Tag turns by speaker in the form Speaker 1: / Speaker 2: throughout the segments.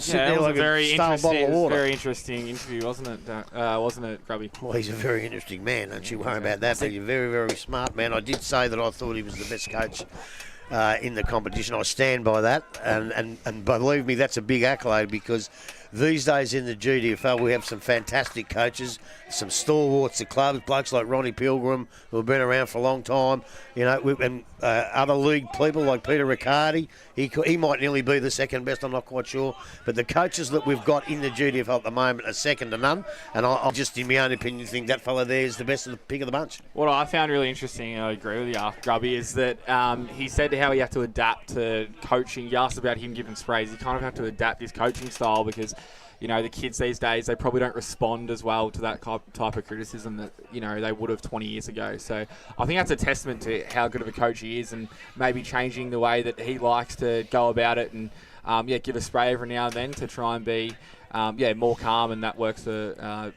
Speaker 1: sitting there like a stale bottle of water.
Speaker 2: Very interesting interview, wasn't it, Grubby?
Speaker 1: Well, he's a very interesting man. Don't you worry about that. But he's a very, very smart man. I did say that I thought he was the best coach in the competition. I stand by that, and believe me, that's a big accolade because these days in the GDFL we have some fantastic coaches, some stalwarts of clubs, blokes like Ronnie Pilgrim who have been around for a long time, and other league people like Peter Riccardi. He might nearly be the second best, I'm not quite sure, but the coaches that we've got in the GDFL at the moment are second to none, and I just, in my own opinion, think that fella there is the best of the pick of the bunch.
Speaker 2: What I found really interesting, and I agree with you, Grubby, is that he said how he had to adapt to coaching. You asked about him giving sprays. He kind of had to adapt his coaching style because the kids these days, they probably don't respond as well to that type of criticism that, they would have 20 years ago. So I think that's a testament to how good of a coach he is and maybe changing the way that he likes to go about it and, give a spray every now and then to try and be, more calm, and that works a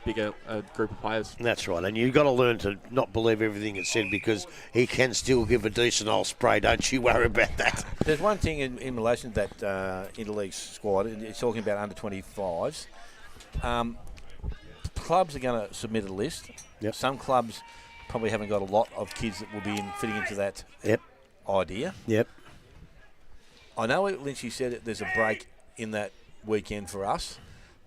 Speaker 2: bigger group of players.
Speaker 1: That's right, and you've got to learn to not believe everything it's said because he can still give a decent old spray. Don't you worry about that.
Speaker 3: There's one thing in relation to that interleague squad. It's talking about under 25s. Clubs are going to submit a list.
Speaker 1: Yep.
Speaker 3: Some clubs probably haven't got a lot of kids that will be fitting into that idea.
Speaker 1: Yep.
Speaker 3: I know Lynchy said that there's a break in that weekend for us,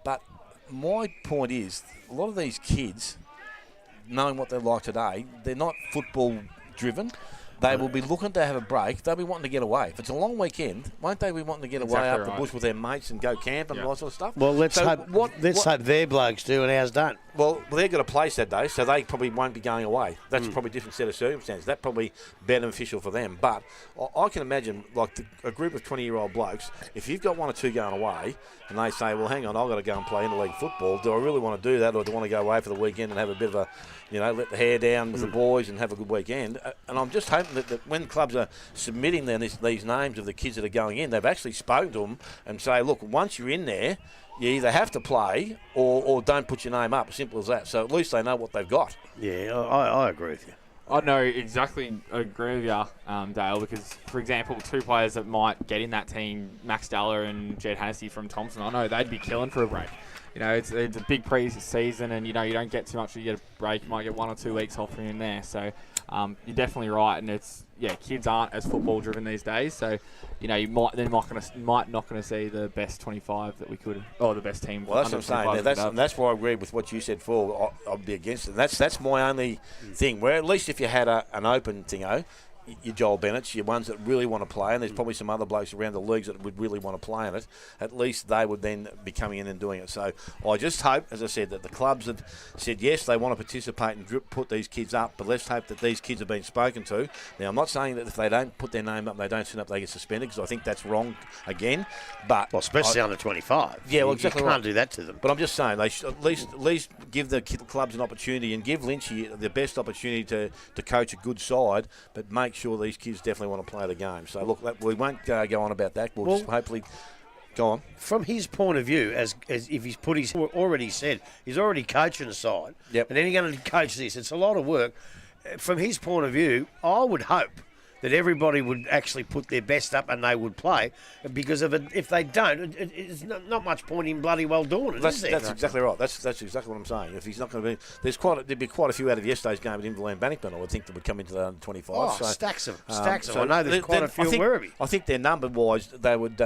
Speaker 3: but my point is a lot of these kids, knowing what they're like today, they're not football driven. They will be looking to have a break. They'll be wanting to get away. If it's a long weekend, won't they be wanting to get away up the bush with their mates and go camp and all that sort of stuff?
Speaker 1: Well, let's hope their blokes do and ours don't.
Speaker 3: Well, they've got a place that day, so they probably won't be going away. That's probably a different set of circumstances. That's probably beneficial for them. But I can imagine, like a group of 20-year-old blokes, if you've got one or two going away and they say, well, hang on, I've got to go and play interleague football. Do I really want to do that, or do I want to go away for the weekend and have a bit of a, let the hair down with the boys and have a good weekend? And I'm just hoping that when clubs are submitting these names of the kids that are going in, they've actually spoken to them and say, look, once you're in there, you either have to play or don't put your name up. Simple as that. So at least they know what they've got.
Speaker 1: Yeah, I agree with you.
Speaker 2: I know exactly agree with you, Dale, because, for example, two players that might get in that team, Max Dalla and Jed Hannessy from Thomson, I know they'd be killing for a break. It's a big pre-season and, you don't get too much. You get a break. You might get 1 or 2 weeks off here and there. So you're definitely right. And it's, kids aren't as football-driven these days. So, you might not going to see the best 25 that we could, or the best team.
Speaker 3: Well, that's what I'm saying. That's why I agree with what you said before. I'd be against it. That's my only thing. Where at least if you had an open thingo, your Joel Bennett's, your ones that really want to play, and there's probably some other blokes around the leagues that would really want to play in it, at least they would then be coming in and doing it. So I just hope, as I said, that the clubs have said, yes, they want to participate and put these kids up, but let's hope that these kids have been spoken to. Now, I'm not saying that if they don't put their name up and they don't turn up, they get suspended, because I think that's wrong again. But
Speaker 1: especially under 25.
Speaker 3: Yeah, well, exactly.
Speaker 1: You can't do that to them.
Speaker 3: But I'm just saying, they should at least give the clubs an opportunity and give Lynchy the best opportunity to coach a good side, but make sure these kids definitely want to play the game. So, look, we won't go on about that. We'll just hopefully go on.
Speaker 1: From his point of view, as if he's already said, he's already coaching a side, and then he's going to coach this. It's a lot of work. From his point of view, I would hope that everybody would actually put their best up and they would play, because if they don't, it's not much point in bloody well doing it.
Speaker 3: That's exactly right. That's exactly what I'm saying. If he's not going to be, there'd be quite a few out of yesterday's game at Inverland Bannockburn, I would think, that would come into the under 25.
Speaker 1: Oh, so, stacks of them. So I know there's quite a few at Werribee.
Speaker 3: I think their number wise, they would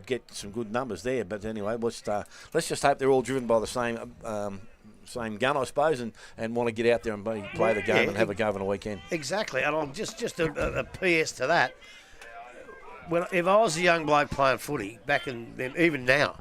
Speaker 3: get some good numbers there. But anyway, let's just hope they're all driven by the same gun, I suppose, and want to get out there and play the game and have a go on a weekend.
Speaker 1: Exactly, and I'll just a PS to that. If I was a young bloke playing footy back in then, even now,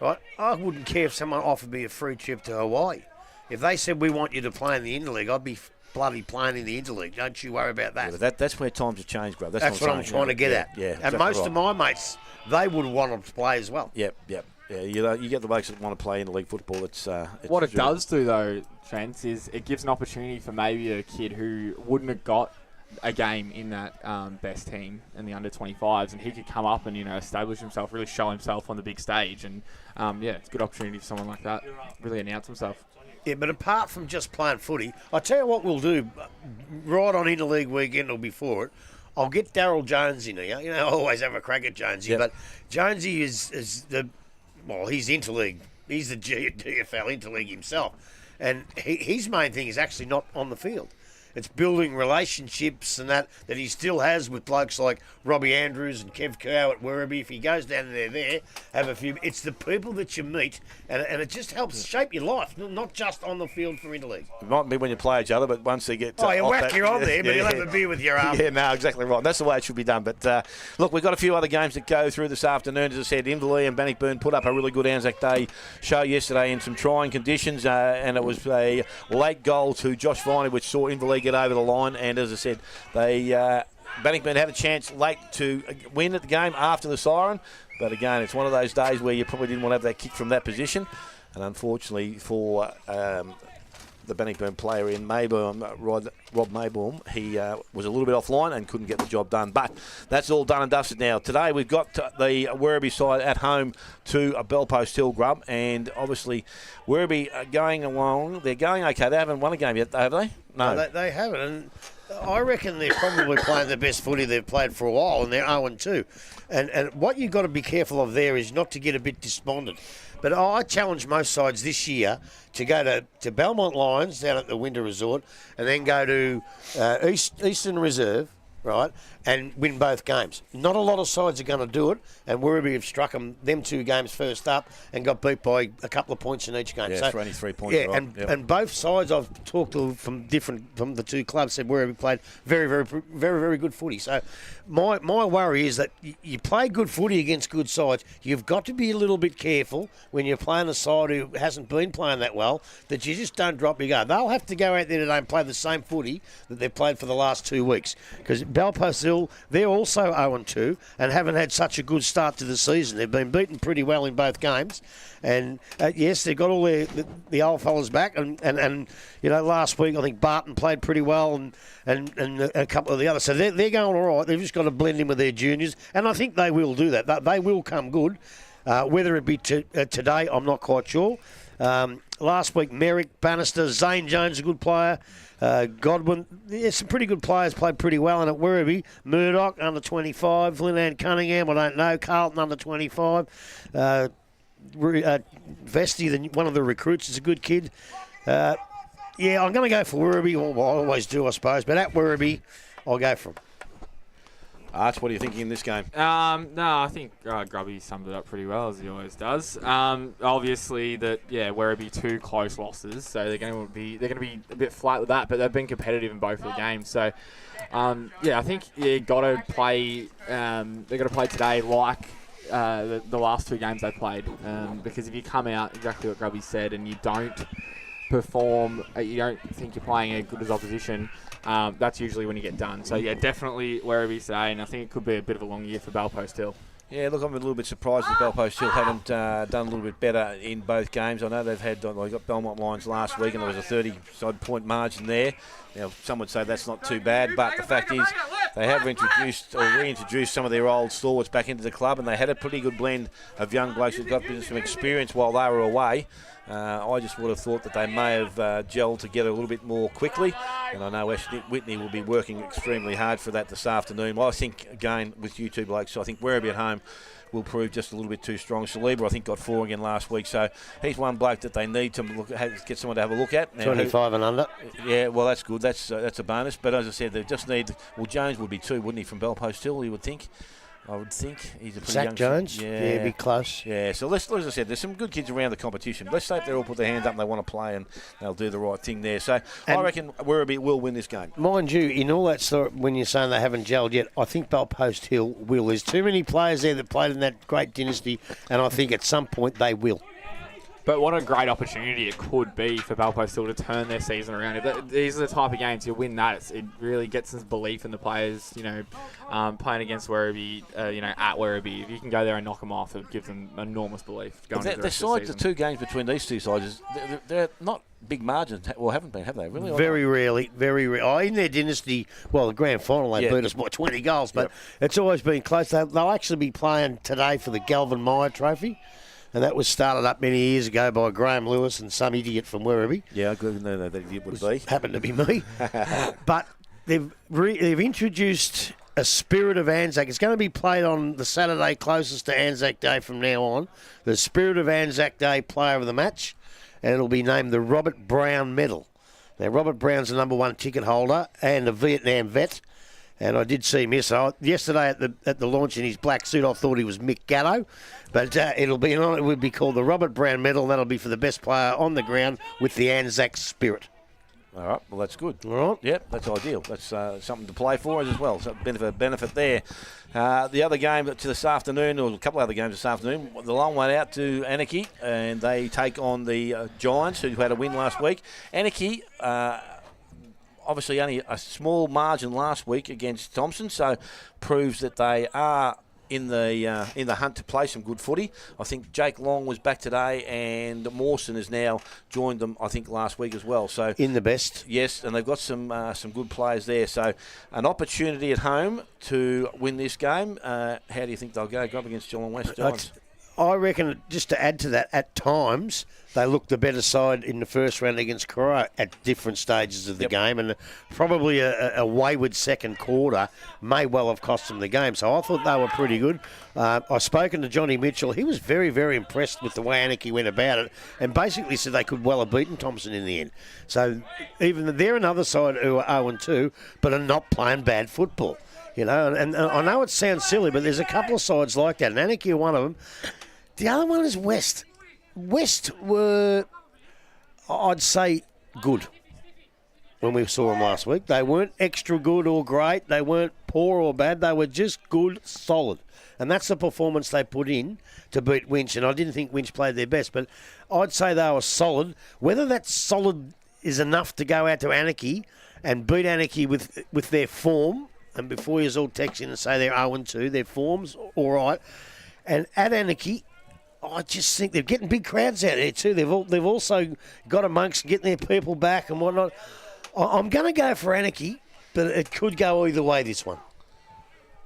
Speaker 1: right, I wouldn't care if someone offered me a free trip to Hawaii. If they said we want you to play in the interleague, I'd be bloody playing in the interleague. Don't you worry about that.
Speaker 3: Yeah, that's where times have changed, bro.
Speaker 1: That's what I'm trying to get at.
Speaker 3: Yeah,
Speaker 1: and most of my mates, they would want to play as well.
Speaker 3: Yep. Yeah, you get the blokes that want to play interleague football. It's
Speaker 2: what it does do, though, Trent, is it gives an opportunity for maybe a kid who wouldn't have got a game in that best team in the under 25s, and he could come up and establish himself, really show himself on the big stage, and it's a good opportunity for someone like that, really announce himself.
Speaker 1: Yeah, but apart from just playing footy, I tell you what we'll do right on interleague weekend or before it. I'll get Daryl Jones in here. You know, I always have a crack at Jonesy, but Jonesy is he's interleague. He's the GDFNL interleague himself. And his main thing is actually not on the field. It's building relationships and that he still has with blokes like Robbie Andrews and Kev Cow at Werribee. If he goes down there, have a few. It's the people that you meet, and it just helps shape your life, not just on the field for interleague.
Speaker 3: It might be when you play each other, but once they get...
Speaker 1: you whack you're on there, but you'll have a beer with your arm.
Speaker 3: Yeah, no, exactly right. That's the way it should be done. But, look, we've got a few other games that go through this afternoon. As I said, Inverleigh and Bannockburn put up a really good Anzac Day show yesterday in some trying conditions, and it was a late goal to Josh Viney, which saw Inverleigh get over the line. And as I said, Bannockburn had a chance late to win at the game after the siren. But again, it's one of those days where you probably didn't want to have that kick from that position. And unfortunately for the Bannockburn player in Maybourne, Rob Maybourne, he was a little bit offline and couldn't get the job done. But that's all done and dusted now. Today we've got the Werribee side at home to a Bellpost Hill Grub. And obviously Werribee are going along. They're going okay. They haven't won a game yet, have they? No,
Speaker 1: they haven't. And I reckon they're probably playing the best footy they've played for a while, and they're 0-2. And what you've got to be careful of there is not to get a bit despondent. But I challenge most sides this year to go to Belmont Lions down at the Winter Resort and then go to Eastern Reserve, right, and win both games. Not a lot of sides are going to do it, and Werribee have struck them 2 games first up and got beat by a couple of points in each game.
Speaker 3: Yeah,
Speaker 1: so,
Speaker 3: for only 3 points.
Speaker 1: Yeah,
Speaker 3: right.
Speaker 1: and both sides I've talked to from the two clubs said Werribee played very, very, very, very good footy. So my worry is that you play good footy against good sides. You've got to be a little bit careful when you're playing a side who hasn't been playing that well, that you just don't drop your guard. They'll have to go out there today and play the same footy that they've played for the last 2 weeks, because Bellpost Hill, they're also 0-2 and haven't had such a good start to the season. They've been beaten pretty well in both games, and yes, they've got all the old fellas back, and you know, last week I think Barton played pretty well, and a couple of the others, so they're going all right. They've just got to blend in with their juniors, and I think they will do that. They will come good. Whether it be today, I'm not quite sure. Last week, Merrick, Bannister, Zane Jones, a good player. Godwin, some pretty good players, played pretty well. And at Werribee, Murdoch, under 25. Lynn Cunningham, I don't know. Carlton, under 25. Vesti, one of the recruits, is a good kid. I'm going to go for Werribee. Well, I always do, I suppose. But at Werribee, I'll go for them.
Speaker 3: Arch, what are you thinking in this game?
Speaker 2: No, I think Grubby summed it up pretty well, as he always does. Obviously, Werribee 2 close losses, so they're going to be a bit flat with that, but they've been competitive in both of the games. So, I think you got to play. They've got to play today like the last 2 games they played, because if you come out exactly what Grubby said and you don't perform, you don't think you're playing as good as opposition. That's usually when you get done. So, definitely Werribee today, and I think it could be a bit of a long year for Bellpost Hill. Yeah,
Speaker 3: look, I'm a little bit surprised that Bellpost Hill haven't done a little bit better in both games. I know they got Belmont Lions last week, and there was a 30-odd point margin there. Now, some would say that's not too bad, but the fact is they have reintroduced some of their old stalwarts back into the club, and they had a pretty good blend of young blokes who got some experience while they were away. I just would have thought that they may have gelled together a little bit more quickly, and I know Whitney will be working extremely hard for that this afternoon. Well, I think, again, with you two blokes, I think Werribee at home will prove just a little bit too strong. Saliba, I think, got 4 again last week, so he's one bloke that they need to get someone to have a look at. Now,
Speaker 1: 25 and under.
Speaker 3: Yeah, well, that's good. That's a bonus. But as I said, they just need... Well, Jones would be 2, wouldn't he, from Bellpost Hill, you would think? I would think he's a pretty
Speaker 1: Zach
Speaker 3: young...
Speaker 1: Jones? Yeah, be close.
Speaker 3: Yeah, so as I said, there's some good kids around the competition. Let's say if they all put their hands up and they want to play, and they'll do the right thing there. So I reckon Werribee will win this game.
Speaker 1: Mind you, in all that sort, when you're saying they haven't gelled yet, I think Bellpost Hill will. There's too many players there that played in that great dynasty, and I think at some point they will.
Speaker 2: But what a great opportunity it could be for Bellpost Hill to turn their season around. If these are the type of games you win that, it really gets some belief in the players. Playing against Werribee, at Werribee, if you can go there and knock them off, it gives them enormous belief.
Speaker 3: The 2 games between these 2 sides, they're not big margins. Well, haven't been, have they? Really?
Speaker 1: Very rarely. In their dynasty, the grand final, they beat us by 20 goals, but it's always been close. They'll actually be playing today for the Galvin Meyer Trophy. And that was started up many years ago by Graham Lewis and some idiot from Werribee.
Speaker 3: Yeah, I couldn't know that idiot would be.
Speaker 1: Happened to be me. But they've introduced a Spirit of Anzac. It's going to be played on the Saturday closest to Anzac Day from now on. The Spirit of Anzac Day player of the match, and it'll be named the Robert Brown Medal. Now, Robert Brown's the number 1 ticket holder and a Vietnam vet. And I did see him yesterday at the launch in his black suit. I thought he was Mick Gatto, but it would be called the Robert Brown Medal. That'll be for the best player on the ground with the Anzac spirit.
Speaker 3: All right, well, that's good.
Speaker 1: All right.
Speaker 3: Yep, that's ideal. That's something to play for as well. So benefit there. The other game to this afternoon, or a couple of other games this afternoon, the long one out to Anarchy, and they take on the Giants, who had a win last week. Anarchy, obviously only a small margin last week against Thomson, so proves that they are in the hunt to play some good footy. I think Jake Long was back today, and Mawson has now joined them, I think, last week as well. So
Speaker 1: in the best.
Speaker 3: Yes, and they've got some good players there. So an opportunity at home to win this game. How do you think they'll go up against Geelong West Giants?
Speaker 1: I reckon, just to add to that, at times they looked the better side in the first round against Coro at different stages of the game, and probably a wayward second quarter may well have cost them the game. So I thought they were pretty good. I've spoken to Johnny Mitchell. He was very, very impressed with the way Anarchy went about it, and basically said they could well have beaten Thomson in the end. So even they're another side who are 0-2, but are not playing bad football. You know, and I know it sounds silly, but there's a couple of sides like that, and Anarchy are one of them. The other one is West. West were, I'd say, good when we saw them last week. They weren't extra good or great. They weren't poor or bad. They were just good, solid. And that's the performance they put in to beat Winch. And I didn't think Winch played their best, but I'd say they were solid. Whether that solid is enough to go out to Anarchy and beat Anarchy with their form, and before you all text in and say they're 0-2, their form's all right. And at Anarchy, I just think they're getting big crowds out there too. They've also got amongst getting their people back and whatnot. I'm going to go for Anarchy, but it could go either way, this one.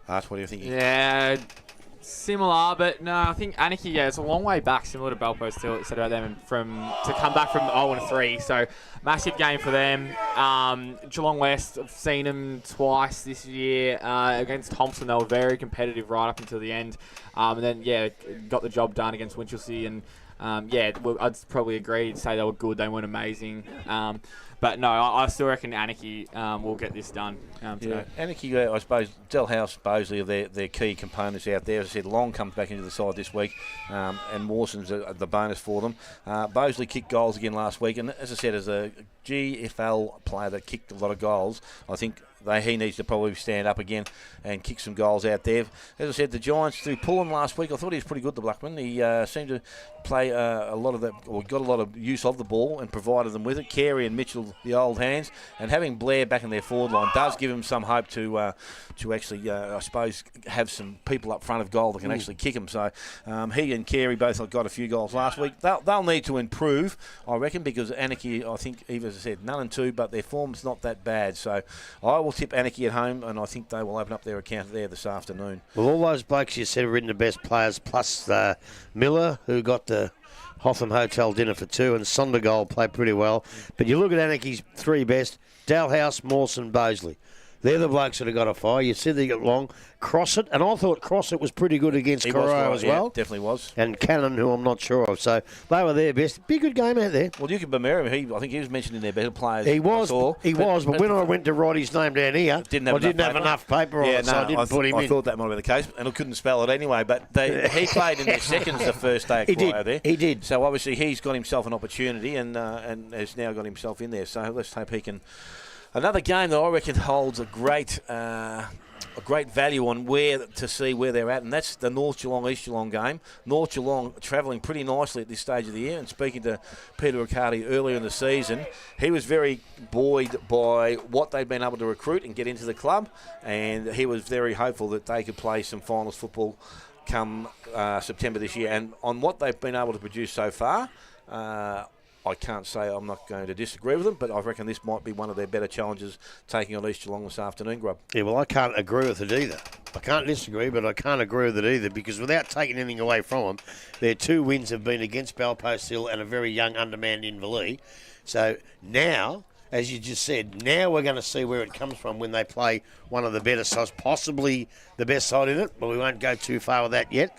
Speaker 3: Art, what do you think?
Speaker 2: Yeah, similar, but no, I think Anarchy, it's a long way back, similar to Belpost still said about them, to come back from 0-3. So massive game for them. Geelong West, I've seen them twice this year against Thomson. They were very competitive right up until the end. And then, got the job done against Winchelsea. And, I'd probably agree to say they were good. They weren't amazing. But no, I still reckon Anarchy will get this done today.
Speaker 3: Anarchy, I suppose, Delhouse, Bosley are their key components out there. As I said, Long comes back into the side this week, and Mawson's the bonus for them. Bosley kicked goals again last week, and as I said, as a GFL player that kicked a lot of goals, I think he needs to probably stand up again and kick some goals out there. As I said, the Giants through Pullen last week, I thought he was pretty good, the Blackman. He seemed to play a lot of that, or got a lot of use of the ball and provided them with it. Carey and Mitchell, the old hands, and having Blair back in their forward line does give him some hope to actually, I suppose, have some people up front of goal that can actually kick him. So he and Carey both got a few goals last week. They'll need to improve, I reckon, because Anarchy, I think, even as I said, 0-2, but their form's not that bad. So I will tip Anarchy at home, and I think they will open up their account there this afternoon.
Speaker 1: Well, all those blokes you said are in the best players, plus Miller, who got the Hotham Hotel dinner for 2, and Sondergaard played pretty well. But you look at Anarchy's 3 best, Dalhouse, Mawson, Bosley. They're the blokes that have got a fire. You said they got Long. Crossett, and I thought Crossett was pretty good against Coro as well.
Speaker 3: Definitely was.
Speaker 1: And Cannon, who I'm not sure of. So they were their best. Be a good game out there.
Speaker 3: Well, you can Bamera, I think he was mentioned in their better players.
Speaker 1: He was, but when I went to write his name down here, I didn't have enough paper on it, so I didn't put him in.
Speaker 3: I thought that might have been the case, and I couldn't spell it anyway, but he played in their seconds the first day at Coro there.
Speaker 1: He did.
Speaker 3: So obviously he's got himself an opportunity and has now got himself in there. So let's hope he can. Another game that I reckon holds a great value on where they're at, and that's the North Geelong East Geelong game. North Geelong travelling pretty nicely at this stage of the year, and speaking to Peter Riccardi earlier in the season, he was very buoyed by what they'd been able to recruit and get into the club, and he was very hopeful that they could play some finals football come September this year. And on what they've been able to produce so far, I can't say I'm not going to disagree with them, but I reckon this might be one of their better challenges taking on East Geelong this afternoon, Grub.
Speaker 1: Yeah, well, I can't agree with it either. I can't disagree, but I can't agree with it either, because without taking anything away from them, their 2 wins have been against Belpost Hill and a very young undermanned Inverleigh. So now as you just said, now we're going to see where it comes from when they play one of the better sides, possibly the best side in it, but we won't go too far with that yet.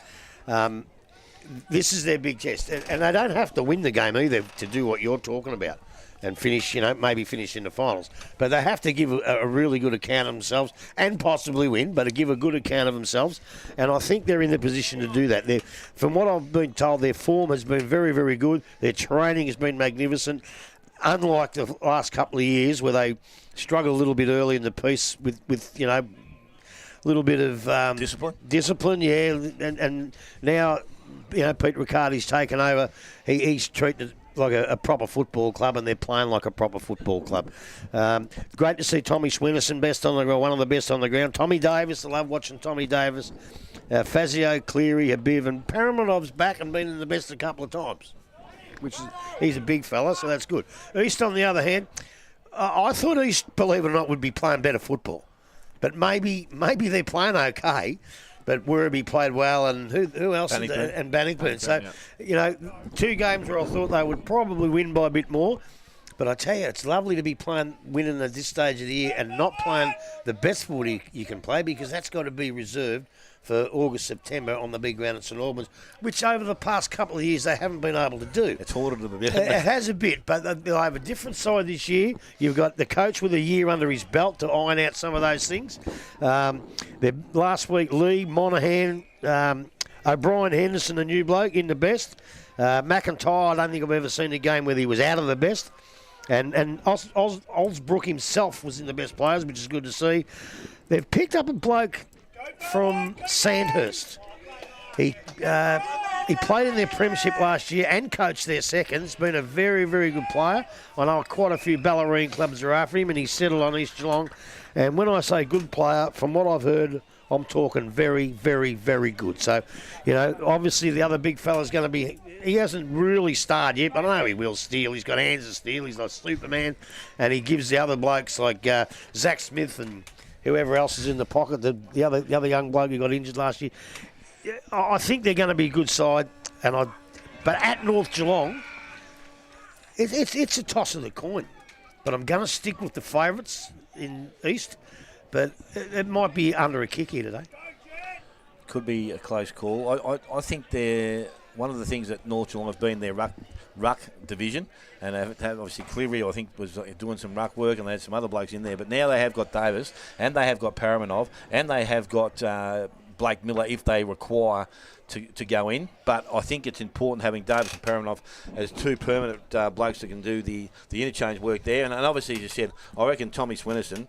Speaker 1: This is their big test. And they don't have to win the game either to do what you're talking about and finish, maybe finish in the finals. But they have to give a really good account of themselves and possibly win, but to give a good account of themselves. And I think they're in the position to do that. From what I've been told, their form has been very, very good. Their training has been magnificent. Unlike the last couple of years where they struggled a little bit early in the piece with a little bit of discipline, yeah. And now, Pete Riccardi's taken over. He's treated like a proper football club, and they're playing like a proper football club. Great to see Tommy Swinnerson, best on the ground, one of the best on the ground. Tommy Davis, I love watching Tommy Davis. Fazio, Cleary, Habib, and Paramenov's back and been in the best a couple of times, he's a big fella, so that's good. East, on the other hand, I thought East, believe it or not, would be playing better football. But maybe they're playing okay. But Werribee played well, and who else? And Bannockburn. So, 2 games where I thought they would probably win by a bit more. But I tell you, it's lovely to be winning at this stage of the year and not playing the best footy you can play, because that's got to be reserved for August, September on the big ground at St Albans, which over the past couple of years they haven't been able to do.
Speaker 3: It's hoarded them a bit.
Speaker 1: It has a bit, but they'll have a different side this year. You've got the coach with a year under his belt to iron out some of those things. Last week, Lee, Monaghan, O'Brien, Henderson, a new bloke in the best. McIntyre, I don't think I've ever seen a game where he was out of the best. And Osbrook himself was in the best players, which is good to see. They've picked up a bloke from Sandhurst. He played in their premiership last year and coached their seconds. Been a very, very good player. I know quite a few Ballerine clubs are after him, and he's settled on East Geelong. And when I say good player, from what I've heard, I'm talking very, very, very good. So, obviously the other big fella's going to be... He hasn't really starred yet, but I know he will steal. He's got hands of steel. He's like Superman. And he gives the other blokes like Zach Smith and whoever else is in the pocket, the other young bloke who got injured last year. I think they're going to be a good side. But at North Geelong, it's a toss of the coin. But I'm going to stick with the favourites in East. But it might be under a kick here today.
Speaker 3: Could be a close call. I think they're... One of the things that North Geelong have been their ruck division, and obviously Cleary, I think, was doing some ruck work, and they had some other blokes in there. But now they have got Davis, and they have got Paramenov, and they have got Blake Miller if they require to go in. But I think it's important having Davis and Paramenov as 2 permanent blokes that can do the interchange work there. And obviously, as you said, I reckon Tommy Swinnerson,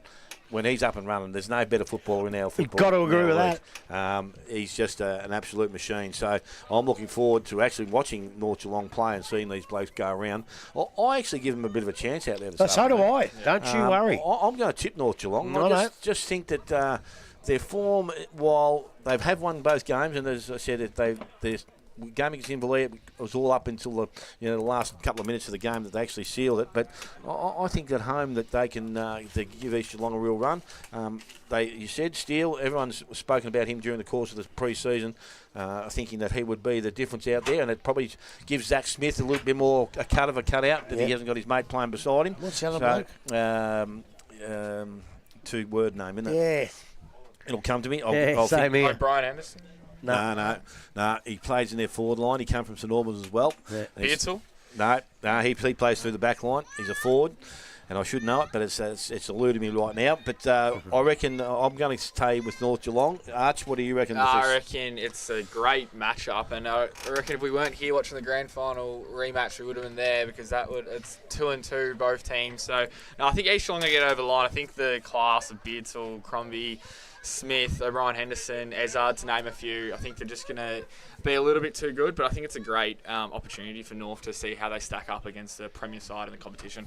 Speaker 3: when he's up and running, there's no better footballer in our football.
Speaker 1: You've got to agree with
Speaker 3: that. He's just an absolute machine. So I'm looking forward to actually watching North Geelong play and seeing these blokes go around. I actually give them a bit of a chance out there.
Speaker 1: So do I. Don't you worry.
Speaker 3: I'm going to tip North Geelong. I just think that their form, while they've had won both games, and as I said, their game against Inverleigh, it was all up until the last couple of minutes of the game that they actually sealed it. But I think at home that they can they give East Geelong a real run. You said Steele. Everyone's spoken about him during the course of the pre-season, thinking that he would be the difference out there, and it probably gives Zach Smith a little bit more a cut of a cutout that he hasn't got his mate playing beside him.
Speaker 1: What's the other
Speaker 3: bloke? 2-word name, isn't it?
Speaker 1: Yeah.
Speaker 3: It'll come to me.
Speaker 1: I'll same here.
Speaker 2: Brian Anderson.
Speaker 3: No. He plays in their forward line. He came from St Albans as well.
Speaker 2: Beardsall?
Speaker 3: No. He plays through the back line. He's a forward, and I should know it, but it's eluding me right now. But I reckon I'm going to stay with North Geelong. Arch, what do you reckon?
Speaker 2: I reckon it's a great matchup, and I reckon if we weren't here watching the grand final rematch, we would have been there, because it's 2-2 both teams. So no, I think East Geelong will get over the line. I think the class of Beardsall, Crombie, Smith, O'Brien, Henderson, Ezard, to name a few, I think they're just going to be a little bit too good, but I think it's a great opportunity for North to see how they stack up against the premier side in the competition.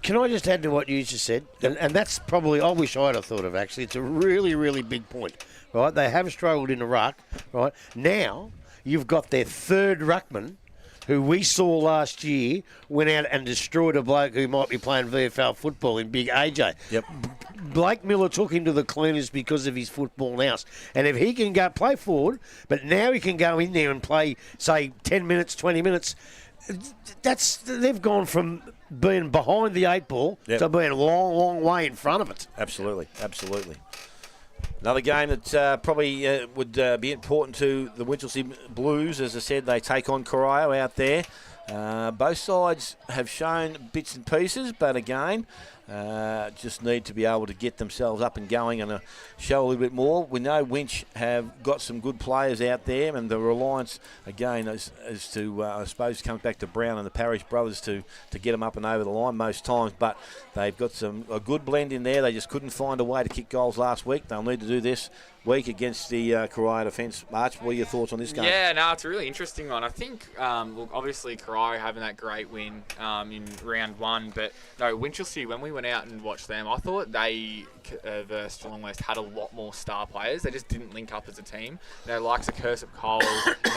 Speaker 1: Can I just add to what you just said? And that's probably, I wish I'd have thought of, actually. It's a really, really big point, right? They have struggled in the ruck, right? Now, you've got their third ruckman, who we saw last year, went out and destroyed a bloke who might be playing VFL football in Big AJ.
Speaker 3: Yep.
Speaker 1: Blake Miller took him to the cleaners because of his football nous. And if he can go play forward, but now he can go in there and play, say, 10 minutes, 20 minutes, they've gone from being behind the 8 ball to being a long, long way in front of it.
Speaker 3: Absolutely. Another game that probably would be important to the Winchelsea Blues. As I said, they take on Corio out there. Both sides have shown bits and pieces, but again, just need to be able to get themselves up and going and show a little bit more. We know Winch have got some good players out there, and the reliance, again, as to, I suppose, comes back to Brown and the Parish brothers to get them up and over the line most times, but they've got a good blend in there. They just couldn't find a way to kick goals last week. They'll need to do this week against the Corio defence. March, what are your thoughts on this game?
Speaker 2: Yeah, no, it's a really interesting one. I think, look, obviously Corio having that great win in round 1, but no, Winchelsea, when we went out and watched them, I thought they versus Geelong West had a lot more star players. They just didn't link up as a team. Likes of Cursup Cole,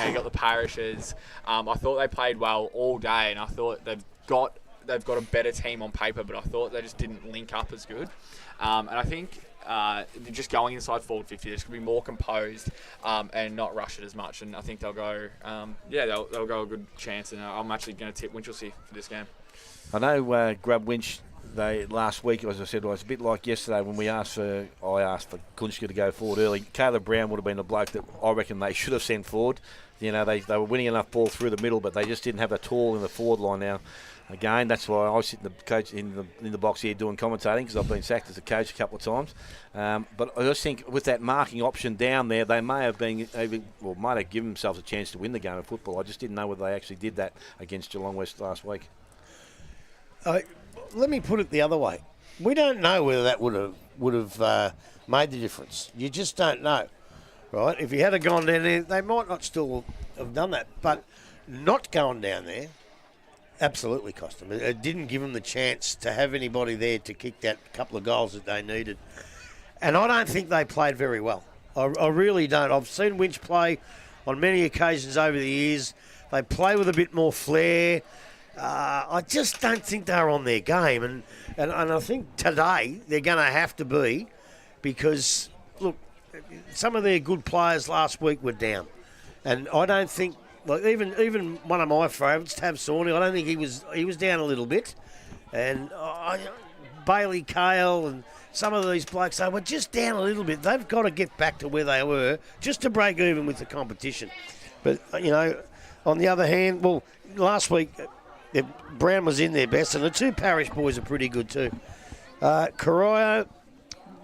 Speaker 2: you got the Parishes. I thought they played well all day, and I thought they've got a better team on paper, but I thought they just didn't link up as good. And I think just going inside forward 50, they're just going to be more composed and not rush it as much. And I think they'll go, they'll go a good chance. And I'm actually going to tip Winchelsea for this game.
Speaker 3: I know Grub Winch, last week, as I said, was a bit like yesterday when I asked for Kunchka to go forward early. Caleb Brown would have been the bloke that I reckon they should have sent forward. They were winning enough ball through the middle, but they just didn't have a tall in the forward line now. Again, that's why I sit in the box here doing commentating, because I've been sacked as a coach a couple of times. But I just think with that marking option down there, they might have given themselves a chance to win the game of football. I just didn't know whether they actually did that against Geelong West last week.
Speaker 1: Let me put it the other way. We don't know whether that would have made the difference. You just don't know, right? If he had gone down there, they might not still have done that. But not going down there absolutely cost them. It didn't give them the chance to have anybody there to kick that couple of goals that they needed. And I don't think they played very well. I really don't. I've seen Winch play on many occasions over the years. They play with a bit more flair. I just don't think they're on their game. And I think today they're going to have to be, because, look, some of their good players last week were down. And I don't think, like, even one of my favourites, Thomson, I don't think he was down a little bit. And Bailey Cale and some of these blokes, they were just down a little bit. They've got to get back to where they were just to break even with the competition. But, on the other hand, well, last week Brown was in their best, and the two Parish boys are pretty good too. Corio,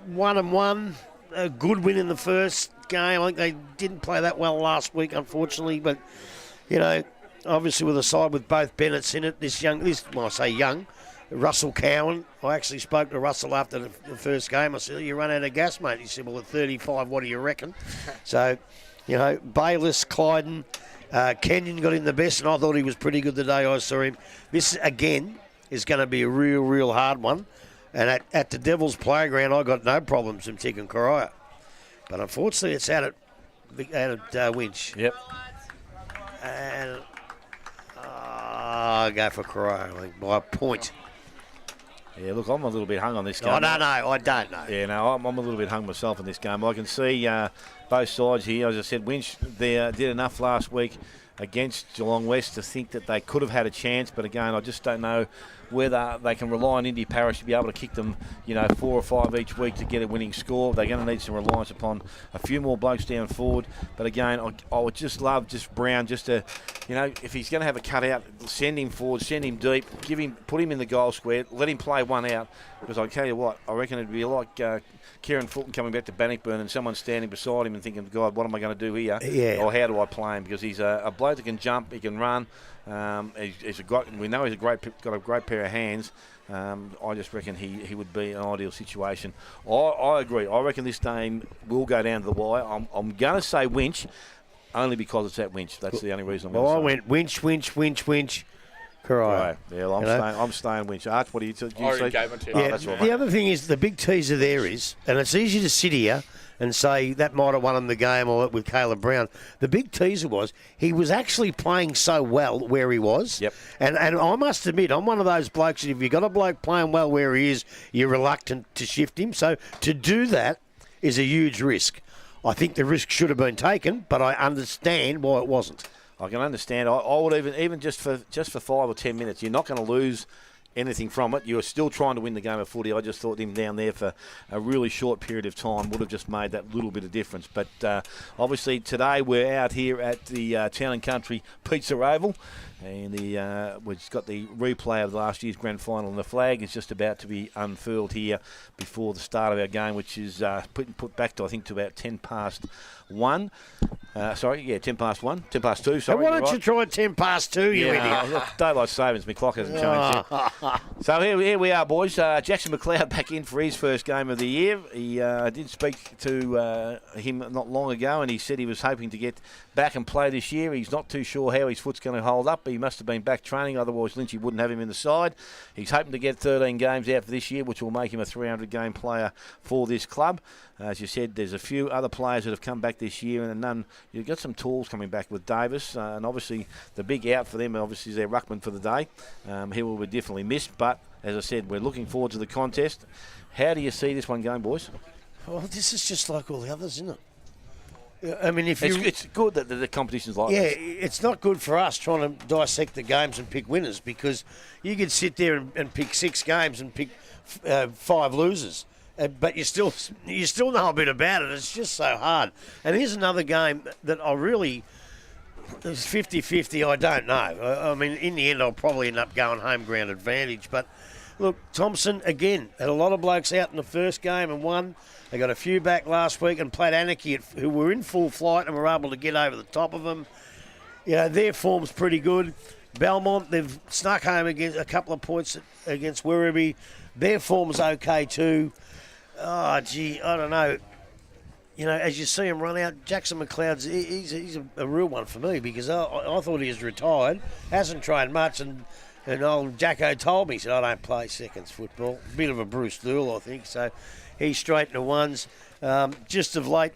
Speaker 1: 1-1, a good win in the first game. I think they didn't play that well last week, unfortunately, but, obviously with a side with both Bennetts in it, Russell Cowan. I actually spoke to Russell after the first game. I said, you run out of gas, mate. He said, well, at 35, what do you reckon? So, Bayliss, Clyden, Kenyon got in the best, and I thought he was pretty good the day I saw him. This, again, is going to be a real, real hard one. And at the Devils playground, I got no problems in taking Corio. But unfortunately, it's out at Winch.
Speaker 3: Yep.
Speaker 1: And I go for Corio, I think, by a point.
Speaker 3: Yeah, look, I'm a little bit hung on this game.
Speaker 1: I don't know.
Speaker 3: Yeah, no, I'm a little bit hung myself in this game. I can see both sides here. As I said, Winch did enough last week against Geelong West to think that they could have had a chance, but again, I just don't know whether they can rely on Indy Parish to be able to kick them, 4 or 5 each week to get a winning score. They're going to need some reliance upon a few more blokes down forward. But again, I would just love Brown just to, if he's going to have a cutout, send him forward, send him deep, put him in the goal square, let him play one out. Because I tell you what, I reckon it'd be like Kieran Fulton coming back to Bannockburn and someone standing beside him and thinking, God, what am I going to do here?
Speaker 1: Yeah.
Speaker 3: Or how do I play him? Because he's a bloke that can jump, he can run. We know he's got a great pair of hands. I just reckon he would be an ideal situation. I agree. I reckon this game will go down to the wire. I'm going to say Winch, only because it's at Winch. That's the only reason I'm going to say.
Speaker 1: I went Winch. Corio.
Speaker 3: Yeah, well, I'm staying Winch. Arch, what do you
Speaker 2: I
Speaker 3: see?
Speaker 2: already gave it to you.
Speaker 3: Oh,
Speaker 1: Yeah,
Speaker 3: that's right,
Speaker 1: the
Speaker 3: mate.
Speaker 1: other thing is the big teaser there is, and it's easy to sit here and say that might have won him the game or with Caleb Brown. The big teaser was he was actually playing so well where he was.
Speaker 3: Yep.
Speaker 1: And I must admit, I'm one of those blokes that if you've got a bloke playing well where he is, you're reluctant to shift him. So to do that is a huge risk. I think the risk should have been taken, but I understand why it wasn't.
Speaker 3: I can understand. I would even just for 5 or 10 minutes, you're not going to lose anything from it. You're still trying to win the game of footy. I just thought him down there for a really short period of time would have just made that little bit of difference. But obviously today we're out here at the Town and Country Pizza Oval. And we've got the replay of last year's grand final, and the flag is just about to be unfurled here before the start of our game, which is put back to, I think, to about 10 past 1. 10 past 1, 10 past 2, sorry.
Speaker 1: Why don't you try 10 past 2, you idiot?
Speaker 3: Look, daylight savings, my clock hasn't changed yet. So here we are, boys. Jackson McLeod back in for his first game of the year. He did speak to him not long ago, and he said he was hoping to get back and play this year. He's not too sure how his foot's going to hold up, but he must have been back training, otherwise Lynchy wouldn't have him in the side. He's hoping to get 13 games out for this year, which will make him a 300-game player for this club. As you said, there's a few other players that have come back this year, and none. You've got some tools coming back with Davis, and obviously the big out for them, obviously, is their ruckman for the day. He will be definitely missed, but as I said, we're looking forward to the contest. How do you see this one going, boys?
Speaker 1: Well, this is just like all the others, isn't it? I mean,
Speaker 3: It's good that the competition's like this.
Speaker 1: It's not good for us trying to dissect the games and pick winners, because you could sit there and pick 6 games and pick 5 losers. But you still know a bit about it. It's just so hard. And here's another game that I really, it's 50-50, I don't know. I mean, in the end, I'll probably end up going home ground advantage. But look, Thomson, again, had a lot of blokes out in the first game and won. They got a few back last week and played Anarchy, who were in full flight and were able to get over the top of them. You know, their form's pretty good. Belmont, they've snuck home against a couple of points against Werribee. Their form's okay too. Oh, gee, I don't know. You know, as you see him run out, Jackson McLeod's he's a real one for me, because I thought he was retired, hasn't trained much, and old Jacko told me, he said, I don't play seconds football. Bit of a Bruce Newell, I think, so he's straight into ones. Just of late,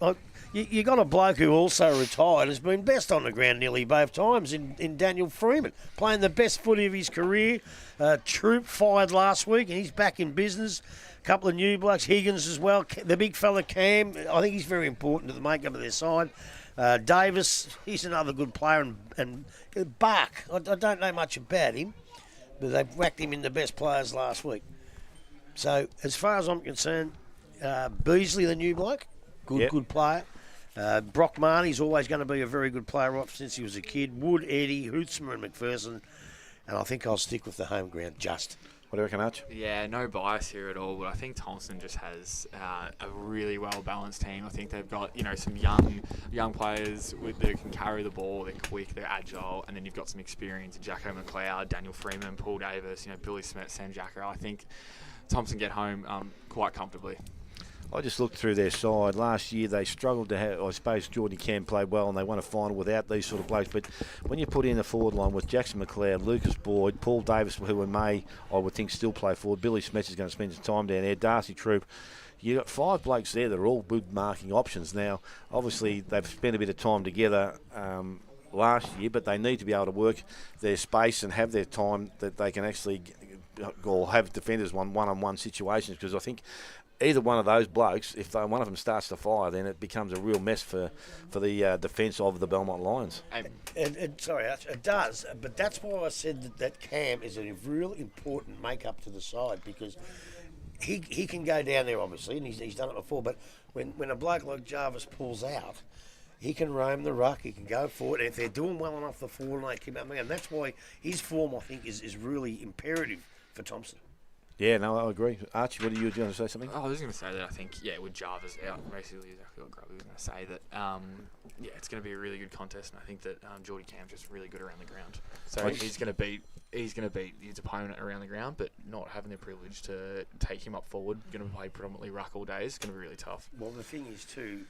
Speaker 1: you got a bloke who also retired, has been best on the ground nearly both times in Daniel Freeman, playing the best footy of his career. Troop fired last week, and he's back in business. Couple of new blokes, Higgins as well. The big fella Cam, I think he's very important to the makeup of their side. Davis, he's another good player, and Bark, I don't know much about him, but they whacked him in the best players last week. So as far as I'm concerned, Beasley, the new bloke, good player. Brock Marnie's always going to be a very good player right since he was a kid. Wood, Eddie, Hootsma and McPherson, and I think I'll stick with the home ground just.
Speaker 3: What do you reckon, Arch?
Speaker 2: Yeah, no bias here at all, but I think Thomson just has a really well-balanced team. I think they've got, some young players that can carry the ball, they're quick, they're agile, and then you've got some experience in Jacko McLeod, Daniel Freeman, Paul Davis, Billy Smith, Sam Jacker. I think Thomson get home quite comfortably.
Speaker 3: I just looked through their side. Last year they struggled to have, I suppose Geordie Cam played well and they won a final without these sort of blokes. But when you put in a forward line with Jackson McLeod, Lucas Boyd, Paul Davis, who I would think still play forward, Billy Smith is going to spend some time down there, Darcy Troop. You've got 5 blokes there that are all good marking options. Now, obviously, they've spent a bit of time together last year, but they need to be able to work their space and have their time that they can actually or have defenders one-on-one situations, because I think either one of those blokes, if one of them starts to fire, then it becomes a real mess for the defence of the Belmont Lions.
Speaker 1: Sorry, it does, but that's why I said that Cam is a real important make-up to the side, because he can go down there, obviously, and he's done it before, but when a bloke like Jarvis pulls out, he can roam the ruck, he can go forward, and if they're doing well enough the forward line, keep up, and that's why his form, I think, is really imperative for Thomson.
Speaker 3: Yeah, no, I agree. Archie, what are you going to say something?
Speaker 2: I was going to say that I think, with Jarvis out, basically exactly what Grubby was going to say, that, it's going to be a really good contest, and I think that Geordie Cam's just really good around the ground. So he's going to beat his opponent around the ground, but not having the privilege to take him up forward, going to play predominantly ruck all day, is going to be really tough.
Speaker 1: Well, the thing is, too,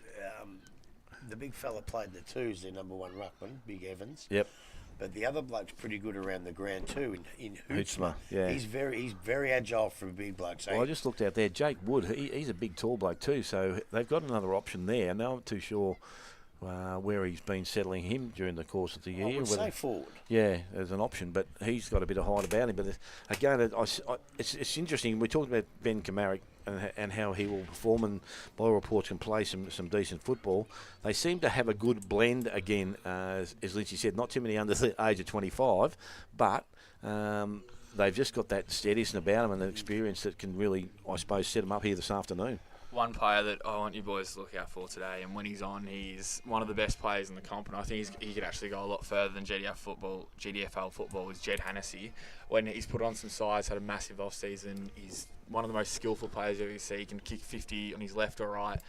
Speaker 1: the big fella played the twos, their number one ruckman, Big Evans.
Speaker 3: Yep.
Speaker 1: but the other bloke's pretty good around the ground too. In
Speaker 3: Hootsma, yeah.
Speaker 1: He's very agile for a big bloke. So
Speaker 3: well, I just looked out there. Jake Wood, he's a big, tall bloke too. So they've got another option there. Now I'm not too sure where he's been settling him during the course of the year.
Speaker 1: I would say forward.
Speaker 3: Yeah, as an option, but he's got a bit of height about him. But again, it's interesting. We talked about Ben Kamarick and how he will perform, and by all reports can play some decent football. They seem to have a good blend again, as Lynchy said, not too many under the age of 25, but they've just got that steadiness about them and the experience that can really, I suppose, set them up here this afternoon.
Speaker 2: One player that I want you boys to look out for today, and when he's on, he's one of the best players in the comp, and I think he could actually go a lot further than GDFL football, is Jed Hennessy. When he's put on some size, had a massive off-season, he's one of the most skillful players you ever see. He can kick 50 on his left or right.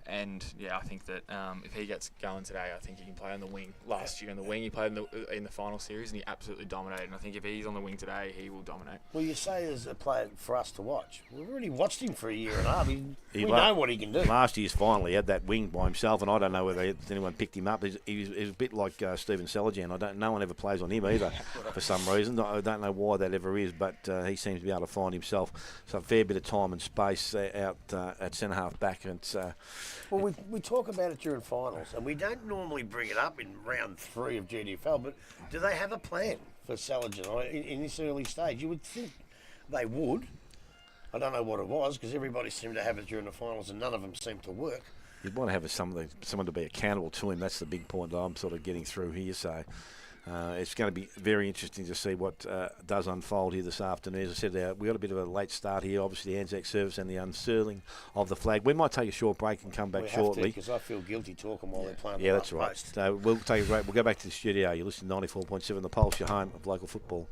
Speaker 2: And yeah, I think that if he gets going today, I think he can play on the wing. Last year on the wing, he played in the final series and he absolutely dominated. And I think if he's on the wing today, he will dominate.
Speaker 1: Well, you say there's a player for us to watch. We've already watched him for a year and a half. We know what he can do.
Speaker 3: Last year's final, he had that wing by himself, and I don't know whether anyone picked him up. He was a bit like Stephen Selijan. No one ever plays on him either for some reason. I don't know why that ever is, but he seems to be able to find himself a fair bit of time and space out at centre half back. And
Speaker 1: well, we talk about it during finals, and we don't normally bring it up in round 3 of GDFL, but do they have a plan for Selijan in this early stage? You would think they would. I don't know what it was, because everybody seemed to have it during the finals and none of them seemed to work.
Speaker 3: You'd want to have someone to be accountable to him. That's the big point that I'm sort of getting through here. So it's going to be very interesting to see what does unfold here this afternoon. As I said, we got a bit of a late start here. Obviously, the Anzac service and the unfurling of the flag. We might take a short break and come back shortly.
Speaker 1: Because I feel guilty talking while they're playing.
Speaker 3: Yeah, that's right. So we'll take a break. We'll go back to the studio. You're listening to 94.7 The Pulse, your home of local football.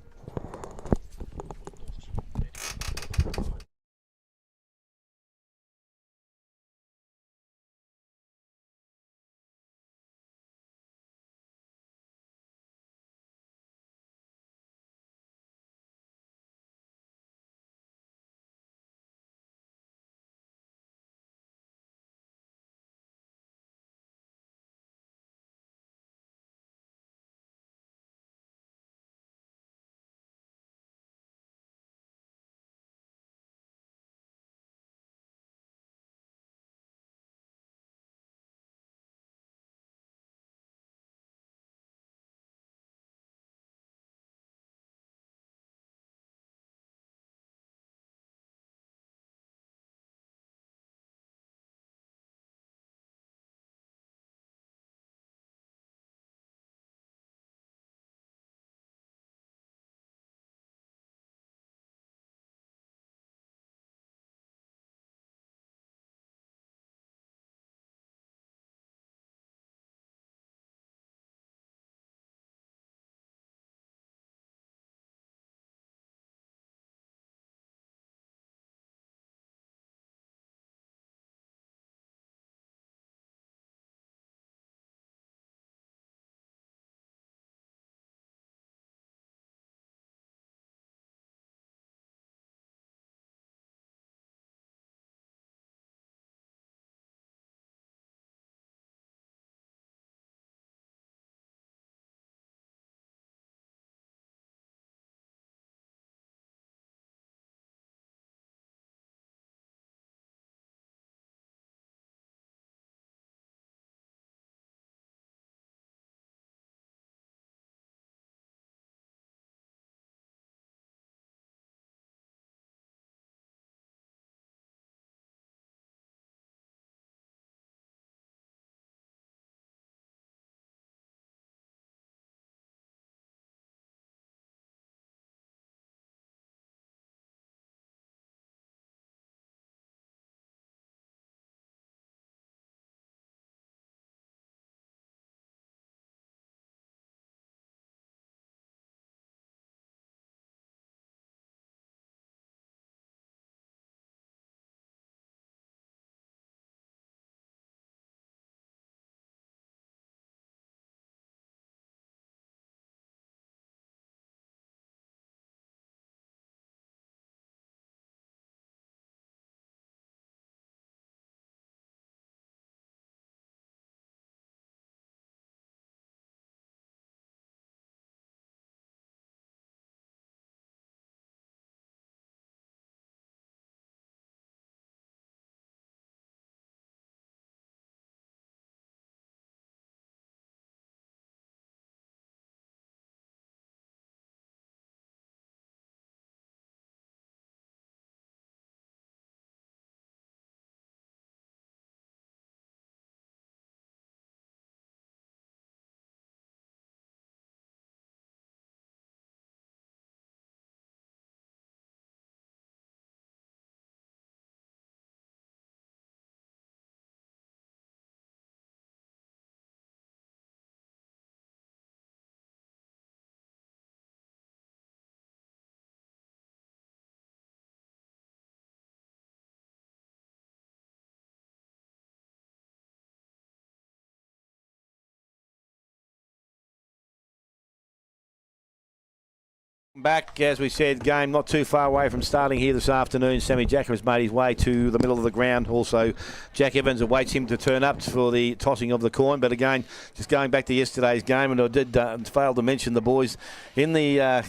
Speaker 3: Back, as we said, game not too far away from starting here this afternoon. Sammy Jacker has made his way to the middle of the ground. Also, Jack Evans awaits him to turn up for the tossing of the coin. But again, just going back to yesterday's game, and I did fail to mention the boys in the...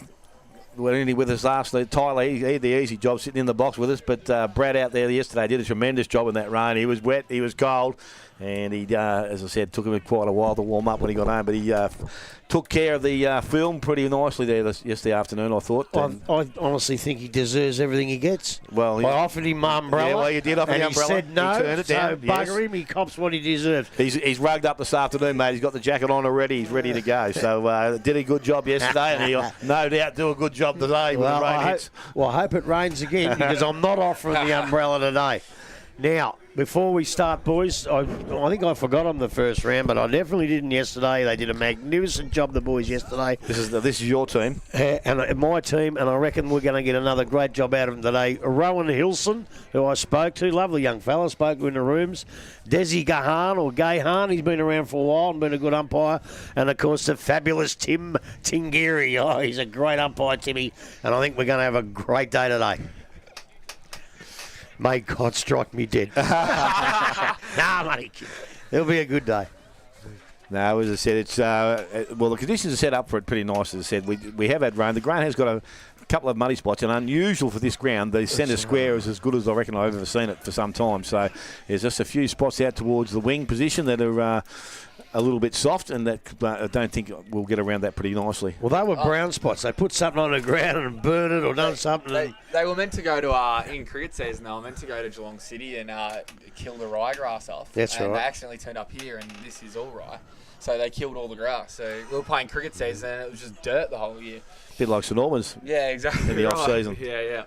Speaker 3: Were only with us last night. Tyler, he had the easy job sitting in the box with us, but Brad out there yesterday did a tremendous job in that rain. He was wet, he was cold, and he, as I said, took him quite a while to warm up when he got home, but he took care of the film pretty nicely there yesterday afternoon, I thought.
Speaker 1: I honestly think he deserves everything he gets.
Speaker 3: Well,
Speaker 1: I offered him my umbrella.
Speaker 3: Yeah, well, you did offer the umbrella.
Speaker 1: He said no,
Speaker 3: he turned it down.
Speaker 1: so bugger him, he cops what he deserves.
Speaker 3: He's rugged up this afternoon, mate. He's got the jacket on already. He's ready to go. So did a good job yesterday, and he'll no doubt do a good job today when the rain hits.
Speaker 1: I hope it rains again because I'm not offering the umbrella today. Now, before we start, boys, I think I forgot on the first round, but I definitely didn't yesterday. They did a magnificent job, the boys, yesterday.
Speaker 3: This is your team.
Speaker 1: And my team, and I reckon we're going to get another great job out of them today. Rowan Hilson, who I spoke to, lovely young fella, spoke to in the rooms. Desi Gahan, or Gahan, he's been around for a while and been a good umpire. And, of course, the fabulous Tim Tingiri. Oh, he's a great umpire, Timmy. And I think we're going to have a great day today. May God strike me dead. Nah, mate. It'll be a good day.
Speaker 3: No, as I said, it's well, the conditions are set up for it pretty nice. As I said, we have had rain. The ground has got a couple of muddy spots, and unusual for this ground. The centre square is as good as I reckon I've ever seen it for some time. So there's just a few spots out towards the wing position that are a little bit soft, and that I don't think we'll get around that pretty nicely.
Speaker 1: Well, they were brown spots. They put something on the ground and burn it or done something.
Speaker 2: They were meant to go to, in cricket season, they were meant to go to Geelong City and kill the ryegrass off.
Speaker 1: That's right.
Speaker 2: And they accidentally turned up here, and this is all rye. So they killed all the grass. So we were playing cricket season, and it was just dirt the whole year.
Speaker 3: A bit like St Albans.
Speaker 2: Yeah, exactly.
Speaker 3: In the off-season.
Speaker 2: Yeah.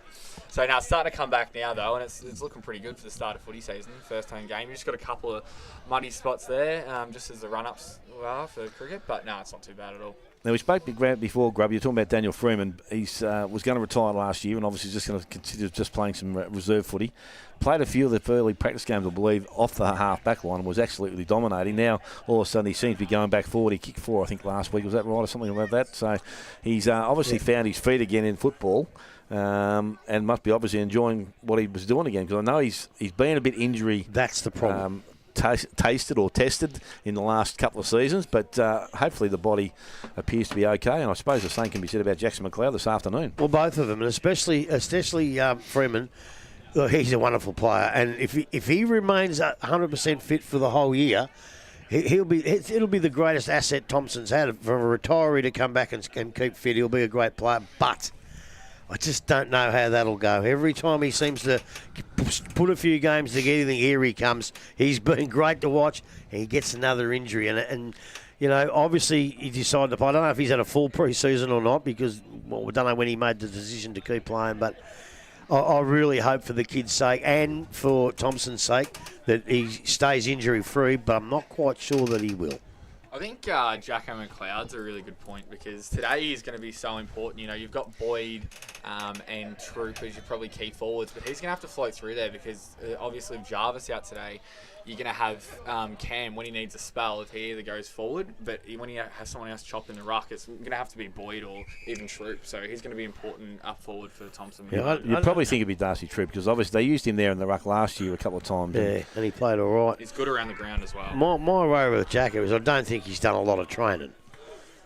Speaker 2: So now it's starting to come back now, though, and it's looking pretty good for the start of footy season, first home game. You just got a couple of muddy spots there, just as the run-ups are for cricket, but no, it's not too bad at all.
Speaker 3: Now, we spoke before, Grub. You're talking about Daniel Freeman. He was going to retire last year and obviously just going to consider just playing some reserve footy. Played a few of the early practice games, I believe, off the half-back line and was absolutely dominating. Now, all of a sudden, he seems to be going back forward. He kicked 4, I think, last week. Was that right or something like that? So he's obviously found his feet again in football. And must be obviously enjoying what he was doing again, because I know he's been a bit injury.
Speaker 1: That's the problem.
Speaker 3: Tasted or tested in the last couple of seasons, but hopefully the body appears to be okay. And I suppose the same can be said about Jackson McLeod this afternoon.
Speaker 1: Well, both of them, and especially Freeman. Look, he's a wonderful player, and if he remains 100% fit for the whole year, it'll be the greatest asset Thomson's had for a retiree to come back and keep fit. He'll be a great player, but I just don't know how that'll go. Every time he seems to put a few games together, here he comes. He's been great to watch, and he gets another injury. And you know, obviously he decided to play. I don't know if he's had a full pre-season or not, because we don't know when he made the decision to keep playing. But I really hope for the kid's sake and for Thomson's sake that he stays injury-free, but I'm not quite sure that he will.
Speaker 2: I think Jacko McLeod's a really good point, because today is going to be so important. You know, you've got Boyd and Troop as your probably key forwards, but he's going to have to float through there, because obviously with Jarvis out today, you're going to have Cam when he needs a spell, if he either goes forward, but when he has someone else chopped in the ruck, it's going to have to be Boyd or even Troop. So he's going to be important up forward for Thomson.
Speaker 3: Yeah, you'd probably think it'd be Darcy Troop, because obviously they used him there in the ruck last year a couple of times.
Speaker 1: Yeah, and he played all right.
Speaker 2: He's good around the ground as well.
Speaker 1: My worry with Jacko is I don't think he's done a lot of training.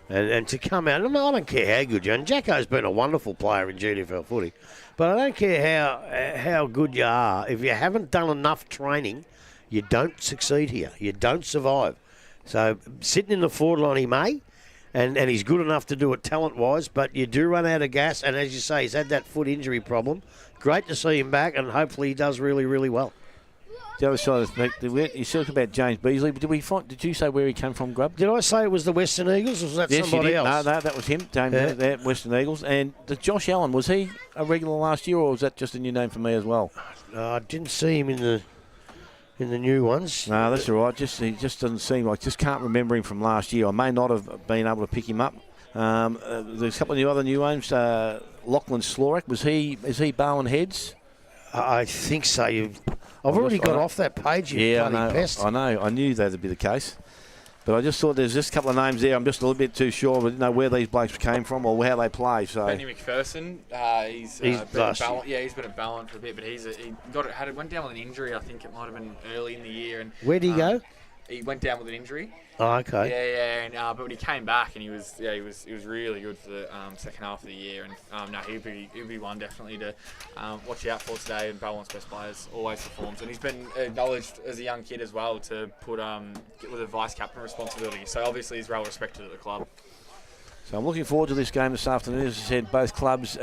Speaker 1: And to come out, I don't care how good you are. And Jacko's been a wonderful player in GDFL footy, but I don't care how good you are. If you haven't done enough training, you don't succeed here. You don't survive. So sitting in the forward line, he may, and he's good enough to do it talent-wise, but you do run out of gas. And as you say, he's had that foot injury problem. Great to see him back, and hopefully he does really, really well.
Speaker 3: The other side of the you talking about James Beasley, but did you say where he came from, Grub?
Speaker 1: Did I say it was the Western Eagles, or was that somebody else?
Speaker 3: No, that was him, James, Western Eagles. And Josh Allen, was he a regular last year, or was that just a new name for me as well?
Speaker 1: I didn't see him in the new ones.
Speaker 3: No, that's all right. He just doesn't seem like. Just can't remember him from last year. I may not have been able to pick him up. There's a couple of other new names. Lachlan Slorek, is he Bowen Heads?
Speaker 1: I think so. I've already got off that page. You bloody pest.
Speaker 3: I know. I knew that would be the case. But I just thought there's just a couple of names there. I'm just a little bit too sure. I didn't know where these blokes came from or how they play. So
Speaker 2: Benny McPherson, he's been at Belmont. Yeah, he's been at Belmont for a bit, but went down with an injury. I think it might have been early in the year. And
Speaker 1: where did he go?
Speaker 2: He went down with an injury.
Speaker 1: Oh, okay.
Speaker 2: Yeah. And, but when he came back, and he was really good for the second half of the year. And he'll be one definitely to watch out for today. And Belmont's best players always performs, and he's been acknowledged as a young kid as well to get with a vice captain responsibility. So obviously he's well respected at the club.
Speaker 3: So I'm looking forward to this game this afternoon. As I said, both clubs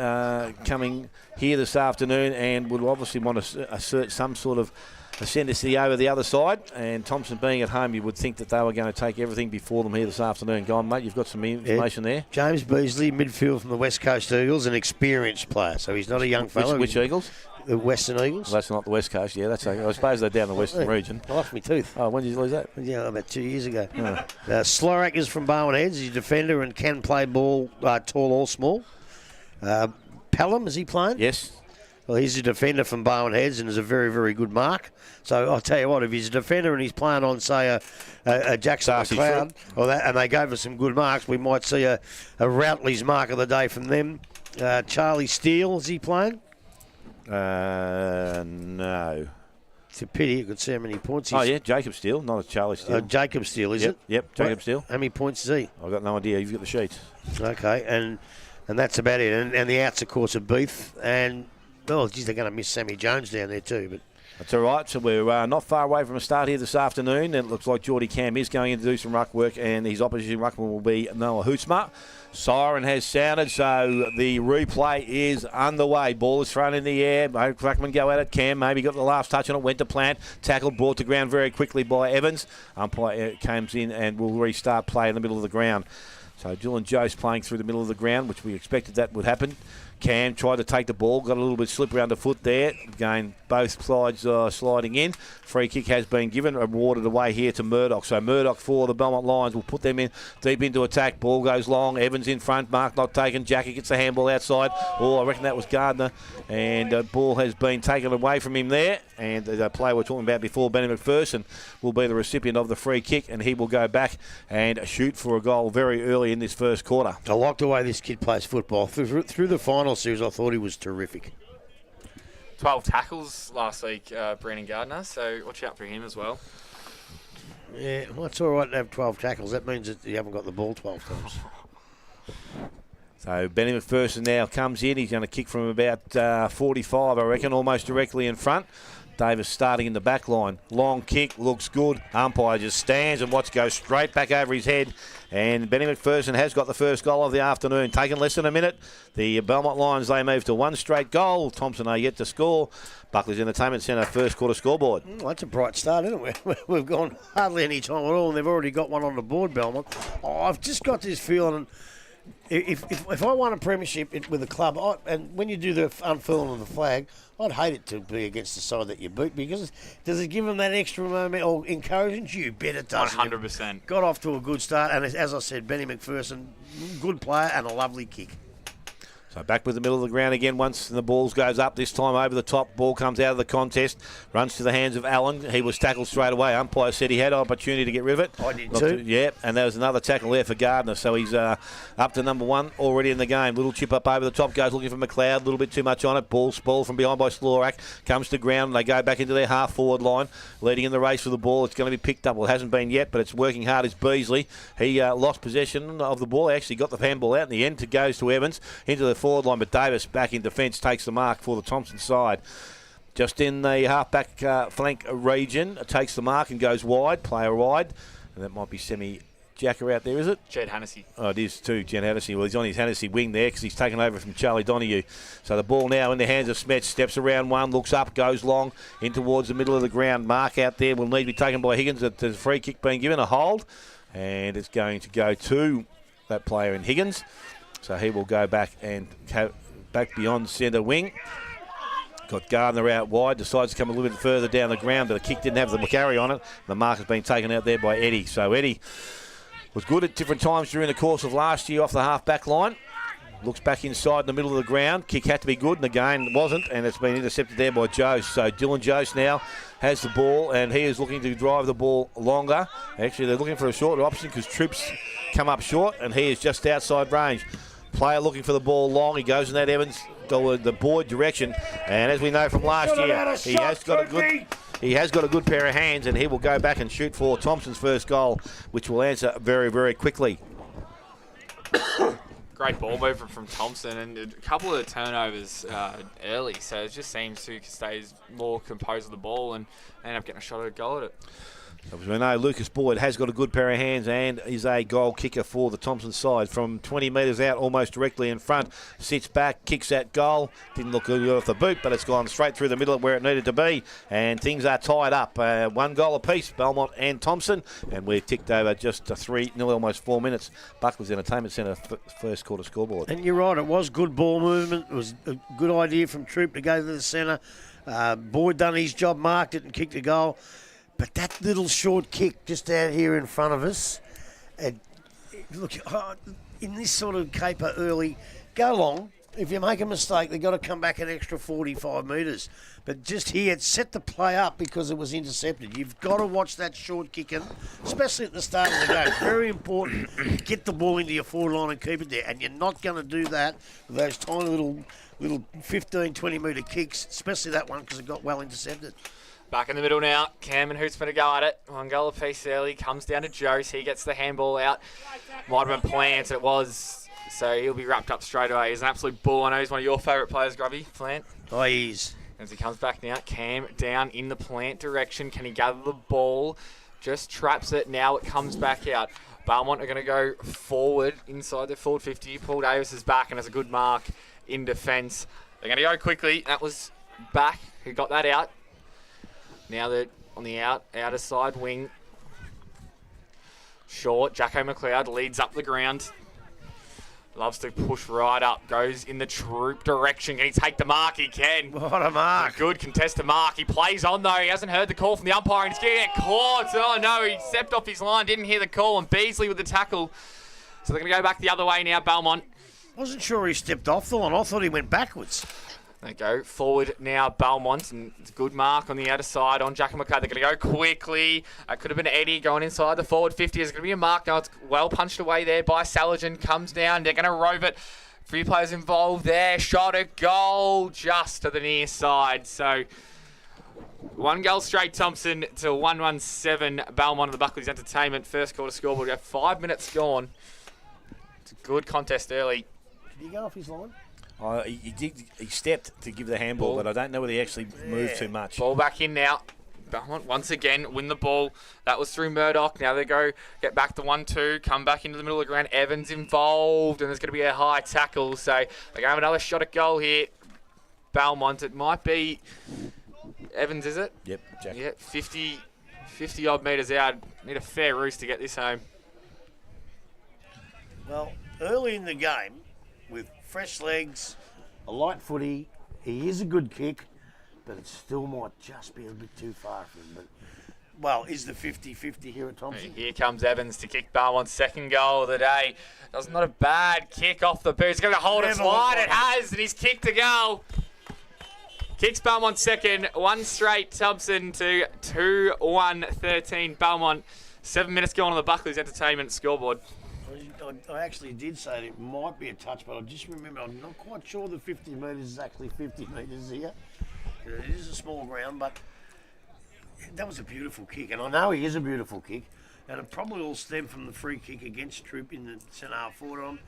Speaker 3: coming here this afternoon and would obviously want to assert some sort of ascendancy over the other side. And Thomson being at home, you would think that they were going to take everything before them here this afternoon. Go on, mate, you've got some information there.
Speaker 1: James Beasley, midfield from the West Coast Eagles, an experienced player. So he's not a young fellow.
Speaker 3: Which Eagles?
Speaker 1: The Western Eagles.
Speaker 3: Well, that's not the West Coast. Yeah, that's okay. I suppose they're down the Western region.
Speaker 1: I lost my tooth.
Speaker 3: Oh, when did you lose that?
Speaker 1: Yeah, about 2 years ago. Slorak is from Barwon Heads. He's a defender and can play ball tall or small. Pelham, is he playing?
Speaker 3: Yes.
Speaker 1: Well, he's a defender from Barwon Heads and is a very, very good mark. So I'll tell you what, if he's a defender and he's playing on, say, a Jackson McLeod, and they gave us some good marks, we might see a Routley's mark of the day from them. Charlie Steele, is he playing?
Speaker 3: No.
Speaker 1: It's a pity. You could see how many points
Speaker 3: he's... Oh, yeah, Jacob Steele, not a Charlie Steele.
Speaker 1: Jacob Steele, is it?
Speaker 3: Yep, Jacob Steele.
Speaker 1: How many points is he?
Speaker 3: I've got no idea. You've got the sheets.
Speaker 1: Okay, and that's about it. And the outs, of course, are Beef and... Oh, geez, they're going to miss Sammy Jones down there too. But
Speaker 3: that's all right. So we're not far away from a start here this afternoon. And it looks like Geordie Cam is going in to do some ruck work, and his opposition ruckman will be Noah Hootsma. Siren has sounded, so the replay is underway. Ball is thrown in the air. Ruckman go at it. Cam maybe got the last touch on it. Went to plant. Tackled, brought to ground very quickly by Evans. Umpire comes in and will restart play in the middle of the ground. So Dylan Jost playing through the middle of the ground, which we expected that would happen. Cam tried to take the ball, got a little bit slippery underfoot there. Again, both sides sliding in. Free kick has been given, awarded away here to Murdoch. So Murdoch for the Belmont Lions will put them in deep into attack. Ball goes long. Evans in front. Mark not taken. Jackie gets the handball outside. Oh, I reckon that was Gardner. And ball has been taken away from him there. And the player we were talking about before, Benny McPherson, will be the recipient of the free kick. And he will go back and shoot for a goal very early in this first quarter.
Speaker 1: I like the way this kid plays football. Through the final series, I thought he was terrific.
Speaker 2: 12 tackles last week, Brandon Gardner, so watch out for him as well.
Speaker 1: Yeah, well, it's all right to have 12 tackles. That means that you haven't got the ball 12 times.
Speaker 3: So Benny McPherson now comes in. He's going to kick from about 45, I reckon, almost directly in front. Davis starting in the back line. Long kick, looks good. Umpire just stands and goes straight back over his head. And Benny McPherson has got the first goal of the afternoon. Taken less than a minute. The Belmont Lions, they move to one straight goal. Thomson are yet to score. Buckley's Entertainment Centre first quarter scoreboard.
Speaker 1: Well, that's a bright start, isn't it? We've gone hardly any time at all, and they've already got one on the board, Belmont. Oh, I've just got this feeling... If I won a premiership with a club, and when you do the unfurling of the flag, I'd hate it to be against the side that you beat, because does it give them that extra moment or encouragement? You bet it does.
Speaker 2: 100%.
Speaker 1: Got off to a good start, and as I said, Benny McPherson, good player and a lovely kick.
Speaker 3: So back with the middle of the ground again once the ball goes up, this time over the top. Ball comes out of the contest, runs to the hands of Allen. He was tackled straight away. Umpire said he had an opportunity to get rid of it.
Speaker 1: I did too.
Speaker 3: Yeah, and there was another tackle there for Gardner. So he's up to number one already in the game. Little chip up over the top, goes looking for McLeod. A little bit too much on it. Ball spoiled from behind by Slorak. Comes to ground and they go back into their half-forward line. Leading in the race for the ball. It's going to be picked up. Well, it hasn't been yet, but it's working hard as Beasley. He lost possession of the ball. Actually got the handball out in the end. It goes to Evans into the forward line, but Davis back in defence takes the mark for the Thomson side. Just in the half-back flank region, takes the mark and goes wide, player wide. And that might be Jacker out there, is it?
Speaker 2: Jed Hennessy.
Speaker 3: Oh, it is too, Jed Hennessy. Well, he's on his Hennessy wing there because he's taken over from Charlie Donoghue. So the ball now in the hands of Smets. Steps around one, looks up, goes long, in towards the middle of the ground. Mark out there will need to be taken by Higgins. There's a free kick being given, a hold. And it's going to go to that player in Higgins. So he will go back and back beyond centre wing. Got Gardner out wide, decides to come a little bit further down the ground, but the kick didn't have the carry on it. The mark has been taken out there by Eddie. So Eddie was good at different times during the course of last year off the half-back line. Looks back inside in the middle of the ground. Kick had to be good, and again wasn't, and it's been intercepted there by Jost. So Dylan Jost now has the ball, and he is looking to drive the ball longer. Actually, they're looking for a shorter option because Troops come up short, and he is just outside range. Player looking for the ball long. He goes in that Evans, the Boyd direction, and as we know from last year, he has got a good pair of hands, and he will go back and shoot for Thomson's first goal, which will answer very, very quickly.
Speaker 2: Great ball movement from Thomson, and a couple of turnovers early, so it just seems to stay more composed of the ball and end up getting a shot at a goal at it.
Speaker 3: As we know, Lucas Boyd has got a good pair of hands and is a goal kicker for the Thomson side. From 20 metres out, almost directly in front, sits back, kicks that goal. Didn't look good off the boot, but it's gone straight through the middle where it needed to be. And things are tied up. 1 goal apiece, Belmont and Thomson. And we've ticked over just 3, nearly almost 4 minutes. Buckley's Entertainment Centre first quarter scoreboard.
Speaker 1: And you're right, it was good ball movement. It was a good idea from Troop to go to the centre. Boyd done his job, marked it and kicked a goal. But that little short kick just out here in front of us, and look, in this sort of caper early, go long. If you make a mistake, they've got to come back an extra 45 metres. But just here, it set the play up because it was intercepted. You've got to watch that short kicking, especially at the start of the game. Very important. Get the ball into your forward line and keep it there. And you're not going to do that with those tiny little 15, 20 metre kicks, especially that one because it got well intercepted.
Speaker 2: Back in the middle now. Cam and Hoots going to go at it. 1 goal apiece early. Comes down to Jost. He gets the handball out. Might have been Plant. It was. So he'll be wrapped up straight away. He's an absolute bull. I know he's one of your favourite players, Grubby. Plant.
Speaker 1: Oh, he is.
Speaker 2: As he comes back now. Cam down in the Plant direction. Can he gather the ball? Just traps it. Now it comes back out. Belmont are going to go forward inside their forward 50. Paul Davis is back and has a good mark in defence. They're going to go quickly. That was back. Who got that out? Now they're on the outer side wing. Short. Jacko McLeod leads up the ground. Loves to push right up. Goes in the Troop direction. Can he take the mark? He can.
Speaker 1: What a mark.
Speaker 2: Good contested mark. He plays on though. He hasn't heard the call from the umpire and he's getting it caught. Oh no, he stepped off his line. Didn't hear the call, and Beasley with the tackle. So they're going to go back the other way now, Belmont.
Speaker 1: Wasn't sure he stepped off the line. I thought he went backwards.
Speaker 2: They go forward now, Belmont, and it's a good mark on the outer side on Jack and McCarthy. They're going to go quickly. It could have been Eddie going inside the forward 50. There's going to be a mark now. It's well punched away there by Saligen. Comes down. They're going to rove it. 3 players involved there. Shot a goal just to the near side. So 1 goal straight, Thomson to 1-1-7. Belmont of the Buckley's Entertainment. First quarter scoreboard. We have 5 minutes gone. It's a good contest early.
Speaker 1: Did he go off his line?
Speaker 3: He stepped to give the handball, but I don't know whether he actually moved too much.
Speaker 2: Ball back in now. Belmont once again win the ball. That was through Murdoch. Now they get back to 1-2, come back into the middle of the ground. Evans involved, and there's going to be a high tackle. So they're going to have another shot at goal here. Belmont, it might be Evans, is it?
Speaker 3: Yep, Jack.
Speaker 2: Yeah, 50 odd metres out. Need a fair roost to get this home.
Speaker 1: Well, early in the game, with fresh legs, a light footy, he is a good kick, but it still might just be a bit too far for him. But, well, is the 50-50 here at Thomson?
Speaker 2: Here comes Evans to kick Belmont's second goal of the day. That's not a bad kick off the boot. He's going to hold it wide. It has, and he's kicked a goal. Kicks Belmont second. 1 straight Thomson to 2-1-13 Belmont. 7 minutes gone on the Buckley's Entertainment scoreboard.
Speaker 1: I actually did say it might be a touch, but I just remember I'm not quite sure the 50 metres is actually 50 metres here. It is a small ground, but that was a beautiful kick, and I know he is a beautiful kick, and it probably all stemmed from the free kick against Troop in the centre half forward. I'm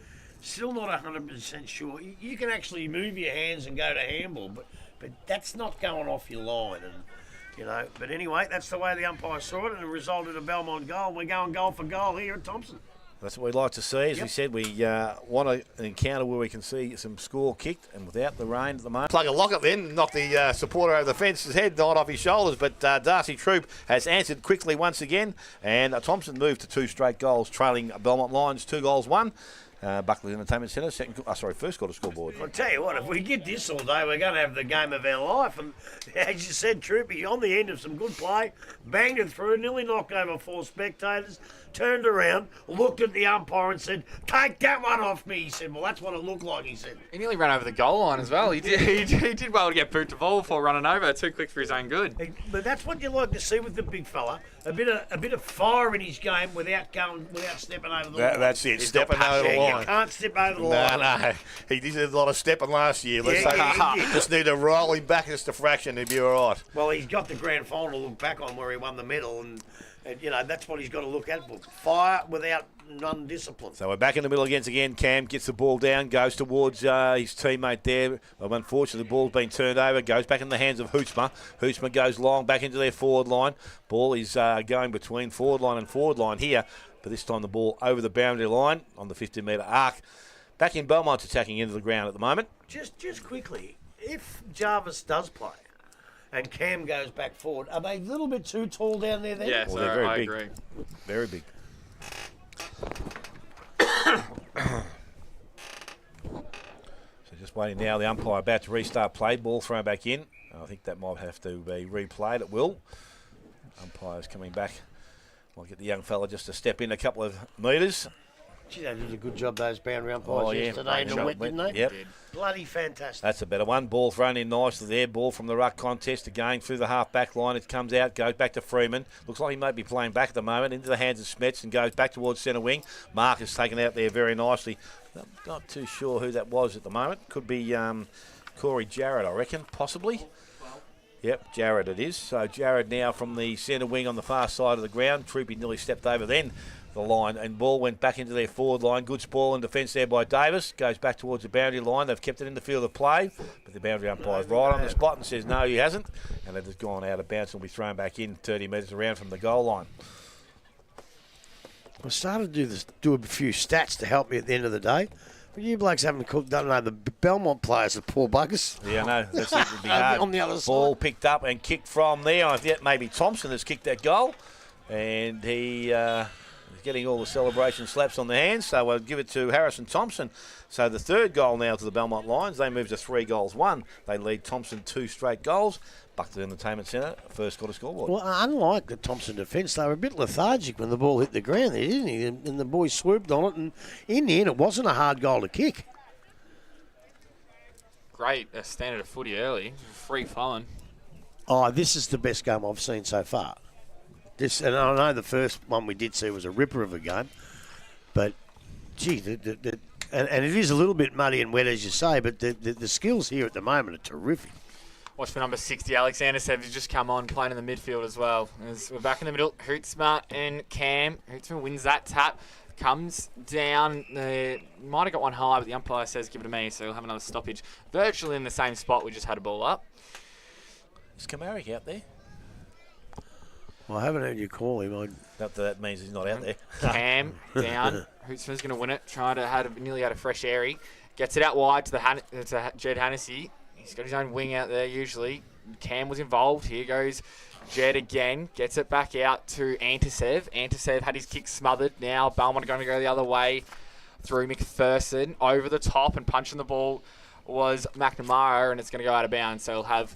Speaker 1: still not 100% sure. You can actually move your hands and go to handball, but that's not going off your line, and you know. But anyway, that's the way the umpire saw it, and it resulted in a Belmont goal. We're going goal for goal here at Thomson.
Speaker 3: That's what we'd like to see. As we said, we want an encounter where we can see some score kicked, and without the rain at the moment. Plug a locket then, knock the supporter over the fence's head, not off his shoulders, but Darcy Troop has answered quickly once again, and Thomson moved to 2 straight goals, trailing Belmont Lions 2-1. Buckley Entertainment Centre, first quarter scoreboard.
Speaker 1: I'll tell you what, if we get this all day, we're going to have the game of our life. And as you said, Troopy, on the end of some good play, banged it through, nearly knocked over 4 spectators, turned around, looked at the umpire and said, "Take that one off me." He said, "Well, that's what it looked like," he said.
Speaker 2: He nearly ran over the goal line as well. He did well to get boot to ball before running over. Too quick for his own good.
Speaker 1: But that's what you like to see with the big fella. A bit of fire in his game without stepping over the line.
Speaker 3: That's it, stepping over the line.
Speaker 1: You can't step over the line.
Speaker 3: No. He did a lot of stepping last year. Let's
Speaker 1: Yeah,
Speaker 3: say
Speaker 1: he did.
Speaker 3: just need to roll him back just a fraction, he'd be all right.
Speaker 1: Well, he's got the grand final to look back on where he won the medal, and that's what he's got to look at. Fire without non-discipline.
Speaker 3: So we're back in the middle again. Cam gets the ball down, goes towards his teammate there. Unfortunately, the ball's been turned over, goes back in the hands of Hootsma. Hootsma goes long back into their forward line. Ball is going between forward line and forward line here, but this time the ball over the boundary line on the 15-metre arc. Back in Belmont's attacking into the ground at the moment.
Speaker 1: Just quickly, if Jarvis does play and Cam goes back forward, are they a little bit too tall down there then?
Speaker 2: Yeah,
Speaker 3: Well,
Speaker 2: so
Speaker 3: they're very
Speaker 2: I
Speaker 3: big.
Speaker 2: agree.
Speaker 3: Very big. So just waiting now, the umpire about to restart play, ball thrown back in. I think that might have to be replayed, it will. Umpire's coming back. I'll get the young fella just to step in a couple of metres.
Speaker 1: Gee, they did a good job, those boundary umpires yesterday in the wet, didn't they?
Speaker 3: Yep.
Speaker 1: Bloody fantastic.
Speaker 3: That's a better one. Ball thrown in nicely there. Ball from the ruck contest again through the half-back line. It comes out, goes back to Freeman. Looks like he might be playing back at the moment. Into the hands of Smets and goes back towards centre wing. Mark is taken out there very nicely. Not too sure who that was at the moment. Could be Corey Jarrett, I reckon, possibly. Yep, Jarrett it is. So Jarrett now from the centre wing on the far side of the ground. Troopy nearly stepped over then the line, and ball went back into their forward line. Good spoil and defence there by Davis. Goes back towards the boundary line. They've kept it in the field of play, but the boundary umpire's right on the spot and says no, he hasn't. And it has gone out of bounds and will be thrown back in 30 metres around from the goal line.
Speaker 1: I started to do a few stats to help me at the end of the day. But you blokes haven't don't know the Belmont players are poor buggers.
Speaker 3: Yeah, I know. That's it would be hard.
Speaker 1: On the other
Speaker 3: Ball
Speaker 1: side.
Speaker 3: picked up and kicked from there. I think maybe Thomson has kicked that goal. And he is getting all the celebration slaps on the hands. So I'll give it to Harrison Thomson. So the third goal now to the Belmont Lions. They move to 3-1. They lead Thomson 2 straight goals. Buckley Entertainment Centre, first quarter scoreboard.
Speaker 1: Well, unlike the Thomson defence, they were a bit lethargic when the ball hit the ground there, didn't he? And the boys swooped on it, and in the end, it wasn't a hard goal to kick.
Speaker 2: Great standard of footy early. Free flowing.
Speaker 1: Oh, this is the best game I've seen so far. And I know the first one we did see was a ripper of a game, but gee, and it is a little bit muddy and wet as you say, but the skills here at the moment are terrific.
Speaker 2: Watch for number 60, Alexander Sev, has just come on, playing in the midfield as well. As we're back in the middle, Hootsma and Cam. Hootsma wins that tap, comes down. Might have got one high, but the umpire says give it to me, so we'll have another stoppage. Virtually in the same spot, we just had a ball up.
Speaker 3: Is Kamaric out there?
Speaker 1: Well, I haven't heard you call him.
Speaker 3: Not that that means he's not out there.
Speaker 2: Cam down. Hootsma's going to win it. Nearly had a fresh airy. Gets it out wide to Jed Hannessy. He's got his own wing out there usually. Cam was involved. Here goes Jed again. Gets it back out to Antisev. Antisev had his kick smothered. Now Belmont are going to go the other way through McPherson. Over the top and punching the ball was McNamara, and it's going to go out of bounds. So he'll have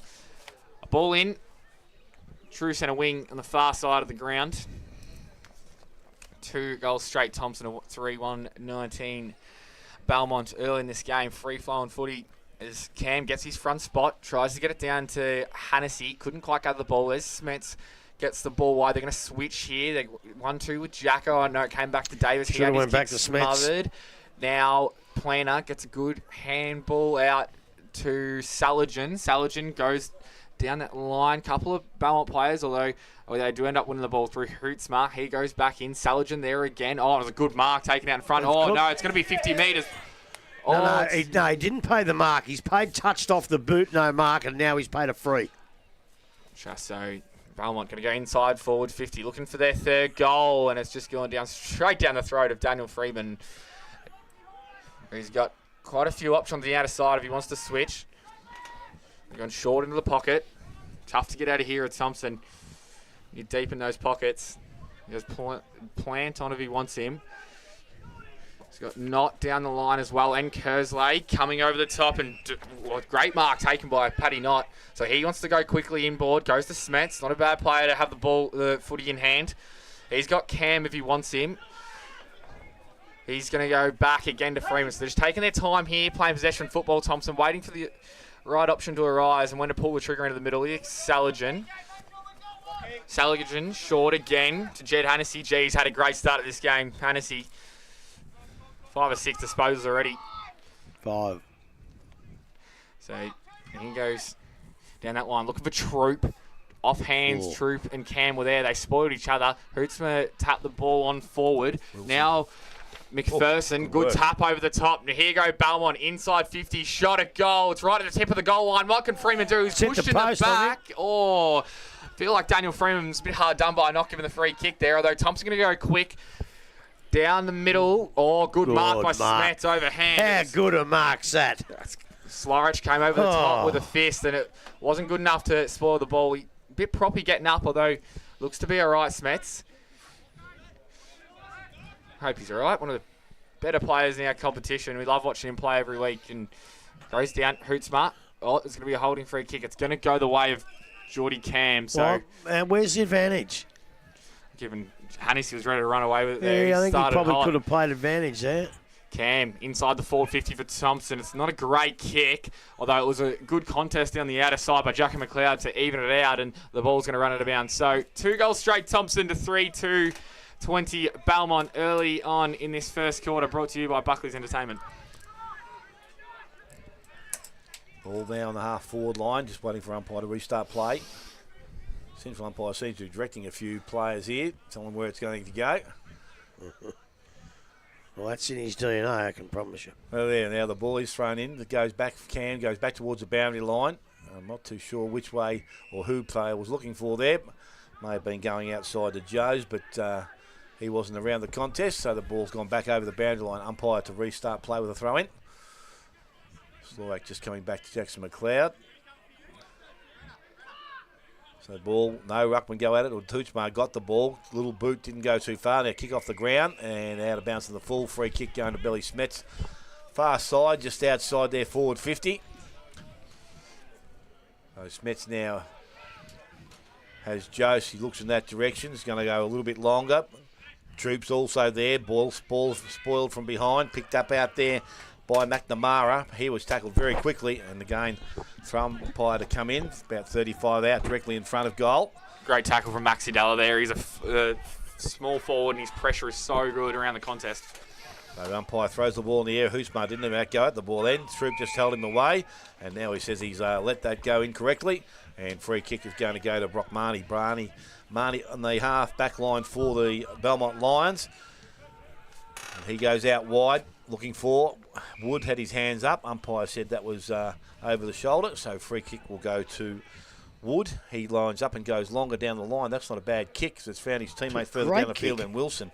Speaker 2: a ball in. True centre wing on the far side of the ground. 2 goals straight. Thomson 3-1-19. Belmont early in this game. Free flowing footy. As Cam gets his front spot, tries to get it down to Hannessy, couldn't quite gather the ball. As Smets gets the ball wide, they're going to switch here. They 1-2 with Jacko. I know it came back to Davis.
Speaker 1: Should have went back to Smets.
Speaker 2: Smothered. Now Planner gets a good handball out to Saligan. Saligan goes down that line. Couple of Belmont players, although they do end up winning the ball through Hootsma. He goes back in. Saligan there again. Oh, it was a good mark taken out in front. Oh, no, it's going to be 50 metres.
Speaker 1: No, he didn't pay the mark. He's paid touched off the boot, no mark, and now he's paid a free.
Speaker 2: So Belmont going to go inside forward 50, looking for their third goal, and it's just going down straight down the throat of Daniel Freeman. He's got quite a few options on the outer side if he wants to switch. They're going short into the pocket. Tough to get out of here at Thomson. You're deep in those pockets. He has Plant on if he wants him. He's got Knott down the line as well, and Kersley coming over the top, and great mark taken by Paddy Knott. So he wants to go quickly inboard, goes to Smets. Not a bad player to have the footy in hand. He's got Cam if he wants him. He's going to go back again to Freeman. So they're just taking their time here, playing possession football. Thomson waiting for the right option to arise, and when to pull the trigger into the middle. Here's Saligan short again to Jed Hennessy. He's had a great start at this game. Hennessy, 5 or 6 disposals already.
Speaker 1: 5.
Speaker 2: So he goes down that line, looking for Troop. Off hands, Troop and Cam were there. They spoiled each other. Hootsma tapped the ball on forward.
Speaker 3: Wilson.
Speaker 2: Now McPherson, good tap over the top. Now here go Belmont, inside 50, shot at goal. It's right at the tip of the goal line. What can Freeman do? He's pushed in the back. I feel like Daniel Freeman's a bit hard done by not giving the free kick there, although Thomson going to go quick. Down the middle. Good mark by Smets overhand.
Speaker 1: How good a mark's that?
Speaker 2: Slorich came over the top with a fist, and it wasn't good enough to spoil the ball. A bit proppy getting up, although looks to be all right, Smets. Hope he's all right. One of the better players in our competition. We love watching him play every week. And goes down, Hootsma. It's going to be a holding free kick. It's going to go the way of Geordie Cam. So,
Speaker 1: and where's the advantage?
Speaker 2: Given Hennessy was ready to run away with it there.
Speaker 1: Yeah, I think he probably could have played advantage there.
Speaker 2: Cam inside the forward 50 for Thomson. It's not a great kick, although it was a good contest down the outer side by Jackie McLeod to even it out, and the ball's going to run out of bounds. So 2 goals straight, Thomson to 3-2. 20 Belmont early on in this first quarter, brought to you by Buckley's Entertainment.
Speaker 3: Ball down on the half-forward line, just waiting for umpire to restart play. Central umpire seems to be directing a few players here, telling where it's going to go.
Speaker 1: Well, that's in his DNA, I can promise you.
Speaker 3: Well, there, now the ball is thrown in. It goes back, Cam goes back towards the boundary line. I'm not too sure which way or who player was looking for there. May have been going outside the Joes, but he wasn't around the contest, so the ball's gone back over the boundary line. Umpire to restart play with a throw-in. Slovak just coming back to Jackson McLeod. So ball, no ruckman go at it. Tuchmar got the ball. Little boot didn't go too far. Now kick off the ground and out of bounds to the full. Free kick going to Billy Smets. Far side, just outside there, forward 50. So Smets now has Jose. He looks in that direction. He's going to go a little bit longer. Troops also there. Ball spoiled from behind. Picked up out there by McNamara. He was tackled very quickly, and again, throw umpire to come in. About 35 out, directly in front of goal.
Speaker 2: Great tackle from Maxi Della there. He's a small forward, and his pressure is so good around the contest.
Speaker 3: So the umpire throws the ball in the air. Hoosmar didn't even go at the ball then. Troop just held him away, and now he says he's let that go incorrectly. And free kick is going to go to Brock Marnie. Marnie on the half back line for the Belmont Lions. And he goes out wide looking for Wood. Had his hands up. Umpire said that was over the shoulder, so free kick will go to Wood. He lines up and goes longer down the line. That's not a bad kick because it's found his teammate further down the field than Wilson.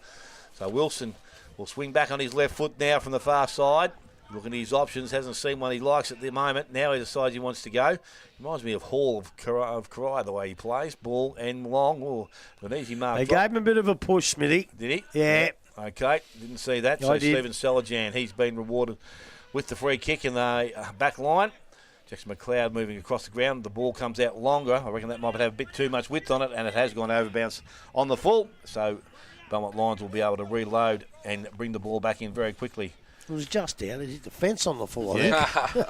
Speaker 3: So Wilson will swing back on his left foot now from the far side. Looking at his options, hasn't seen one he likes at the moment. Now he decides he wants to go. Reminds me of Hall of Karai, the way he plays. Ball and long. Oh, an easy mark.
Speaker 1: They gave him a bit of a push, Smithy.
Speaker 3: Did he?
Speaker 1: Yeah.
Speaker 3: Okay, didn't see that. So Stephen Selajan, he's been rewarded with the free kick in the back line. Jackson McLeod moving across the ground. The ball comes out longer. I reckon that might have a bit too much width on it, and it has gone over bounce on the full. So Belmont Lions will be able to reload and bring the ball back in very quickly.
Speaker 1: It was just out. It hit the fence on the full, I think.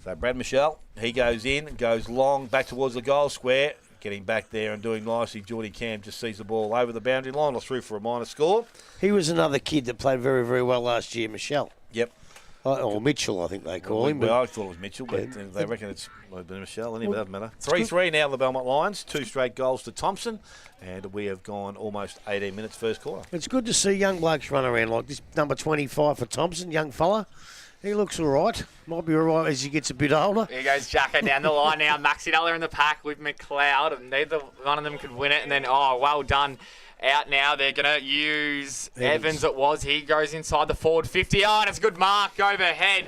Speaker 3: So Brad Michelle, he goes in, goes long, back towards the goal square. Getting back there and doing nicely. Geordie Cam just sees the ball over the boundary line or through for a minor score.
Speaker 1: He was another kid that played very, very well last year, Michelle.
Speaker 3: Yep.
Speaker 1: Or Mitchell, I think they call him.
Speaker 3: Well, I thought it was Mitchell, but they reckon it's Michelle. Anyway, doesn't matter. 3-3 now, the Belmont Lions. 2 straight goals to Thomson, and we have gone almost 18 minutes first quarter.
Speaker 1: It's good to see young blokes run around like this. Number 25 for Thomson, young fella. He looks all right. Might be all right as he gets a bit older.
Speaker 2: Here goes Jacko down the line now. Maxi Della in the pack with McLeod, and neither one of them could win it. And then, well done. Out now, they're going to use Evans. It was. He goes inside the forward 50. And it's a good mark overhead.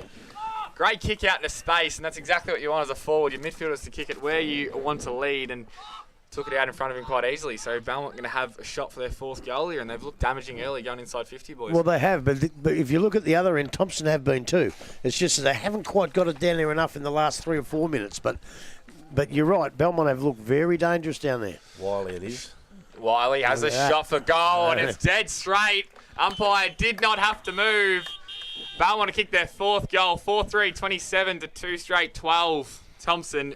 Speaker 2: Great kick out into space, and that's exactly what you want as a forward. Your midfielders to kick it where you want to lead. And took it out in front of him quite easily. So Belmont going to have a shot for their 4th goal here, and they've looked damaging early going inside 50, boys.
Speaker 1: Well, they have, but if you look at the other end, Thomson have been too. It's just that they haven't quite got it down there enough in the last 3 or 4 minutes. But you're right, Belmont have looked very dangerous down there.
Speaker 3: Wiley it is.
Speaker 2: Wiley has a shot for goal, and it's dead straight. Umpire did not have to move. Belmont to kick their 4th goal, 4-3, 27 to 2 straight, 12. Thomson,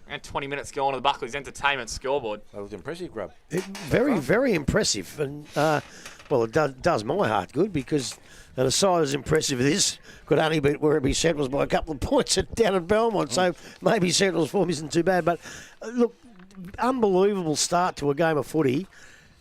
Speaker 2: and 20 minutes go on to the Buckley's Entertainment scoreboard.
Speaker 3: That was impressive, Grub.
Speaker 1: Very, very impressive. And, well, it does my heart good because a side as impressive as this could only beat Werribee Central's by a couple of points down at Belmont. So maybe Central's form isn't too bad. But, look, unbelievable start to a game of footy.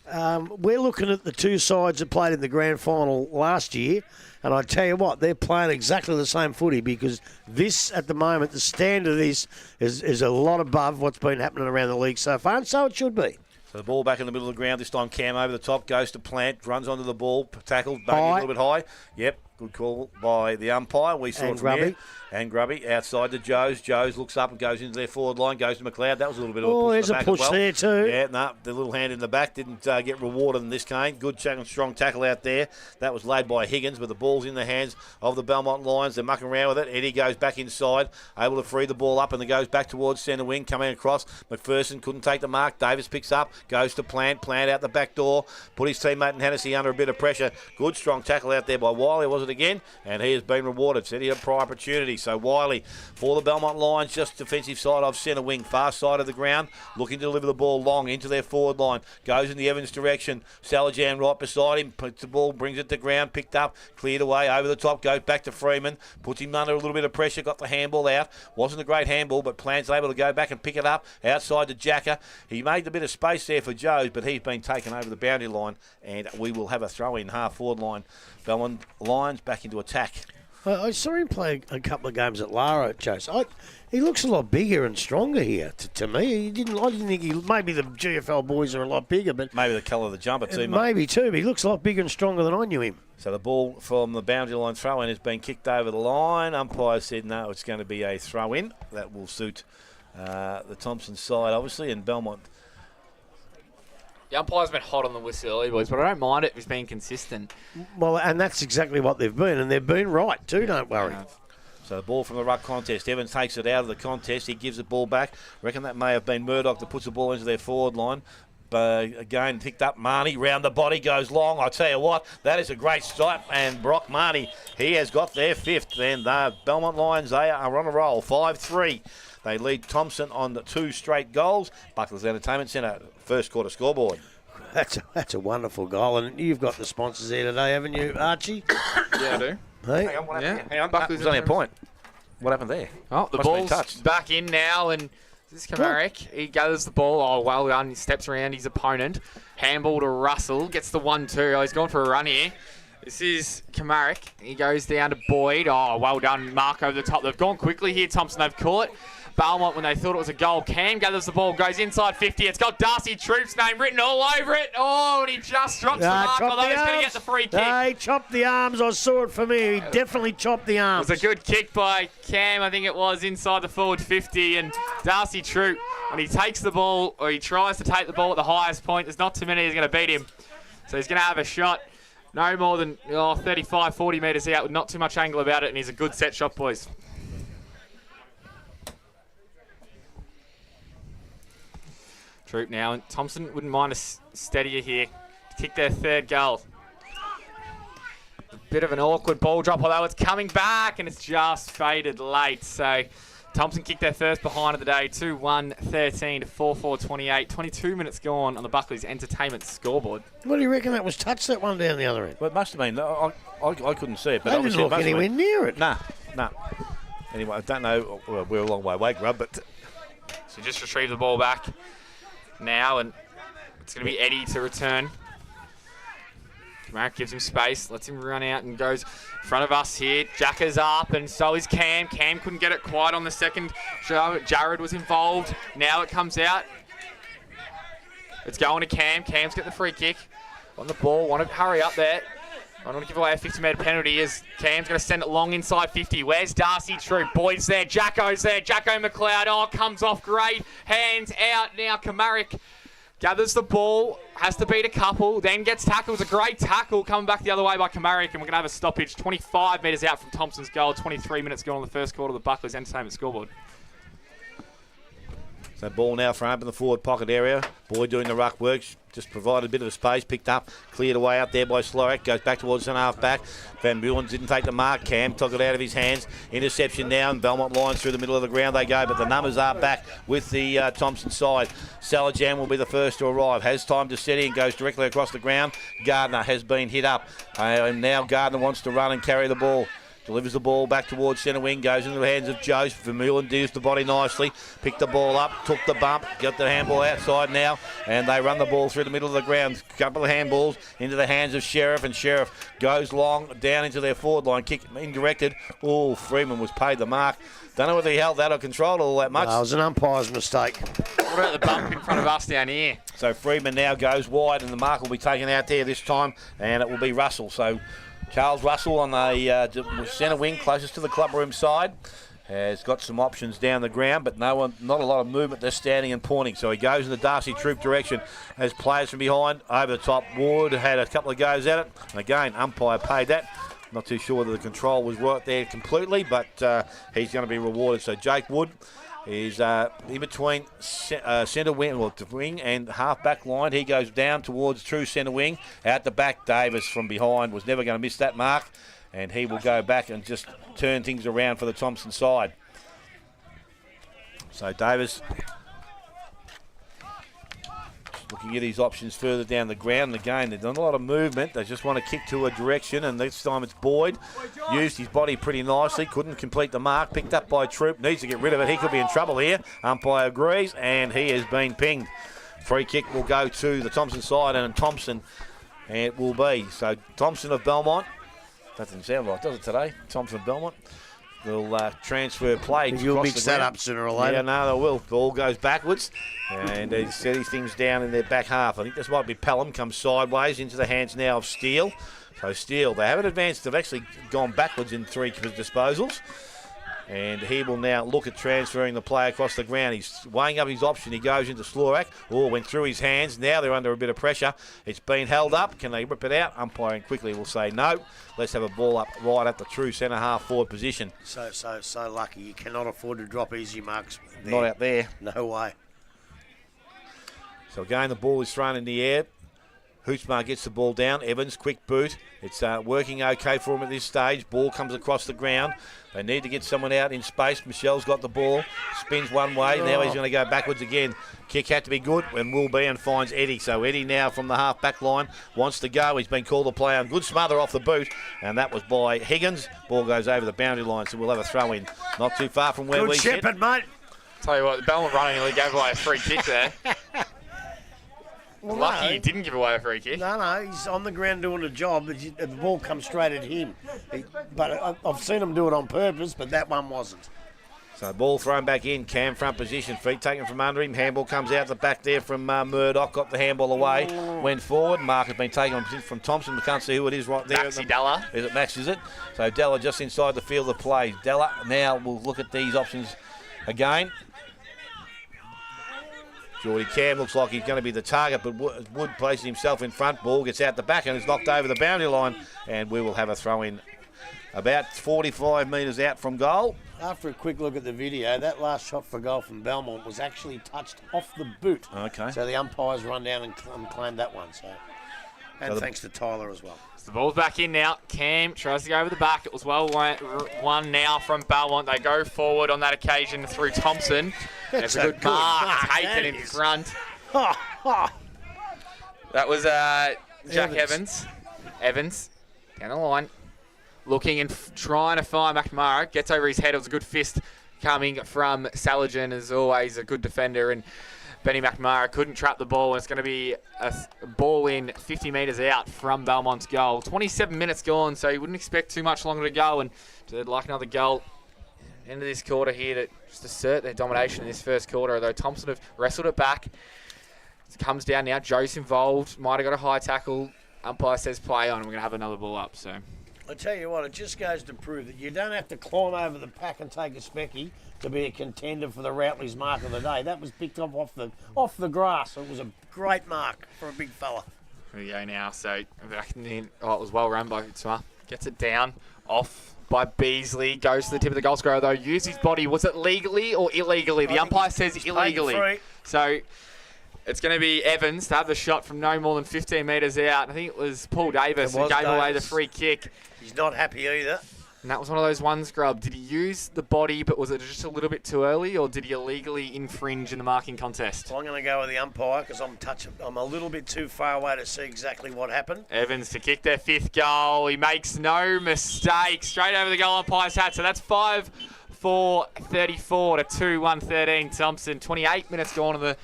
Speaker 1: We're looking at the two sides that played in the grand final last year, and I tell you what, they're playing exactly the same footy because this, at the moment, the standard of this is a lot above what's been happening around the league so far, and so it should be.
Speaker 3: So the ball back in the middle of the ground. This time Cam over the top, goes to Plant, runs onto the ball, tackled, buggy a little bit high. Yep, good call by the umpire. We saw it from here. And Grubby outside to Joes. Joes looks up and goes into their forward line, goes to McLeod. That was a little bit of a push.
Speaker 1: There's a push there too.
Speaker 3: Yeah, no, the little hand in the back didn't get rewarded in this game. Good, strong tackle out there. That was laid by Higgins, but the ball's in the hands of the Belmont Lions. They're mucking around with it. Eddie goes back inside, able to free the ball up, and it goes back towards centre wing, coming across. McPherson couldn't take the mark. Davis picks up, goes to Plant out the back door, put his teammate in Hennessy under a bit of pressure. Good, strong tackle out there by Wiley, was it again? And he has been rewarded. Said he had a prior opportunity. So Wiley for the Belmont Lions, just defensive side of centre wing, far side of the ground, looking to deliver the ball long into their forward line. Goes in the Evans direction. Salajan right beside him, puts the ball, brings it to ground, picked up, cleared away, over the top, goes back to Freeman, puts him under a little bit of pressure, got the handball out. Wasn't a great handball, but Plant's able to go back and pick it up outside to Jacker. He made a bit of space there for Joes, but he's been taken over the boundary line, and we will have a throw-in half forward line. Belmont Lions back into attack.
Speaker 1: I saw him play a couple of games at Lara, Chase. He looks a lot bigger and stronger here to me. I didn't think maybe the GFL boys are a lot bigger, but
Speaker 3: maybe the colour of the jumper too.
Speaker 1: Maybe too, but he looks a lot bigger and stronger than I knew him.
Speaker 3: So the ball from the boundary line throw-in has been kicked over the line. Umpire said no, it's going to be a throw-in. That will suit the Thomson side, obviously, and Belmont.
Speaker 2: The umpire's been hot on the whistle early, boys, but I don't mind it if he's being consistent.
Speaker 1: Well, and that's exactly what they've been, and they've been right too, don't worry.
Speaker 3: So the ball from the ruck contest. Evans takes it out of the contest. He gives the ball back. Reckon that may have been Murdoch that puts the ball into their forward line. But again, picked up Marnie. Round the body, goes long. I tell you what, that is a great strike. And Brock Marnie, he has got their 5th. And the Belmont Lions, they are on a roll. 5-3. They lead Thomson on the 2 straight goals. Buckley's Entertainment Centre, first quarter scoreboard.
Speaker 1: That's a wonderful goal, and you've got the sponsors here today, haven't you, Archie?
Speaker 2: Yeah, I do.
Speaker 1: Hey?
Speaker 3: Hang on, what happened?
Speaker 2: Yeah.
Speaker 3: Hang on,
Speaker 2: Buckley's
Speaker 3: there's only a point. What happened there?
Speaker 2: Oh, the ball's back in now, and this is Kamarick. He gathers the ball. Oh, well done. He steps around his opponent. Handball to Russell. Gets the 1-2. Oh, he's gone for a run here. This is Kamarick. He goes down to Boyd. Oh, well done. Mark over the top. They've gone quickly here. Thompson, they've caught. Belmont, when they thought it was a goal. Cam gathers the ball, goes inside 50. It's got Darcy Troop's name written all over it. Oh, and he just drops the mark, although he's going to get the free kick.
Speaker 1: He chopped the arms. I saw it from here. He definitely chopped the arms.
Speaker 2: It was a good kick by Cam, I think it was, inside the forward 50. And Darcy Troop, when he takes the ball, or he tries to take the ball at the highest point, there's not too many who's going to beat him. So he's going to have a shot no more than 35, 40 metres out with not too much angle about it, and he's a good set shot, boys. Troop now, and Thomson wouldn't mind a steadier here to kick their 3rd goal. A bit of an awkward ball drop, although it's coming back, and it's just faded late. So Thomson kicked their first behind of the day, 2-1-13 to 4-4-28. 22 minutes gone on the Buckley's Entertainment scoreboard.
Speaker 1: What do you reckon that was touched, that one down the other end?
Speaker 3: Well, it must have been. I couldn't see it. But
Speaker 1: I didn't look anywhere near it.
Speaker 3: Nah. Anyway, I don't know. Well, we're a long way away, Grub, but...
Speaker 2: So just retrieve the ball back now, and it's going to be Eddie to return. Mark gives him space, lets him run out, and goes in front of us here. Jacker's up, and so is Cam. Cam couldn't get it quite on the second. Jared was involved. Now it comes out. It's going to Cam. Cam's got the free kick on the ball. Want to hurry up there. I don't want to give away a 50-metre penalty as Cam's going to send it long inside 50. Where's Darcy Troop? Boyd's there. Jacko's there. Jacko McLeod. Oh, comes off great. Hands out now. Kamarick gathers the ball, has to beat a couple, then gets tackled. It's a great tackle coming back the other way by Kamarick, and we're going to have a stoppage 25 metres out from Thompson's goal. 23 minutes gone in the first quarter of the Buckley's Entertainment scoreboard.
Speaker 3: So ball now front in the forward pocket area. Boyd doing the ruck work. Just provided a bit of space, picked up, cleared away out there by Slorek. Goes back towards centre half back. Van Buren didn't take the mark. Cam took it out of his hands. Interception now, and Belmont lines through the middle of the ground they go, but the numbers are back with the Thomson side. Salajan will be the first to arrive. Has time to steady and goes directly across the ground. Gardner has been hit up, and now Gardner wants to run and carry the ball. Delivers the ball back towards centre wing, goes into the hands of Joe. Vermeulen deals the body nicely, picked the ball up, took the bump, got the handball outside now, and they run the ball through the middle of the ground. Couple of handballs into the hands of Sheriff, and Sheriff goes long down into their forward line, kick indirected. Oh, Freeman was paid the mark. Don't know whether he held that or controlled all that much.
Speaker 1: No, it was an umpire's mistake.
Speaker 2: What about the bump in front of us down here?
Speaker 3: So Freeman now goes wide, and the mark will be taken out there this time, and it will be Russell. So Charles Russell on the centre wing, closest to the clubroom side, has got some options down the ground, but not a lot of movement. They're standing and pointing. So he goes in the Darcy Troop direction as players from behind over the top. Ward had a couple of goes at it, and again, umpire paid that. Not too sure whether the control was right there completely, but he's going to be rewarded. So Jake Wood is in between centre wing and half-back line. He goes down towards true centre wing. Out the back, Davis from behind was never going to miss that mark, and he will go back and just turn things around for the Thomson side. So Davis looking at his options further down the ground. And again, there's not a lot of movement. They just want to kick to a direction, and this time it's Boyd. Used his body pretty nicely, couldn't complete the mark. Picked up by Troop, needs to get rid of it. He could be in trouble here. Umpire agrees, and he has been pinged. Free kick will go to the Thomson side, and Thompson it will be. So Thompson of Belmont. That doesn't sound right, does it today? Thompson of Belmont will transfer play.
Speaker 1: You'll mix that up sooner or later.
Speaker 3: Yeah, no, they will. Ball goes backwards, and he steadies things down in their back half. I think this might be Pelham, comes sideways into the hands now of Steele. So Steele, they haven't advanced. They've actually gone backwards in 3 disposals. And he will now look at transferring the play across the ground. He's weighing up his option. He goes into Slorak. Oh, went through his hands. Now they're under a bit of pressure. It's been held up. Can they rip it out? Umpiring quickly will say no. Let's have a ball up right at the true centre half forward position.
Speaker 1: So lucky. You cannot afford to drop easy marks there.
Speaker 3: Not out there.
Speaker 1: No way.
Speaker 3: So again, the ball is thrown in the air. Hootsmar gets the ball down. Evans, quick boot. It's working okay for him at this stage. Ball comes across the ground. They need to get someone out in space. Michelle's got the ball. Spins one way. Now he's going to go backwards again. Kick had to be good and will be, and finds Eddie. So Eddie now from the half-back line wants to go. He's been called a play on. Good smother off the boot, and that was by Higgins. Ball goes over the boundary line, so we'll have a throw-in. Not too far from where we sit.
Speaker 1: Good shepherd, mate.
Speaker 2: Tell you what, the Belmont running really gave away a free kick there.
Speaker 1: Well,
Speaker 2: Lucky
Speaker 1: no.
Speaker 2: he didn't give away a free kick.
Speaker 1: No, he's on the ground doing a job, but the ball comes straight at him. But I've seen him do it on purpose, but that one wasn't.
Speaker 3: So ball thrown back in, Cam front position, feet taken from under him. Handball comes out the back there from Murdoch, got the handball away, went forward. Mark has been taken from Thomson. We can't see who it is right there.
Speaker 2: Maxi Della.
Speaker 3: Is it Max, is it? So Della just inside the field of play. Della now will look at these options again. Geordie Cam looks like he's going to be the target, but Wood places himself in front. Ball gets out the back and is knocked over the boundary line, and we will have a throw-in about 45 metres out from goal.
Speaker 1: After a quick look at the video, that last shot for goal from Belmont was actually touched off the boot.
Speaker 3: Okay.
Speaker 1: So the umpires run down and claimed that one. And thanks to Tyler as well.
Speaker 2: The ball's back in now. Cam tries to go over the back. It was well won now from Belmont. They go forward on that occasion through Thomson. There's a good mark taken in front. That was Jack Evans. Evans down the line. Looking and trying to find McNamara. Gets over his head. It was a good fist coming from Salajan, as always, a good defender. And Benny McNamara couldn't trap the ball. And it's going to be a ball in 50 metres out from Belmont's goal. 27 minutes gone, so you wouldn't expect too much longer to go. And they'd like another goal end of this quarter here to just assert their domination in this first quarter. Although Thomson have wrestled it back. It comes down now. Joe's involved. Might have got a high tackle. Umpire says play on. We're going to have another ball up. So
Speaker 1: I tell you what, it just goes to prove that you don't have to climb over the pack and take a specky to be a contender for the Routley's mark of the day. That was picked up off the grass. It was a great mark for a big fella.
Speaker 2: Here we go now. So back in the, it was well run by Utsuma. Gets it down, off by Beasley. Goes to the tip of the goal scorer though. Used his body. Was it legally or illegally? The umpire says illegally. So it's going to be Evans to have the shot from no more than 15 metres out. I think it was Paul Davis who gave away the free kick.
Speaker 1: He's not happy either.
Speaker 2: And that was one of those ones, Grub. Did he use the body, but was it just a little bit too early, or did he illegally infringe in the marking contest?
Speaker 1: Well, I'm going to go with the umpire because I'm a little bit too far away to see exactly what happened.
Speaker 2: Evans to kick their 5th goal. He makes no mistake. Straight over the goal umpire's hat. So that's 5-4-34 to 2-1-13. Thomson. 28 minutes gone on the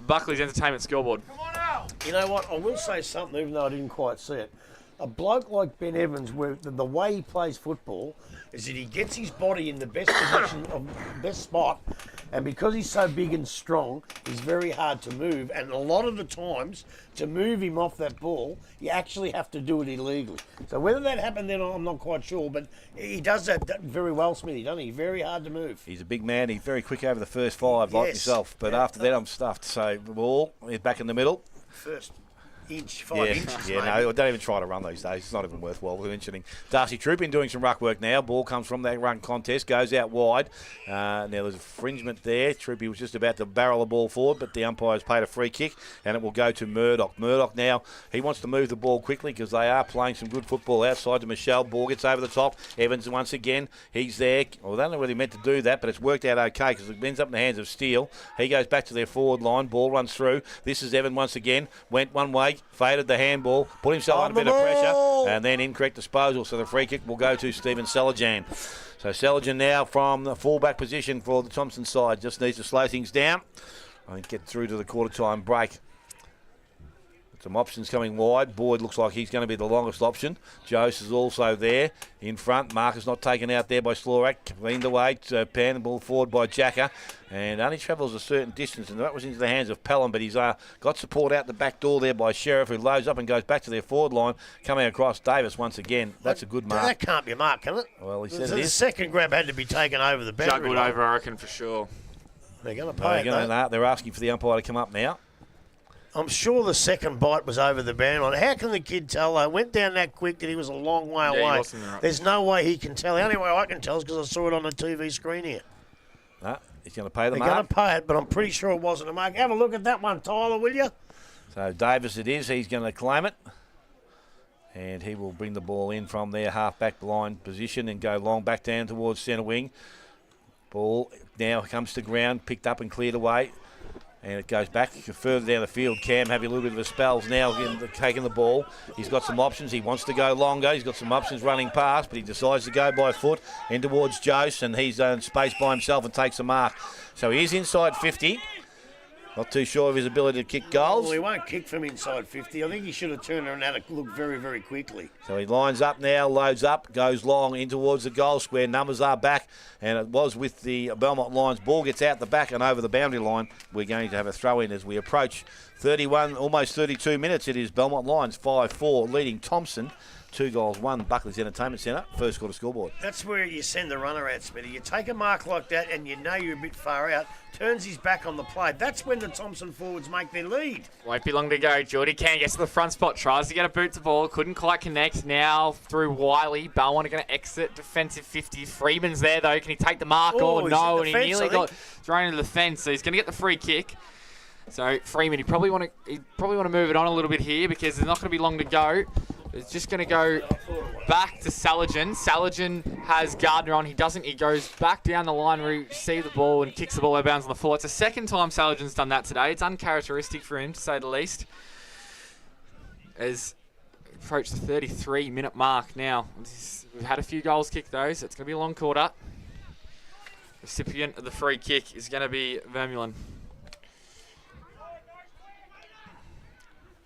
Speaker 2: Buckley's Entertainment scoreboard.
Speaker 1: Come on out. You know what? I will say something, even though I didn't quite see it. A bloke like Ben Evans, where the way he plays football is that he gets his body in the best position, best spot, and because he's so big and strong, he's very hard to move. And a lot of the times, to move him off that ball, you actually have to do it illegally. So whether that happened then, I'm not quite sure, but he does that very well, Smithy, doesn't he? Very hard to move.
Speaker 3: He's a big man. He's very quick over the first 5, like myself. But after that, I'm stuffed. So the ball is back in the middle.
Speaker 1: First. 5 inches.
Speaker 3: Yeah, no, don't even try to run these days. It's not even worthwhile. We're mentioning Darcy Troopin doing some ruck work now. Ball comes from that run contest, goes out wide. Now there's infringement there. Troopy was just about to barrel the ball forward, but the umpire's paid a free kick, and it will go to Murdoch. Murdoch now, he wants to move the ball quickly because they are playing some good football outside to Michelle. Ball gets over the top. Evans once again, he's there. Well, they don't know whether he meant to do that, but it's worked out okay because it ends up in the hands of Steele. He goes back to their forward line. Ball runs through. This is Evan once again. Went one way, faded the handball, put himself under a bit of pressure, and then incorrect disposal. So the free kick will go to Stephen Selijan. So Selijan now from the fullback position for the Thomson side. Just needs to slow things down and get through to the quarter-time break. Some options coming wide. Boyd looks like he's going to be the longest option. Jose is also there in front. Marcus not taken out there by Slorak. Leaned away. Pan the ball forward by Jacker. And only travels a certain distance. And that was into the hands of Pelham. But he's got support out the back door there by Sheriff, who loads up and goes back to their forward line. Coming across Davis once again. That's a good mark.
Speaker 1: That can't be a mark, can it?
Speaker 3: Well, he said
Speaker 1: the second grab had to be taken over the boundary.
Speaker 2: Juggled over, I reckon, for sure.
Speaker 1: They're going to pay it,
Speaker 3: they're asking for the umpire to come up now.
Speaker 1: I'm sure the second bite was over the boundary line. How can the kid tell? I went down that quick that he was a long way away. There's no way he can tell. The only way I can tell is because I saw it on the TV screen here.
Speaker 3: No, he's going to pay the mark.
Speaker 1: They're going to pay it, but I'm pretty sure it wasn't a mark. Have a look at that one, Tyler, will you?
Speaker 3: So Davis it is. He's going to claim it. And he will bring the ball in from their half-back line position and go long back down towards centre wing. Ball now comes to ground, picked up and cleared away. And it goes back further down the field. Cam having a little bit of a spells now, taking the ball. He's got some options. He wants to go longer. He's got some options running past, but he decides to go by foot in towards Jose, and he's in space by himself and takes a mark. So he is inside 50. Not too sure of his ability to kick goals.
Speaker 1: Well, he won't kick from inside 50. I think he should have turned around and had a look very, very quickly.
Speaker 3: So he lines up now, loads up, goes long in towards the goal square. Numbers are back, and it was with the Belmont Lions. Ball gets out the back and over the boundary line. We're going to have a throw-in as we approach 31, almost 32 minutes. It is Belmont Lions 5-4 leading Thomson. 2 goals, 1 Buckley's Entertainment Centre, first quarter scoreboard.
Speaker 1: That's where you send the runner out, Smithy. You take a mark like that and you know you're a bit far out, turns his back on the play. That's when the Thomson forwards make their lead.
Speaker 2: Won't be long to go. Geordie Can gets to the front spot, tries to get a boot to ball, couldn't quite connect. Now through Wiley, Belmont are going to exit defensive 50. Freeman's there though. Can he take the mark? Oh no, and he nearly got thrown into the fence. So he's going to get the free kick. So Freeman, he probably want to move it on a little bit here because there's not going to be long to go. It's just going to go back to Saligan. Saligan has Gardner on. He doesn't. He goes back down the line where you see the ball and kicks the ball out of bounds on the floor. It's the second time Saligan's done that today. It's uncharacteristic for him, to say the least. As approached the 33-minute mark now. We've had a few goals kicked, though, so it's going to be a long quarter. Recipient of the free kick is going to be Vermeulen.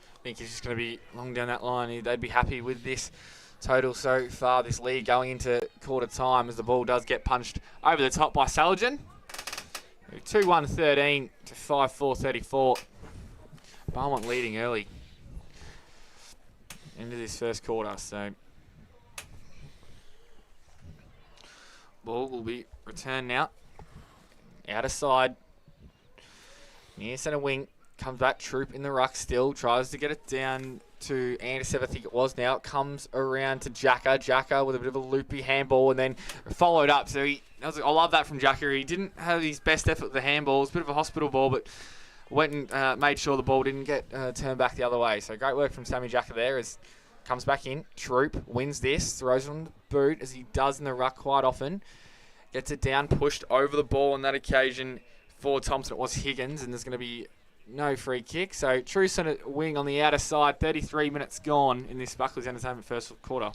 Speaker 2: I think he's just going to be long down that line. They'd be happy with this total so far, this lead going into quarter time, as the ball does get punched over the top by Saligan. 2-1-13 to 5-4-34. Belmont leading early into this first quarter. So Ball will be returned now. Out of side. Near centre wing. Comes back. Troop in the ruck still. Tries to get it down to Anderson, I think it was now. It comes around to Jacka. Jacka with a bit of a loopy handball and then followed up. So I love that from Jacka. He didn't have his best effort with the handball. It was a bit of a hospital ball, but went and made sure the ball didn't get turned back the other way. So great work from Sammy Jacka there as comes back in. Troop wins this. Throws it on the boot as he does in the ruck quite often. Gets it down, pushed over the ball on that occasion for Thomson. It was Higgins, and there's going to be no free kick. So true centre wing on the outer side. 33 minutes gone in this Buckley's Entertainment first quarter.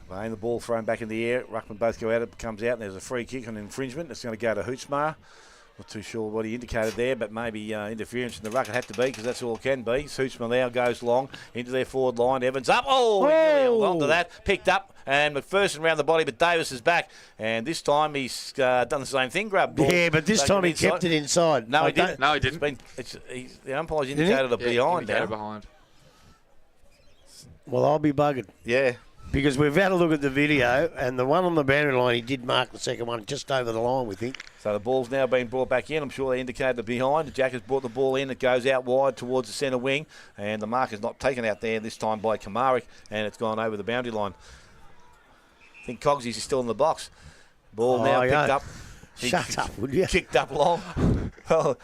Speaker 3: The ball thrown back in the air. Ruckman both go out. It comes out, and there's a free kick on infringement. It's going to go to Hootsmar. Not too sure what he indicated there, but maybe interference in the ruck. It had to be because that's all it can be. Hootsmar now goes long into their forward line. Evans up. Oh, he nearly held on to that. Picked up, and McPherson round the body, but Davis is back. And this time he's done the same thing. Grabbed ball.
Speaker 1: Yeah, but this time he kept it inside.
Speaker 3: No, he didn't.
Speaker 2: No, he didn't.
Speaker 3: The umpire's indicated it behind now.
Speaker 2: Behind.
Speaker 1: Well, I'll be buggered.
Speaker 3: Yeah.
Speaker 1: Because we've had a look at the video, and the one on the boundary line, he did mark the second one just over the line, we think.
Speaker 3: So the ball's now been brought back in. I'm sure they indicated it behind. Jack has brought the ball in. It goes out wide towards the centre wing, and the mark is not taken out there this time by Kamaric, and it's gone over the boundary line. I think Cogsy's is still in the box. Ball now picked up.
Speaker 1: Shut up, would you?
Speaker 3: Kicked up long. Well,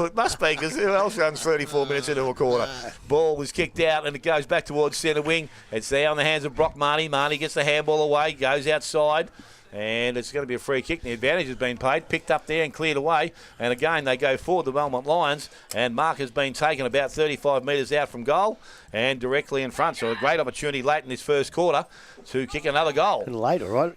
Speaker 3: it must be, because who else runs 34 minutes into a quarter? Ball was kicked out, and it goes back towards centre wing. It's there on the hands of Brock Marnie. Marnie gets the handball away, goes outside, and it's going to be a free kick. The advantage has been paid, picked up there and cleared away. And again, they go forward, the Belmont Lions, and mark has been taken about 35 metres out from goal and directly in front. So a great opportunity late in this first quarter to kick another goal.
Speaker 1: And later, right?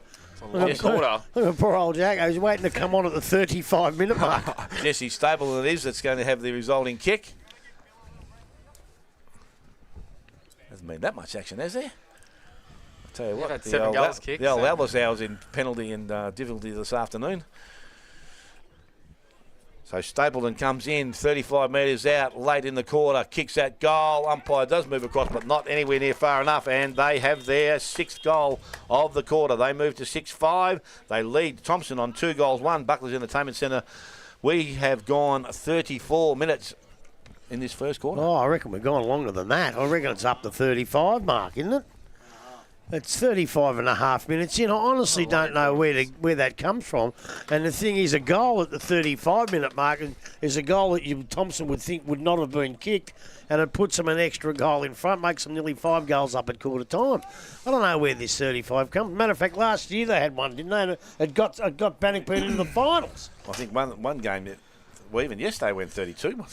Speaker 2: Long quarter.
Speaker 1: Poor old Jack. I was waiting to come on at the 35-minute mark.
Speaker 3: Jesse Stapleton it is that's going to have the resulting kick. Hasn't been that much action, has there? I'll tell you what,
Speaker 2: had 7 goals kicked.
Speaker 3: The old Atlas hours in penalty and difficulty this afternoon. So Stapleton comes in 35 metres out late in the quarter, kicks that goal. Umpire does move across, but not anywhere near far enough, and they have their 6th goal of the quarter. They move to 6-5. They lead Thomson on 2 goals, 1. Buckley's Entertainment Centre. We have gone 34 minutes in this first quarter.
Speaker 1: Oh, I reckon we've gone longer than that. I reckon it's up to 35 mark, isn't it? It's 35 and a half minutes in. I honestly don't know where that comes from. And the thing is, a goal at the 35-minute mark is a goal that Thomson would think would not have been kicked, and it puts them an extra goal in front, makes them nearly 5 goals up at quarter time. I don't know where this 35 comes. Matter of fact, last year they had one, didn't they? And it got Bannockburn into the finals.
Speaker 3: I think one game well, even yesterday went 32.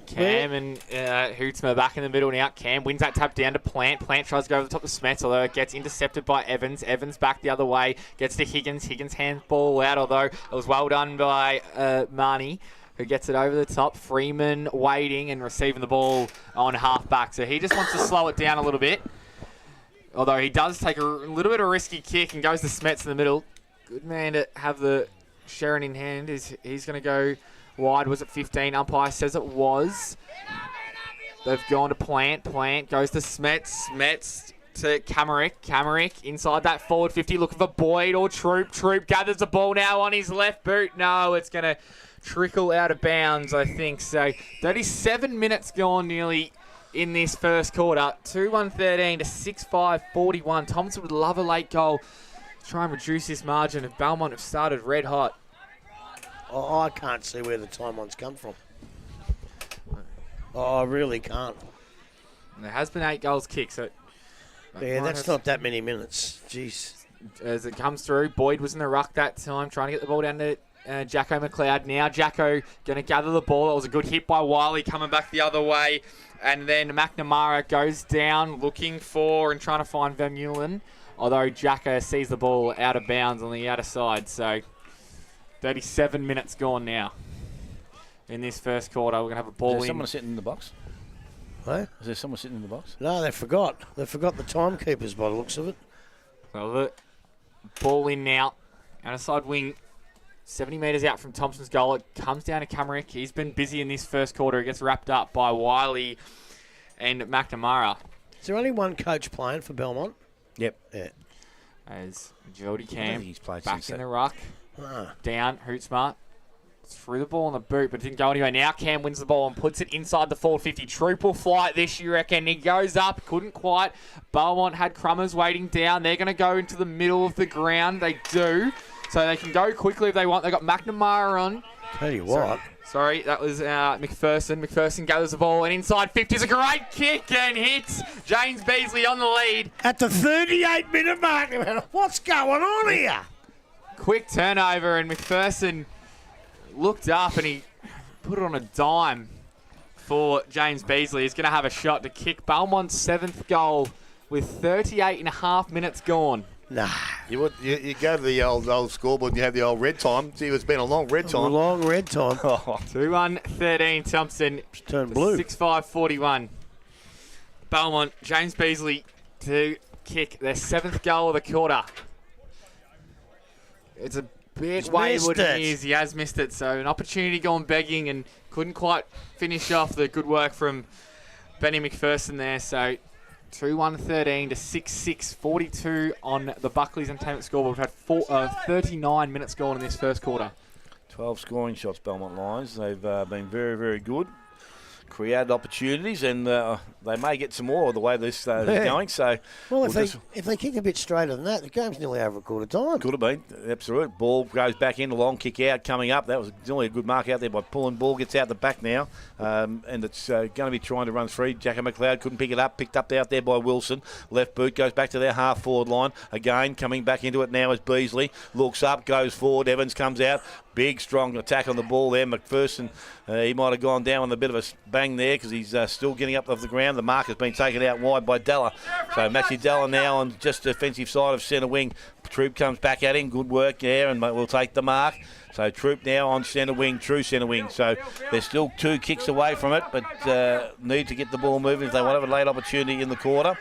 Speaker 2: Cam and Hootsma back in the middle now. Cam wins that tap down to Plant. Plant tries to go over the top of Smets, although it gets intercepted by Evans. Evans back the other way. Gets to Higgins. Higgins handball out, although it was well done by Marnie, who gets it over the top. Freeman waiting and receiving the ball on half-back. So he just wants to slow it down a little bit. Although he does take a little bit of a risky kick and goes to Smets in the middle. Good man to have the Sharon in hand. He's going to go wide. Was it 15? Umpire says it was. They've gone to Plant. Plant goes to Smets. Smets to Kamaric. Kamaric inside that forward 50, looking for Boyd or Troop. Troop gathers the ball now on his left boot. No, it's going to trickle out of bounds, I think. So 37 minutes gone nearly in this first quarter. 2-1-13 to 6-5-41. Thomson would love a late goal to try and reduce this margin if Belmont have started red hot.
Speaker 1: Oh, I can't see where the time ones come from. Oh, I really can't.
Speaker 2: And there has been 8 goals kicked, so...
Speaker 1: Yeah, that's not that many minutes. Jeez.
Speaker 2: As it comes through, Boyd was in the ruck that time, trying to get the ball down to Jacko McLeod. Now Jacko going to gather the ball. That was a good hit by Wiley, coming back the other way. And then McNamara goes down, looking for and trying to find Van Meulen, although Jacko sees the ball out of bounds on the outer side. So 37 minutes gone now in this first quarter. We're going to have a ball in.
Speaker 3: Is there someone sitting in the box?
Speaker 1: Hey?
Speaker 3: Is there someone sitting in the box?
Speaker 1: No, they forgot. They forgot the timekeepers by the looks of it.
Speaker 2: Well, the ball in now. Outside wing, 70 metres out from Thompson's goal. It comes down to Kamaric. He's been busy in this first quarter. It gets wrapped up by Wiley and McNamara.
Speaker 1: Is there only one coach playing for Belmont?
Speaker 3: Yep.
Speaker 1: Yeah.
Speaker 2: As Jody
Speaker 3: I don't
Speaker 2: Cam
Speaker 3: think he's played
Speaker 2: back
Speaker 3: since
Speaker 2: in
Speaker 3: that.
Speaker 2: the ruck. Down, Hoot Smart. Threw the ball on the boot, but didn't go anywhere. Now Cam wins the ball and puts it inside the forward 50. Troop will fly it this, you reckon. He goes up, couldn't quite. Belmont had Crummers waiting down. They're going to go into the middle of the ground. They do. So they can go quickly if they want. They got McNamara on.
Speaker 1: Tell you what.
Speaker 2: Sorry, that was McPherson. McPherson gathers the ball and inside 50 is a great kick and hits James Beasley on the lead.
Speaker 1: At the 38-minute mark, what's going on here?
Speaker 2: Quick turnover and McPherson looked up and he put it on a dime for James Beasley. He's going to have a shot to kick Belmont's 7th goal with 38.5 minutes gone.
Speaker 1: Nah.
Speaker 3: You go to the old scoreboard and you have the old red time. See, it's been a long red time.
Speaker 1: A long red time.
Speaker 2: 2-1-13 Thomson.
Speaker 1: Turned blue.
Speaker 2: 6-5-41. Belmont, James Beasley to kick their 7th goal of the quarter. It's a bit wayward in his. He has missed it. So an opportunity going begging and couldn't quite finish off the good work from Benny McPherson there. So 2-1-13 to 6-6-42 on the Buckley's Entertainment scoreboard. We've had 39 minutes gone in this first quarter.
Speaker 3: 12 scoring shots, Belmont Lions. They've been very, very good. Created opportunities, and they may get some more the way this is going. So,
Speaker 1: well, if they kick a bit straighter than that, the game's nearly over a quarter time.
Speaker 3: Could have been, absolutely. Ball goes back in, a long kick out coming up. That was only a good mark out there by pulling. Ball gets out the back now, and it's going to be trying to run free. Jacko McLeod couldn't pick it up, picked up out there by Wilson. Left boot goes back to their half forward line. Again, coming back into it now is Beasley. Looks up, goes forward. Evans comes out. Big, strong attack on the ball there. McPherson, he might have gone down on a bit of a bang there because he's still getting up off the ground. The mark has been taken out wide by Della. So Maxi Della now on just the defensive side of centre wing. Troop comes back at him. Good work there, and we'll take the mark. So Troop now on centre wing, true centre wing. So they're still 2 kicks away from it, but need to get the ball moving if they want to have a late opportunity in the quarter.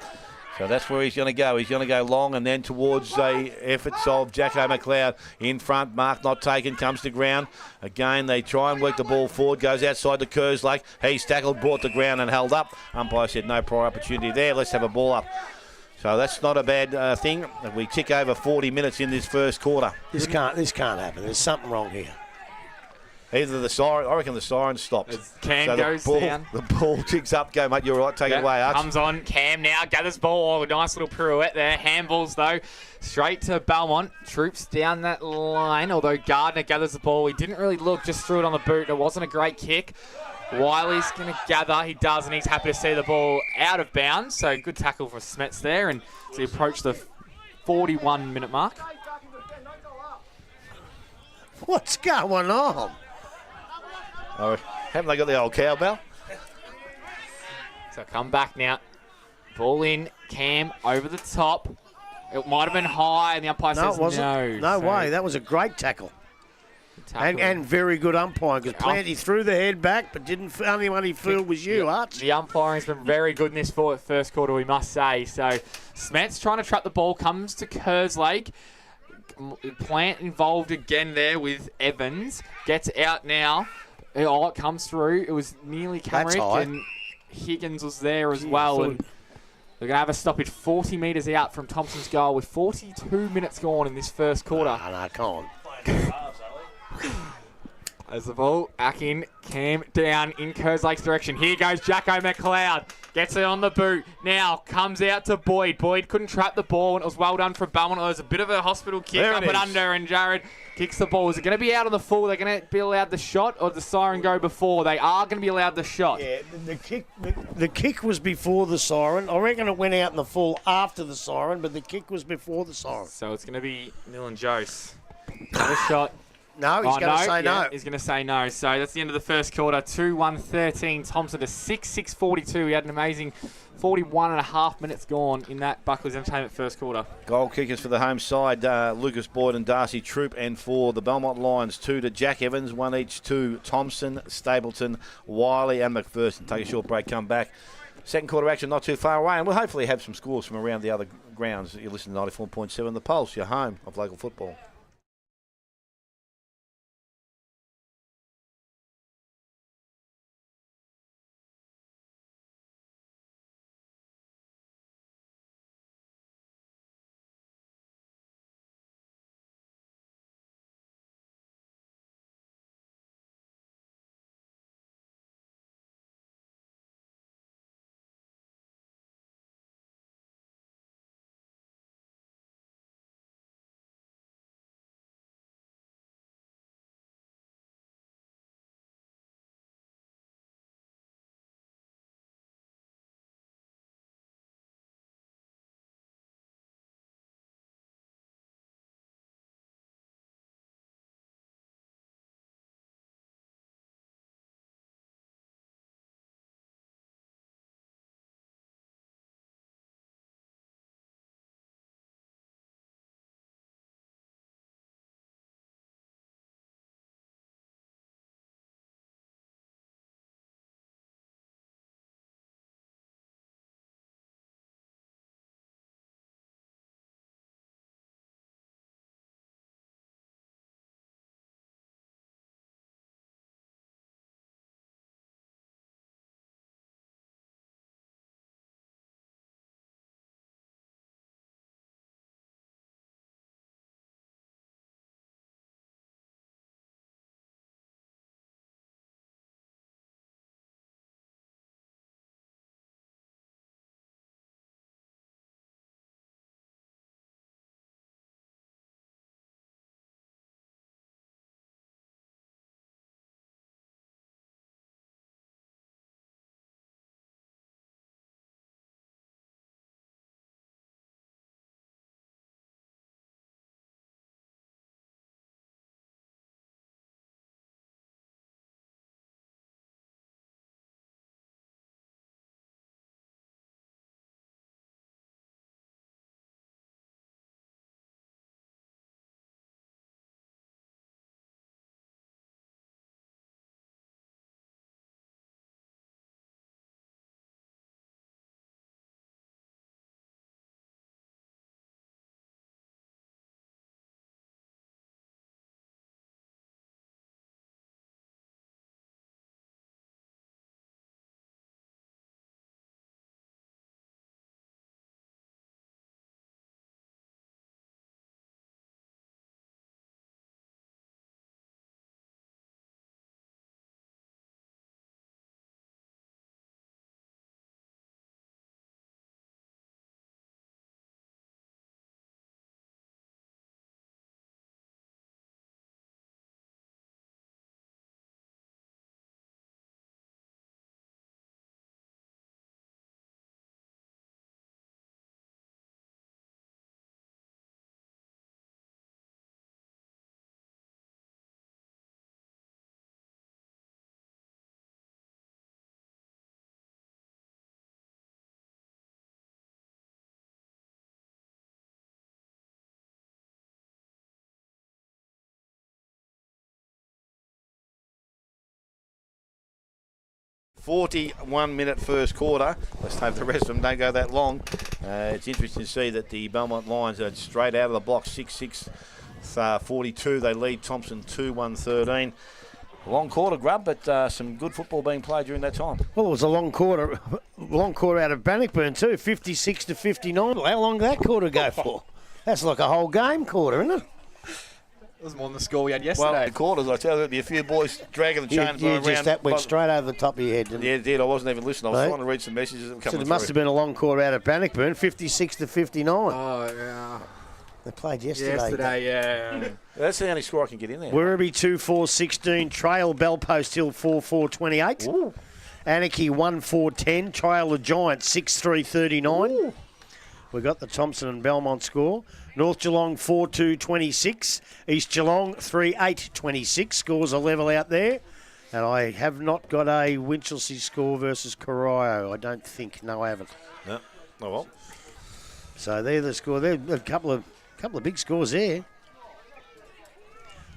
Speaker 3: So that's where he's going to go. He's going to go long and then towards the efforts of Jacko McLeod in front. Mark not taken, comes to ground. Again, they try and work the ball forward. Goes outside to Kerslake. He's tackled, brought to ground and held up. Umpire said no prior opportunity there. Let's have a ball up. So that's not a bad thing. We tick over 40 minutes in this first quarter.
Speaker 1: This can't happen. There's something wrong here.
Speaker 3: Either the siren, I reckon the siren stops.
Speaker 2: Cam
Speaker 3: so
Speaker 2: goes down.
Speaker 3: The ball ticks up. Go, mate, you're right. Take it away, Arch.
Speaker 2: Comes on. Cam now gathers ball. Oh, nice little pirouette there. Handballs, though. Straight to Belmont. Troops down that line, although Gardner gathers the ball. He didn't really look, just threw it on the boot. It wasn't a great kick. Wiley's going to gather. He does, and he's happy to see the ball out of bounds. So good tackle for Smets there. And as he approached the 41-minute mark.
Speaker 1: What's going on?
Speaker 3: Oh, haven't they got the old cowbell?
Speaker 2: So come back now. Ball in. Cam over the top. It might have been high, and the umpire says
Speaker 1: it wasn't.
Speaker 2: no.
Speaker 1: No
Speaker 2: So
Speaker 1: way. That was a great tackle.
Speaker 2: tackle.
Speaker 1: And very good umpiring because Planty threw the head back, but didn't. Only one he fielded was you, Arch.
Speaker 2: The umpiring's been very good in this first quarter, we must say. So Smets trying to trap the ball, comes to Kerslake. Plant involved again there with Evans. Gets out now. Oh, it comes through. It was nearly Camrick, and Higgins was there as well. And they're going to have a stoppage 40 metres out from Thompson's goal with 42 minutes gone in this first quarter.
Speaker 1: No, come on.
Speaker 2: As the ball back in, Cam down in Kerslake's direction. Here goes Jacko McLeod. Gets it on the boot. Now comes out to Boyd. Boyd couldn't trap the ball, and it was well done from Belmont. It was a bit of a hospital kick up and under, and Jared kicks the ball. Is it going to be out on the full? They're going to be allowed the shot, or did the siren go before? They are going to be allowed the shot.
Speaker 1: Yeah, the kick was before the siren. I reckon it went out in the full after the siren, but the kick was before the siren.
Speaker 2: So it's going to be Neil and Jose. Another shot.
Speaker 1: No, he's going to say no.
Speaker 2: He's going to say no. So that's the end of the first quarter. 2-1-13. Thompson to 6-6-42. We had an amazing 41.5 minutes gone in that Buckley's Entertainment first quarter.
Speaker 3: Goal kickers for the home side, Lucas Boyd and Darcy Troop, and for the Belmont Lions, 2 to Jack Evans, 1 each to Thomson, Stapleton, Wiley and McPherson. Take a short break, come back. Second quarter action not too far away, and we'll hopefully have some scores from around the other grounds. You listen to 94.7 The Pulse, your home of local football. 41-minute first quarter. Let's hope the rest of them don't go that long. It's interesting to see that the Belmont Lions are straight out of the block, 6-6, 42. They lead Thomson 2-1-13. Long quarter, Grub, but some good football being played during that time.
Speaker 1: Well, it was a long quarter out of Bannockburn too, 56 to 59. How long did that quarter go for? That's like a whole game quarter, isn't it?
Speaker 2: It was more than the score we had yesterday.
Speaker 3: Well, the quarters, I tell you, there'd be a few boys dragging the chains around.
Speaker 1: That went straight over the top of your head, didn't it?
Speaker 3: Yeah, it did. I wasn't even listening. I was trying to read some messages that were coming
Speaker 1: So there must have been a long quarter out of Bannockburn, 56 to 59.
Speaker 2: Oh, yeah.
Speaker 1: They played yesterday.
Speaker 2: Yeah.
Speaker 3: That's the only score I can get in there.
Speaker 1: Werribee 2-4-16, Trail Belpost Hill 4-4-28. Anarchy 1-4-10, Trail the Giants 6-3-39. We got the Thomson and Belmont score. North Geelong 4-2-26. East Geelong 3-8-26. Scores a level out there. And I have not got a Winchelsea score versus Corio. I don't think. No, I haven't.
Speaker 3: No. Oh, well.
Speaker 1: So they're the score. There a couple of big scores there.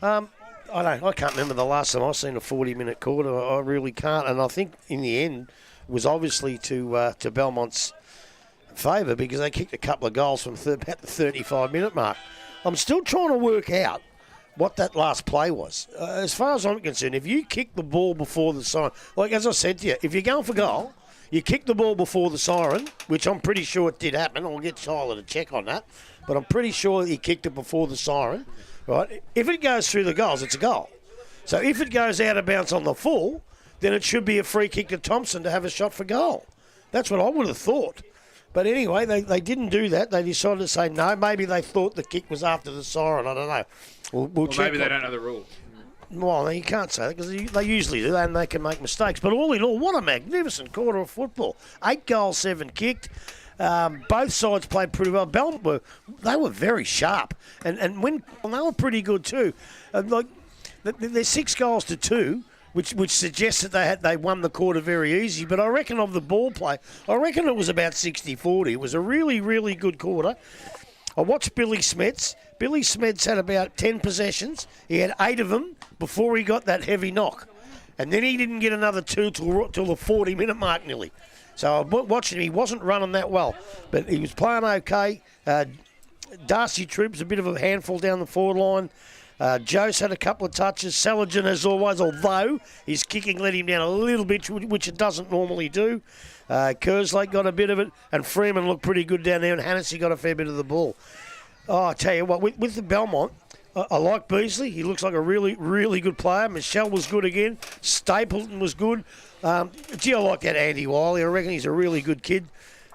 Speaker 1: I can't remember the last time I've seen a 40-minute quarter. I really can't. And I think in the end it was obviously to Belmont's favour because they kicked a couple of goals from about the 35-minute mark. I'm still trying to work out what that last play was. As far as I'm concerned, if you kick the ball before the siren, like as I said to you, if you're going for goal, you kick the ball before the siren, which I'm pretty sure it did happen. I'll get Tyler to check on that. But I'm pretty sure he kicked it before the siren. Right? If it goes through the goals, it's a goal. So if it goes out of bounds on the full, then it should be a free kick to Thomson to have a shot for goal. That's what I would have thought. But anyway, they didn't do that. They decided to say no. Maybe they thought the kick was after the siren. I don't know. We'll check.
Speaker 2: Maybe they don't know the rule.
Speaker 1: Well, you can't say that because they usually do, and they can make mistakes. But all in all, what a magnificent quarter of football. 8 goals, 7 kicked. Both sides played pretty well. Belmont they were very sharp, and when they were pretty good too. They're 6 goals to 2. Which suggests that they won the quarter very easy. But I reckon of the ball play, I reckon it was about 60-40. It was a really, really good quarter. I watched Billy Smets. Billy Smets had about 10 possessions. He had 8 of them before he got that heavy knock. And then he didn't get another 2 till the 40-minute mark nearly. So I watched him. He wasn't running that well. But he was playing okay. Darcy Troop's a bit of a handful down the forward line. Jose had a couple of touches. Saladin, as always, although his kicking let him down a little bit, which it doesn't normally do. Kerslake got a bit of it, and Freeman looked pretty good down there, and Hannessy got a fair bit of the ball. Oh, I tell you what, with the Belmont, I like Beasley. He looks like a really, really good player. Michelle was good again. Stapleton was good. I like that Andy Wiley. I reckon he's a really good kid.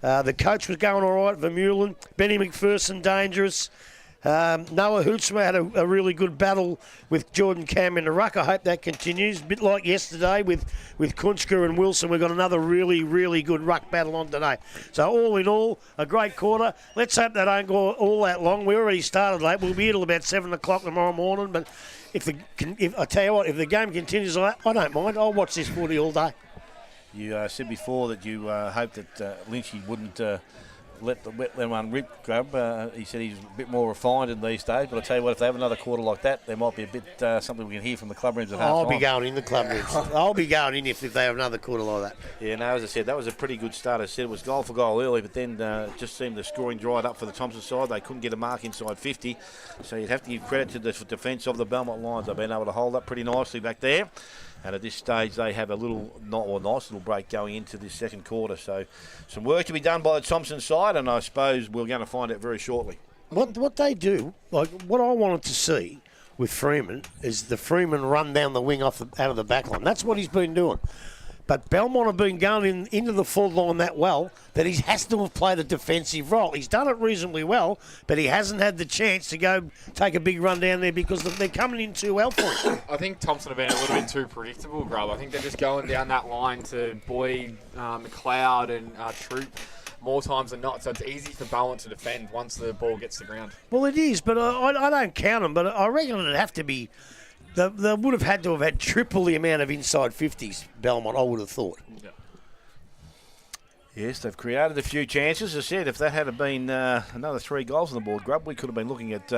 Speaker 1: The coach was going all right, Vermeulen. Benny McPherson, dangerous. Noah Hootsma had a really good battle with Jordan Cam in the ruck. I hope that continues. A bit like yesterday with Kunska and Wilson. We've got another really, really good ruck battle on today. So all in all, a great quarter. Let's hope they don't go all that long. We already started late. We'll be here till about 7 o'clock tomorrow morning. But if I tell you what, if the game continues like that, I don't mind. I'll watch this footy all day.
Speaker 3: You said before that you hoped that Lynchy wouldn't let one rip, Grub. He said he's a bit more refined in these days, but I tell you what, if they have another quarter like that, there might be a bit something we can hear from the club rooms at half time.
Speaker 1: I'll be going in the club rooms. I'll be going in if they have another quarter like that.
Speaker 3: Yeah, no, as I said, that was a pretty good start. As I said, it was goal for goal early, but then it just seemed the scoring dried up for the Thomson side. They couldn't get a mark inside 50, so you'd have to give credit to the defence of the Belmont Lions. They've been able to hold up pretty nicely back there. And at this stage, they have a nice little break going into this second quarter. So some work to be done by the Thomson side, and I suppose we're going to find out very shortly.
Speaker 1: What they do, like what I wanted to see with Freeman, is the Freeman run down the wing out of the back line. That's what he's been doing. But Belmont have been going into the forward line that well that he has to have played a defensive role. He's done it reasonably well, but he hasn't had the chance to go take a big run down there because they're coming in too well for him.
Speaker 2: I think Thomson have been a little bit too predictable, Grub. I think they're just going down that line to Boyd, McLeod and Troop more times than not. So it's easy for Belmont to defend once the ball gets to the ground.
Speaker 1: Well, it is, but I don't count them. But I reckon it'd have to be... They would have had to have had triple the amount of inside 50s, Belmont, I would have thought.
Speaker 2: Yeah.
Speaker 3: Yes, they've created a few chances. As I said, if that had been another 3 goals on the board, Grub, we could have been looking at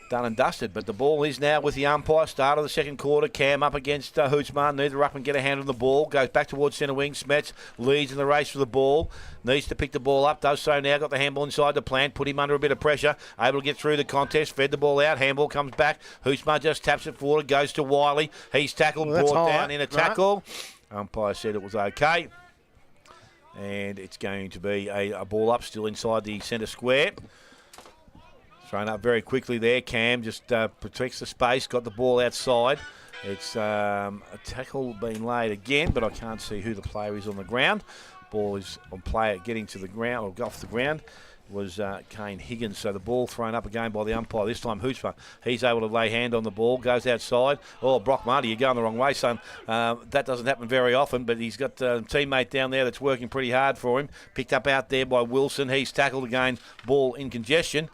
Speaker 3: done and dusted. But the ball is now with the umpire. Start of the second quarter. Cam up against Hootsman. Neither up and get a hand on the ball. Goes back towards centre wing. Smets leads in the race for the ball. Needs to pick the ball up. Does so now. Got the handball inside the plant. Put him under a bit of pressure. Able to get through the contest. Fed the ball out. Handball comes back. Hootsman just taps it forward. Goes to Wiley. He's tackled.
Speaker 1: Well,
Speaker 3: brought
Speaker 1: high,
Speaker 3: down in a tackle. Right. Umpire said it was okay. And it's going to be a ball up still inside the centre square. Thrown up very quickly there. Cam just protects the space. Got the ball outside. It's a tackle being laid again, but I can't see who the player is on the ground. Ball is on player getting to the ground or off the ground. Was Kane Higgins. So the ball thrown up again by the umpire. This time Hootsman. He's able to lay hand on the ball. Goes outside. Oh, Brock Marty, you're going the wrong way, son. That doesn't happen very often, but he's got a teammate down there that's working pretty hard for him. Picked up out there by Wilson. He's tackled again. Ball in congestion.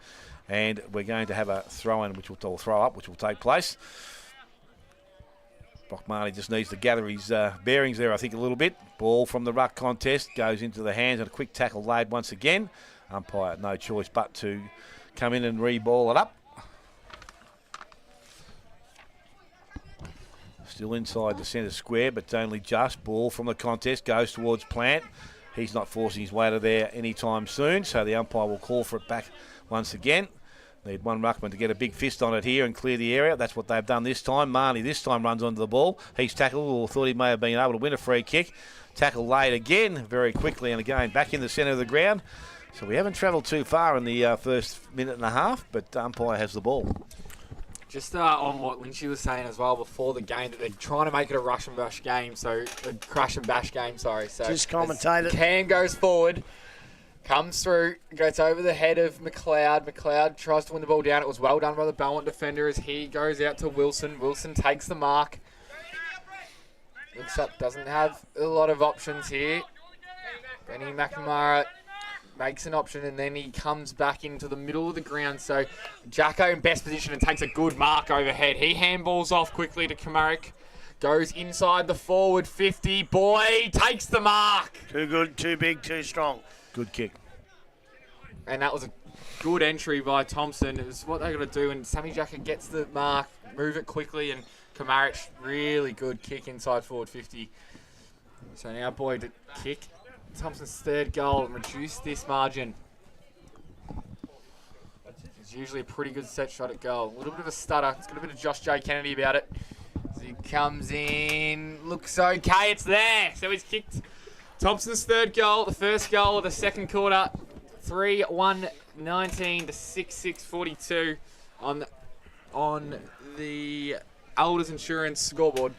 Speaker 3: And we're going to have a throw-in, which will throw up, which will take place. Brock Marty just needs to gather his bearings there, I think, a little bit. Ball from the ruck contest goes into the hands and a quick tackle laid once again. Umpire, no choice but to come in and re-ball it up. Still inside the centre square, but only just. Ball from the contest goes towards Plant. He's not forcing his way to there anytime soon, so the umpire will call for it back once again. Need one ruckman to get a big fist on it here and clear the area. That's what they've done this time. Marnie this time runs onto the ball. He's tackled or thought he may have been able to win a free kick. Tackle laid again very quickly and again back in the centre of the ground. So we haven't travelled too far in the first minute and a half, but umpire has the ball.
Speaker 2: Just on what Lynchy was saying as well before the game, that they're trying to make it a rush and bash game, so a crash and bash game, sorry. So
Speaker 1: just commentated.
Speaker 2: Cam goes forward, comes through, goes over the head of McLeod. McLeod tries to win the ball down. It was well done by the Belmont defender as he goes out to Wilson. Wilson takes the mark. Looks up, doesn't have a lot of options here. Benny McNamara makes an option and then he comes back into the middle of the ground. So Jacko in best position and takes a good mark overhead. He handballs off quickly to Kamaric. Goes inside the forward 50. Boy, takes the mark.
Speaker 1: Too good, too big, too strong.
Speaker 3: Good kick.
Speaker 2: And that was a good entry by Thomson. It was what they got to do. And Sammy Jacko gets the mark, move it quickly. And Kamaric, really good kick inside forward 50. So now Boyd to kick. Thomson's third goal and reduce this margin. It's usually a pretty good set shot at goal. A little bit of a stutter. It's got a bit of Josh J. Kennedy about it. As he comes in, looks okay, it's there. So he's kicked Thomson's third goal, the first goal of the second quarter. 3-1-19 to 6-6-42 on the Elders Insurance scoreboard.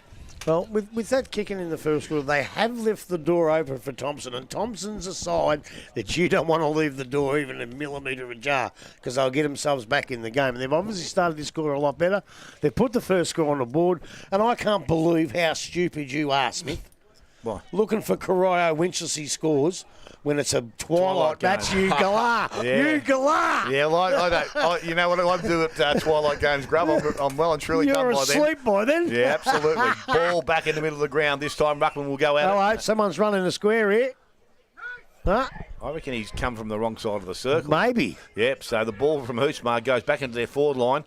Speaker 1: Well, with that kicking in the first quarter, they have left the door open for Thomson, and Thomson's a side that you don't want to leave the door even a millimetre ajar because they'll get themselves back in the game. And they've obviously started this quarter a lot better. They've put the first score on the board, and I can't believe how stupid you are, Smith.
Speaker 3: What?
Speaker 1: Looking for Corio Winchelsea scores when it's a twilight match. You galah.
Speaker 4: Yeah.
Speaker 1: You galah.
Speaker 4: Yeah, well, I don't. You know what I do at Twilight Games, Grub? I'm well and truly done
Speaker 1: You're
Speaker 4: by then.
Speaker 1: asleep by then.
Speaker 3: Yeah, absolutely. Ball back in the middle of the ground. This time Ruckman will go out.
Speaker 1: Hello, someone's running the square here. Huh?
Speaker 3: I reckon he's come from the wrong side of the circle.
Speaker 1: Maybe.
Speaker 3: Yep, so the ball from Hootsmar goes back into their forward line.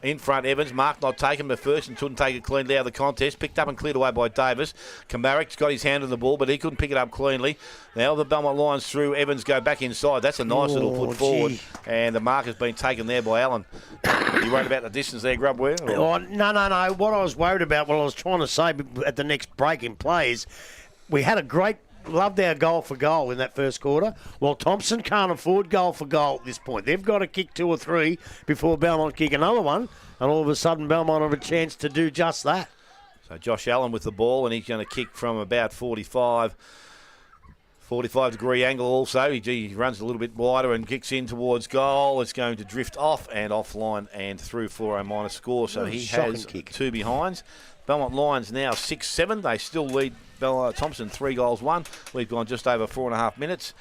Speaker 3: In front, Evans. Mark not taken the first and couldn't take it cleanly out of the contest. Picked up and cleared away by Davis. Kamaric's got his hand on the ball, but he couldn't pick it up cleanly. Now the Belmont Lions through. Evans go back inside. That's a nice little put forward. And the mark has been taken there by Allen. You worried about the distance there, Grub, were you?
Speaker 1: Oh, no. What I was worried about, what I was trying to say at the next break in play is we had a great... Loved our goal for goal in that first quarter. Well, Thomson can't afford goal for goal at this point. They've got to kick 2 or 3 before Belmont kick another one, and all of a sudden Belmont have a chance to do just that.
Speaker 3: So Josh Allen with the ball, and he's going to kick from about 45 degree angle also. He runs a little bit wider and kicks in towards goal. It's going to drift off and offline and through for a minor score. So he has
Speaker 1: kick.
Speaker 3: 2 behinds. Belmont Lions now 6-7. They still lead Thomson 3 goals 1. We've gone just over 4.5 minutes.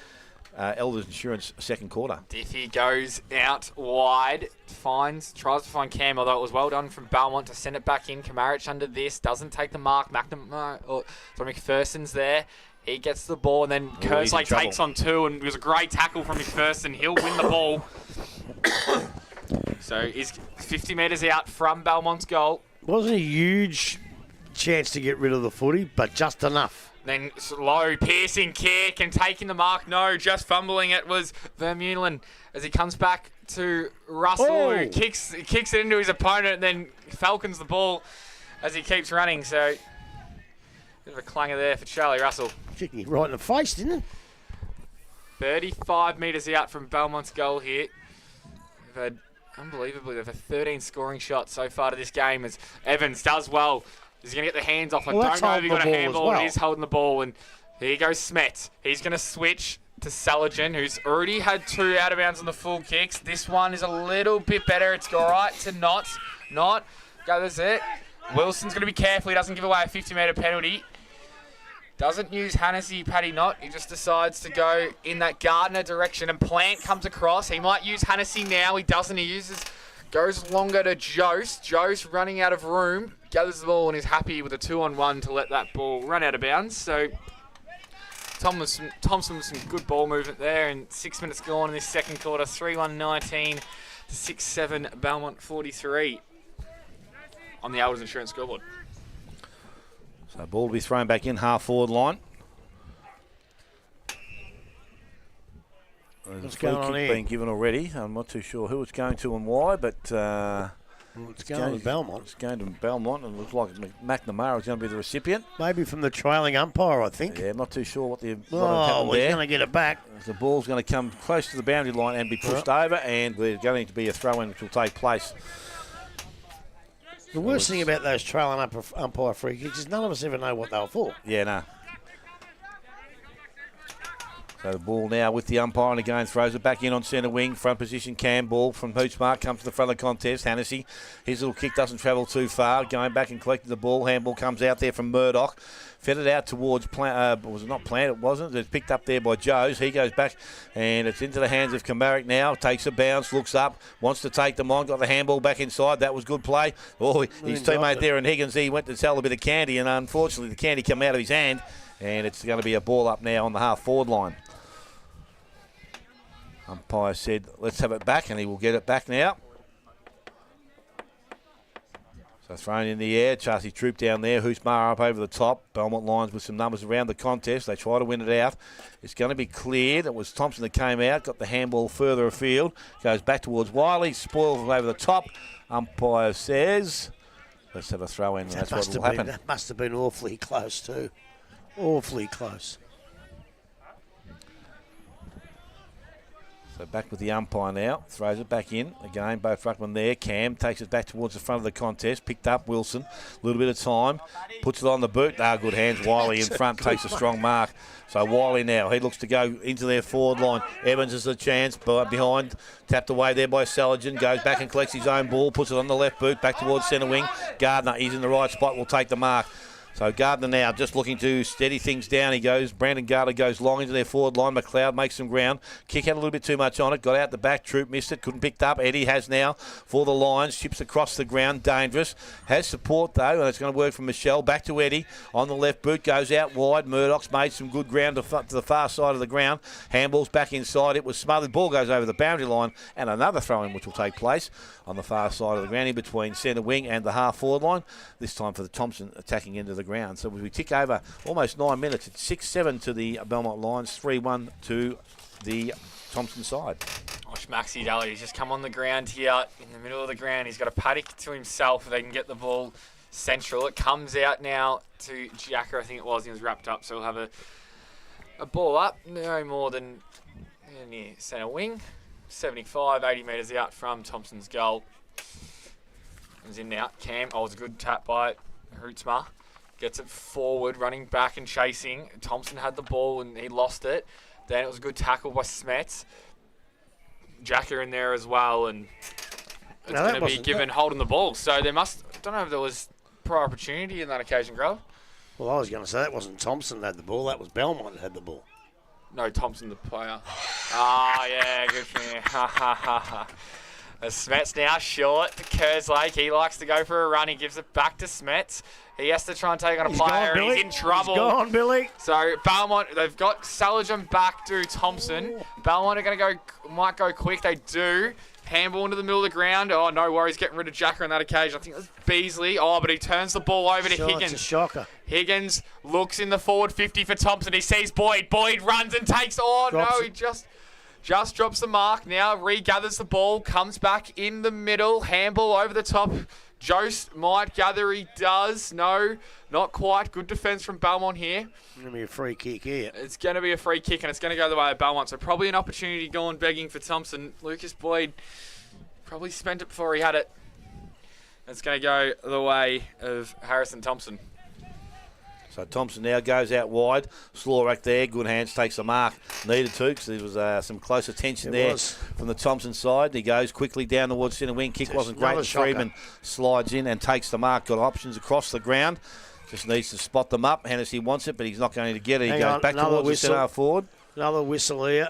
Speaker 3: Elders Insurance second quarter.
Speaker 2: Diffie goes out wide, tries to find Cam, although it was well done from Belmont to send it back in. Kamaric under this, doesn't take the mark. McPherson's there. He gets the ball, and then Kerslake takes on 2, and it was a great tackle from McPherson. He'll win the ball. So is 50 metres out from Belmont's goal.
Speaker 1: Wasn't a huge chance to get rid of the footy, but just enough.
Speaker 2: Then slow, piercing kick and taking the mark. No, just fumbling it was Vermeulen as he comes back to Russell, who kicks it into his opponent and then falcons the ball as he keeps running. So, bit of a clanger there for Charlie Russell.
Speaker 1: Kicking it right in the face, didn't it?
Speaker 2: 35 metres out from Belmont's goal here. They've had, unbelievably, they've had 13 scoring shots so far to this game as Evans does well. He's going to get the hands off. I don't know if he got a handball, but he's holding the ball. And here goes Smet. He's going to switch to Saligan, who's already had 2 out of bounds on the full kicks. This one is a little bit better. It's all right to not. Go, that's it. Wilson's going to be careful. He doesn't give away a 50-metre penalty. Doesn't use Hennessy, Paddy Knott. He just decides to go in that Gardner direction. And Plant comes across. He might use Hennessy now. He doesn't. He uses... Goes longer to Jose. Jose running out of room. Gathers the ball and is happy with a 2-on-1 to let that ball run out of bounds. So Thomson with some good ball movement there. And 6 minutes gone in this second quarter. 3-1-19 to 6-7 Belmont 43 on the Elders Insurance scoreboard.
Speaker 3: So ball to be thrown back in half-forward line. There's a free kick being given already. I'm not too sure who it's going to and why, but
Speaker 1: it's going to Belmont.
Speaker 3: It's going to Belmont, and it looks like McNamara is going to be the recipient.
Speaker 1: Maybe from the trailing umpire, I think.
Speaker 3: Yeah, I'm not too sure what happened
Speaker 1: he's
Speaker 3: there.
Speaker 1: going to get it back.
Speaker 3: The ball's going to come close to the boundary line and be pushed over, and there's going to be a throw-in which will take place.
Speaker 1: The worst thing about those trailing umpire free kicks is none of us ever know what they were for.
Speaker 3: Yeah, no. So the ball now with the umpire, and again throws it back in on centre wing. Front position, Cam ball from Hootsmark comes to the front of the contest. Hennessy, his little kick doesn't travel too far. Going back and collecting the ball. Handball comes out there from Murdoch. Fed it out towards was it not Plant? It wasn't. It's picked up there by Joes. He goes back and it's into the hands of Kamarick now. Takes a bounce, looks up, wants to take them on. Got the handball back inside. That was good play. Oh, his teammate there and Higgins, he went to sell a bit of candy, and unfortunately the candy came out of his hand, and it's going to be a ball up now on the half-forward line. Umpire said, let's have it back, and he will get it back now. So thrown in the air, Chasey Troop down there, Hootsmar up over the top. Belmont Lions with some numbers around the contest. They try to win it out. It's going to be cleared. It was Thomson that came out, got the handball further afield. Goes back towards Wiley, spoils over the top. Umpire says, let's have a throw in, and that's what will happen.
Speaker 1: That must have been awfully close too. Awfully close.
Speaker 3: So back with the umpire now. Throws it back in. Again, both ruckman there. Cam takes it back towards the front of the contest. Picked up Wilson. A little bit of time. Puts it on the boot. Good hands. Wiley in front. Takes a strong mark. So Wiley now. He looks to go into their forward line. Evans has a chance. Behind. Tapped away there by Saligan. Goes back and collects his own ball. Puts it on the left boot. Back towards centre wing. Gardner. He's in the right spot. Will take the mark. So Gardner now just looking to steady things down. He goes. Brandon Gardner goes long into their forward line. McLeod makes some ground. Kick had a little bit too much on it. Got out the back. Troop missed it. Couldn't pick it up. Eddie has now for the Lions. Chips across the ground. Dangerous. Has support though, and it's going to work from Michelle. Back to Eddie on the left boot. Goes out wide. Murdoch's made some good ground to the far side of the ground. Handball's back inside. It was smothered. Ball goes over the boundary line, and another throw-in which will take place on the far side of the ground in between centre wing and the half-forward line. This time for the Thomson attacking into the ground. So we tick over almost 9 minutes. It's 6-7 to the Belmont Lions, 3-1 to the Thomson side.
Speaker 2: Maxi Daly, he's just come on the ground here in the middle of the ground. He's got a paddock to himself. If they can get the ball central, it comes out now to Jacker, I think it was. He was wrapped up, so we'll have a ball up, no more than near centre wing. 75, 80 metres out from Thompson's goal. Comes in now. Cam, it's a good tap by Hootsma. Gets it forward, running back and chasing. Thomson had the ball and he lost it. Then it was a good tackle by Smets. Jacker in there as well, and it's going to be given holding the ball. So there must, I don't know if there was prior opportunity in that occasion, Grove.
Speaker 1: Well, I was going to say that wasn't Thomson that had the ball. That was Belmont that had the ball.
Speaker 2: No, Thomson the player. Yeah, good for you. Ha, ha, ha, ha. Smets now short to Kerslake. He likes to go for a run. He gives it back to Smets. He has to try and take on a player, and he's in trouble.
Speaker 1: He's gone, Billy.
Speaker 2: So Belmont, they've got Saligan back to Thomson. Belmont are going to might go quick. They do. Handball into the middle of the ground. Oh, no worries, getting rid of Jacker on that occasion. I think it was Beasley. Oh, but he turns the ball over to Higgins.
Speaker 1: It's a shocker.
Speaker 2: Higgins looks in the forward 50 for Thomson. He sees Boyd. Boyd runs and takes. Oh,
Speaker 1: Drops
Speaker 2: no, he just drops the mark. Now regathers the ball, comes back in the middle. Handball over the top. Jost might gather. He does. No, not quite. Good defence from Belmont here.
Speaker 1: Going to be a free kick here.
Speaker 2: It's going to be a free kick, and it's going to go the way of Belmont. So probably an opportunity going begging for Thomson. Lucas Boyd probably spent it before he had it. It's going to go the way of Harrison Thomson.
Speaker 3: So Thomson now goes out wide. Slorak there, good hands, takes the mark. Needed to, because there was some close attention from the Thomson side. He goes quickly down towards centre wing. Kick wasn't great. And Freeman slides in and takes the mark. Got options across the ground. Just needs to spot them up. Hennessy wants it, but he's not going to get it. He goes back towards the centre forward.
Speaker 1: Another whistle here.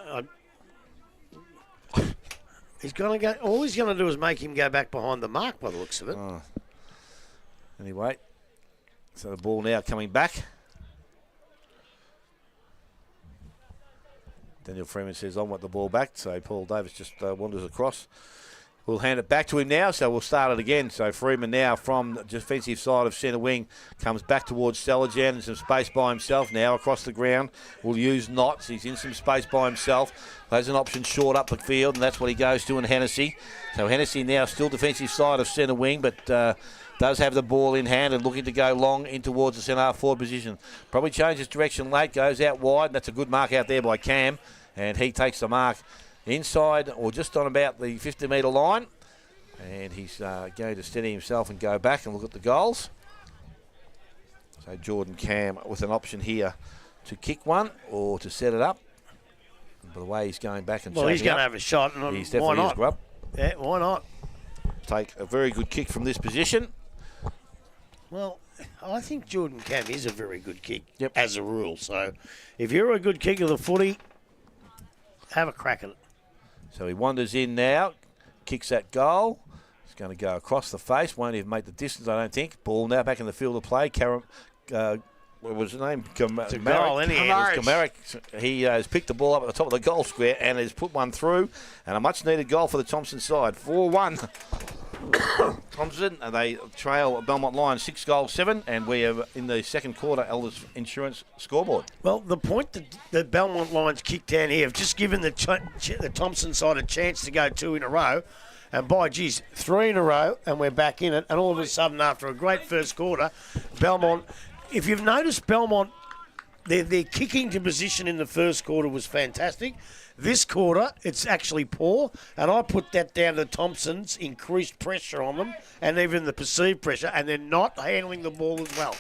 Speaker 1: He's going to go. All he's going to do is make him go back behind the mark by the looks of it.
Speaker 3: Oh. Anyway. So the ball now coming back. Daniel Freeman says, I want the ball back. So Paul Davis just wanders across. We'll hand it back to him now, so we'll start it again. So Freeman now from the defensive side of centre wing comes back towards Stelajan and some space by himself now across the ground. We'll use Knotts. He's in some space by himself. There's an option short up the field, and that's what he goes to in Hennessy. So Hennessy now still defensive side of centre wing, but does have the ball in hand and looking to go long in towards the centre forward position. Probably changes direction late, goes out wide, and that's a good mark out there by Cam, and he takes the mark inside or just on about the 50-metre line, and he's going to steady himself and go back and look at the goals. So Jordan Cam with an option here to kick one or to set it up. By the way, he's going back and
Speaker 1: he's going to have a shot. And
Speaker 3: he's definitely
Speaker 1: why not?
Speaker 3: Grub.
Speaker 1: Yeah, why not?
Speaker 3: Take a very good kick from this position.
Speaker 1: Well, I think Jordan Cam is a very good kick
Speaker 3: as
Speaker 1: a rule. So if you're a good kick of the footy, have a crack at it.
Speaker 3: So he wanders in now, kicks that goal. He's going to go across the face. Won't even make the distance, I don't think. Ball now back in the field of play. What was his name?
Speaker 1: It's a goal,
Speaker 3: Kamaric. He has picked the ball up at the top of the goal square and has put one through. And a much-needed goal for the Thomson side. 4-1. Thomson, and they trail Belmont Lions 6-7, and we are in the second quarter. Elders Insurance scoreboard.
Speaker 1: Well, the point that the Belmont Lions kicked down here have just given the Thomson side a chance to go 2 in a row, and by geez, 3 in a row, and we're back in it. And all of a sudden, after a great first quarter, Belmont. If you've noticed, Belmont, their kicking to position in the first quarter was fantastic. This quarter, it's actually poor, and I put that down to Thompson's increased pressure on them and even the perceived pressure, and they're not handling the ball as well.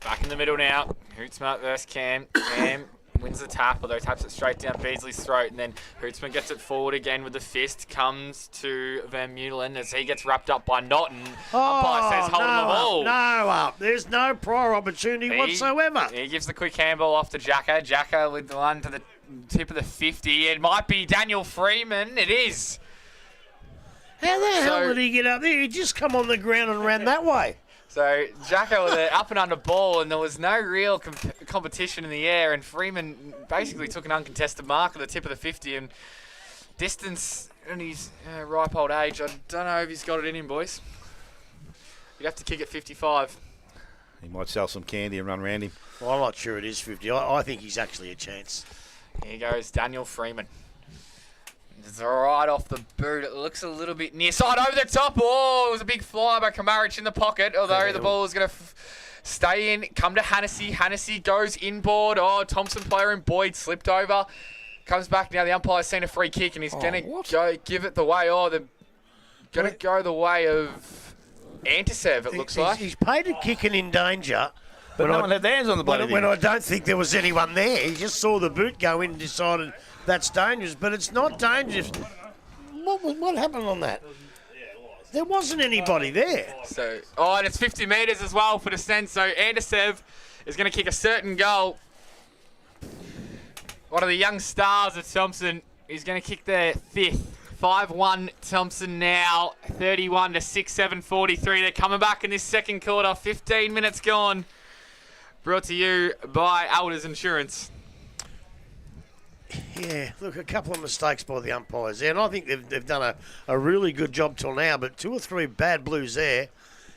Speaker 2: Back in the middle now. Hootsma versus Cam. Cam wins the tap, although taps it straight down Beasley's throat, and then Hootsma gets it forward again with the fist, comes to Van Meulen as he gets wrapped up by Naughton. Umpire says hold the ball.
Speaker 1: No up. There's no prior opportunity whatsoever.
Speaker 2: He gives the quick handball off to Jacker. Jacker with the one to the tip of the 50. It might be Daniel Freeman. It is.
Speaker 1: How the hell did he get up there? He just come on the ground and ran that way.
Speaker 2: So Jacker with an up and under ball, and there was no real competition in the air, and Freeman basically took an uncontested mark at the tip of the 50, and distance in his ripe old age, I don't know if he's got it in him, boys. You'd have to kick at 55.
Speaker 3: He might sell some candy and run around him.
Speaker 1: Well, I'm not sure it is 50. I think he's actually a chance.
Speaker 2: Here goes Daniel Freeman. It's right off the boot. It looks a little bit near side over the top. Oh, it was a big fly by Kamaric in the pocket, although the ball is going to stay in. Come to Hennessy. Hennessy goes inboard. Oh, Thomson player and Boyd slipped over. Comes back now. The umpire's seen a free kick, and he's going to go give it the way. Oh, they're going to go the way of Antisev, it looks like.
Speaker 1: He's paid a kick and in danger.
Speaker 3: But no one had their hands on the bloody
Speaker 1: when I don't think there was anyone there. He just saw the boot go in and decided that's dangerous. But it's not dangerous. What happened on that? There wasn't anybody there.
Speaker 2: So, and it's 50 metres as well for descent. So Antisev is going to kick a certain goal. One of the young stars of Thomson is going to kick their 5th. 5-1 Thomson now. 31 to 6-7, 43. They're coming back in this second quarter. 15 minutes gone. Brought to you by Elders Insurance.
Speaker 1: Yeah, look, a couple of mistakes by the umpires there, and I think they've done a really good job till now, but 2 or 3 bad blues there,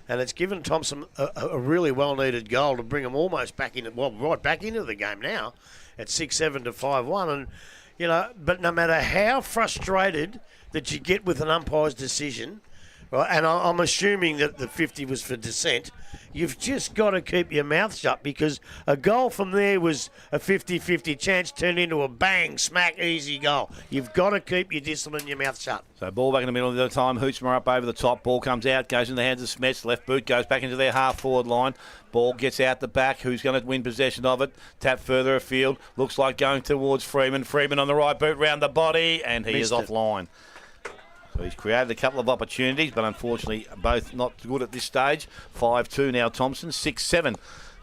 Speaker 1: and it's given Thomson a really well-needed goal to bring them almost back into, right back into the game now at 6-7 to 5-1, and, but no matter how frustrated that you get with an umpire's decision, right, and I'm assuming that the 50 was for dissent, you've just got to keep your mouth shut, because a goal from there was a 50-50 chance turned into a bang, smack, easy goal. You've got to keep your discipline and your mouth shut.
Speaker 3: So ball back in the middle of the time. Hootsma up over the top. Ball comes out, goes in the hands of Smets. Left boot goes back into their half-forward line. Ball gets out the back. Who's going to win possession of it? Tap further afield. Looks like going towards Freeman. Freeman on the right boot, round the body, and he is offline. So he's created a couple of opportunities, but unfortunately both not good at this stage. 5-2 now Thomson, 6-7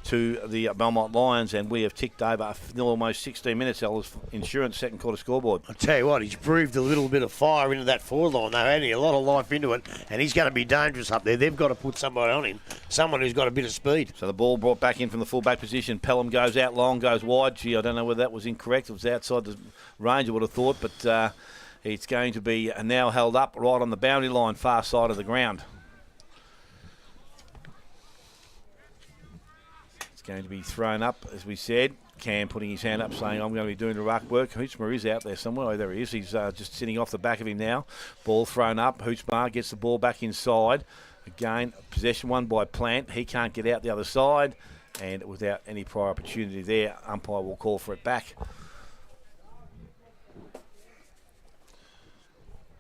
Speaker 3: to the Belmont Lions, and we have ticked over almost 16 minutes. Ella's Insurance second quarter scoreboard.
Speaker 1: I'll tell you what, he's breathed a little bit of fire into that forward line. They're adding a lot of life into it, and he's going to be dangerous up there. They've got to put somebody on him, someone who's got a bit of speed.
Speaker 3: So the ball brought back in from the full-back position. Pelham goes out long, goes wide. Gee, I don't know whether that was incorrect. It was outside the range, I would have thought, but it's going to be now held up right on the boundary line, far side of the ground. It's going to be thrown up, as we said. Cam putting his hand up saying, I'm going to be doing the ruck work. Hootsma is out there somewhere. Oh, there he is. He's just sitting off the back of him now. Ball thrown up. Hootsma gets the ball back inside. Again, possession won by Plant. He can't get out the other side. And without any prior opportunity there, umpire will call for it back.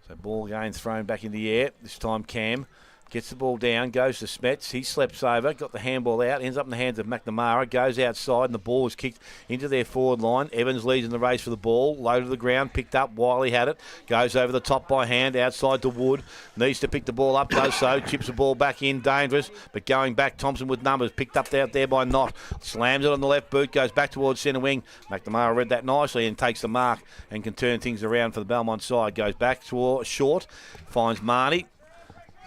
Speaker 3: So ball again thrown back in the air. This time Cam gets the ball down, goes to Smets. He slips over, got the handball out, ends up in the hands of McNamara, goes outside, and the ball is kicked into their forward line. Evans leads in the race for the ball, low to the ground, picked up while he had it, goes over the top by hand, outside to Wood, needs to pick the ball up, does so, chips the ball back in, dangerous, but going back, Thomson with numbers, picked up out there by Knott, slams it on the left boot, goes back towards centre wing. McNamara read that nicely and takes the mark and can turn things around for the Belmont side. Goes back to short, finds Marnie.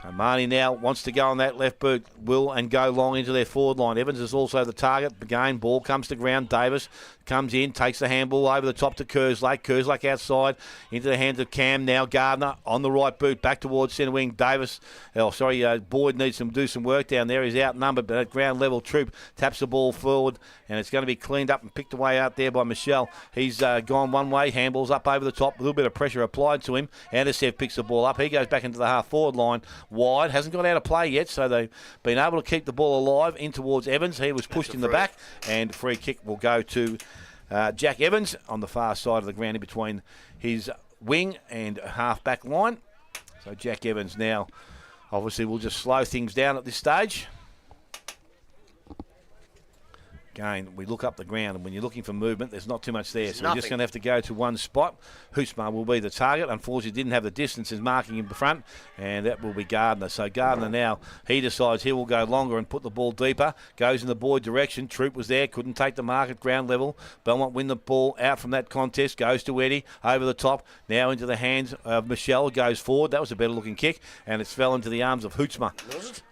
Speaker 3: So Marnie now wants to go on that left boot, will, and go long into their forward line. Evans is also the target. Again, ball comes to ground. Davis comes in, takes the handball over the top to Kerslake. Kerslake outside into the hands of Cam. Now Gardner on the right boot, back towards centre wing. Boyd needs to do some work down there. He's outnumbered, but at ground level, Troop taps the ball forward, and it's going to be cleaned up and picked away out there by Michelle. He's gone one way, handballs up over the top, a little bit of pressure applied to him. Andersev picks the ball up. He goes back into the half-forward line, wide, hasn't got out of play yet, so they've been able to keep the ball alive in towards Evans. He was pushed in the back, and free kick will go to Jack Evans on the far side of the ground in between his wing and half-back line. So Jack Evans now obviously will just slow things down at this stage. Again, we look up the ground, and when you're looking for movement, there's not too much there. So we're just going to have to go to one spot. Hootsma will be the target. Unfortunately, didn't have the distance as marking in the front, and that will be Gardner. So Gardner now, he decides he will go longer and put the ball deeper. Goes in the Boyd direction. Troop was there, couldn't take the mark at ground level. Belmont win the ball out from that contest. Goes to Eddie, over the top. Now into the hands of Michelle. Goes forward. That was a better looking kick, and it's fell into the arms of Hootsma.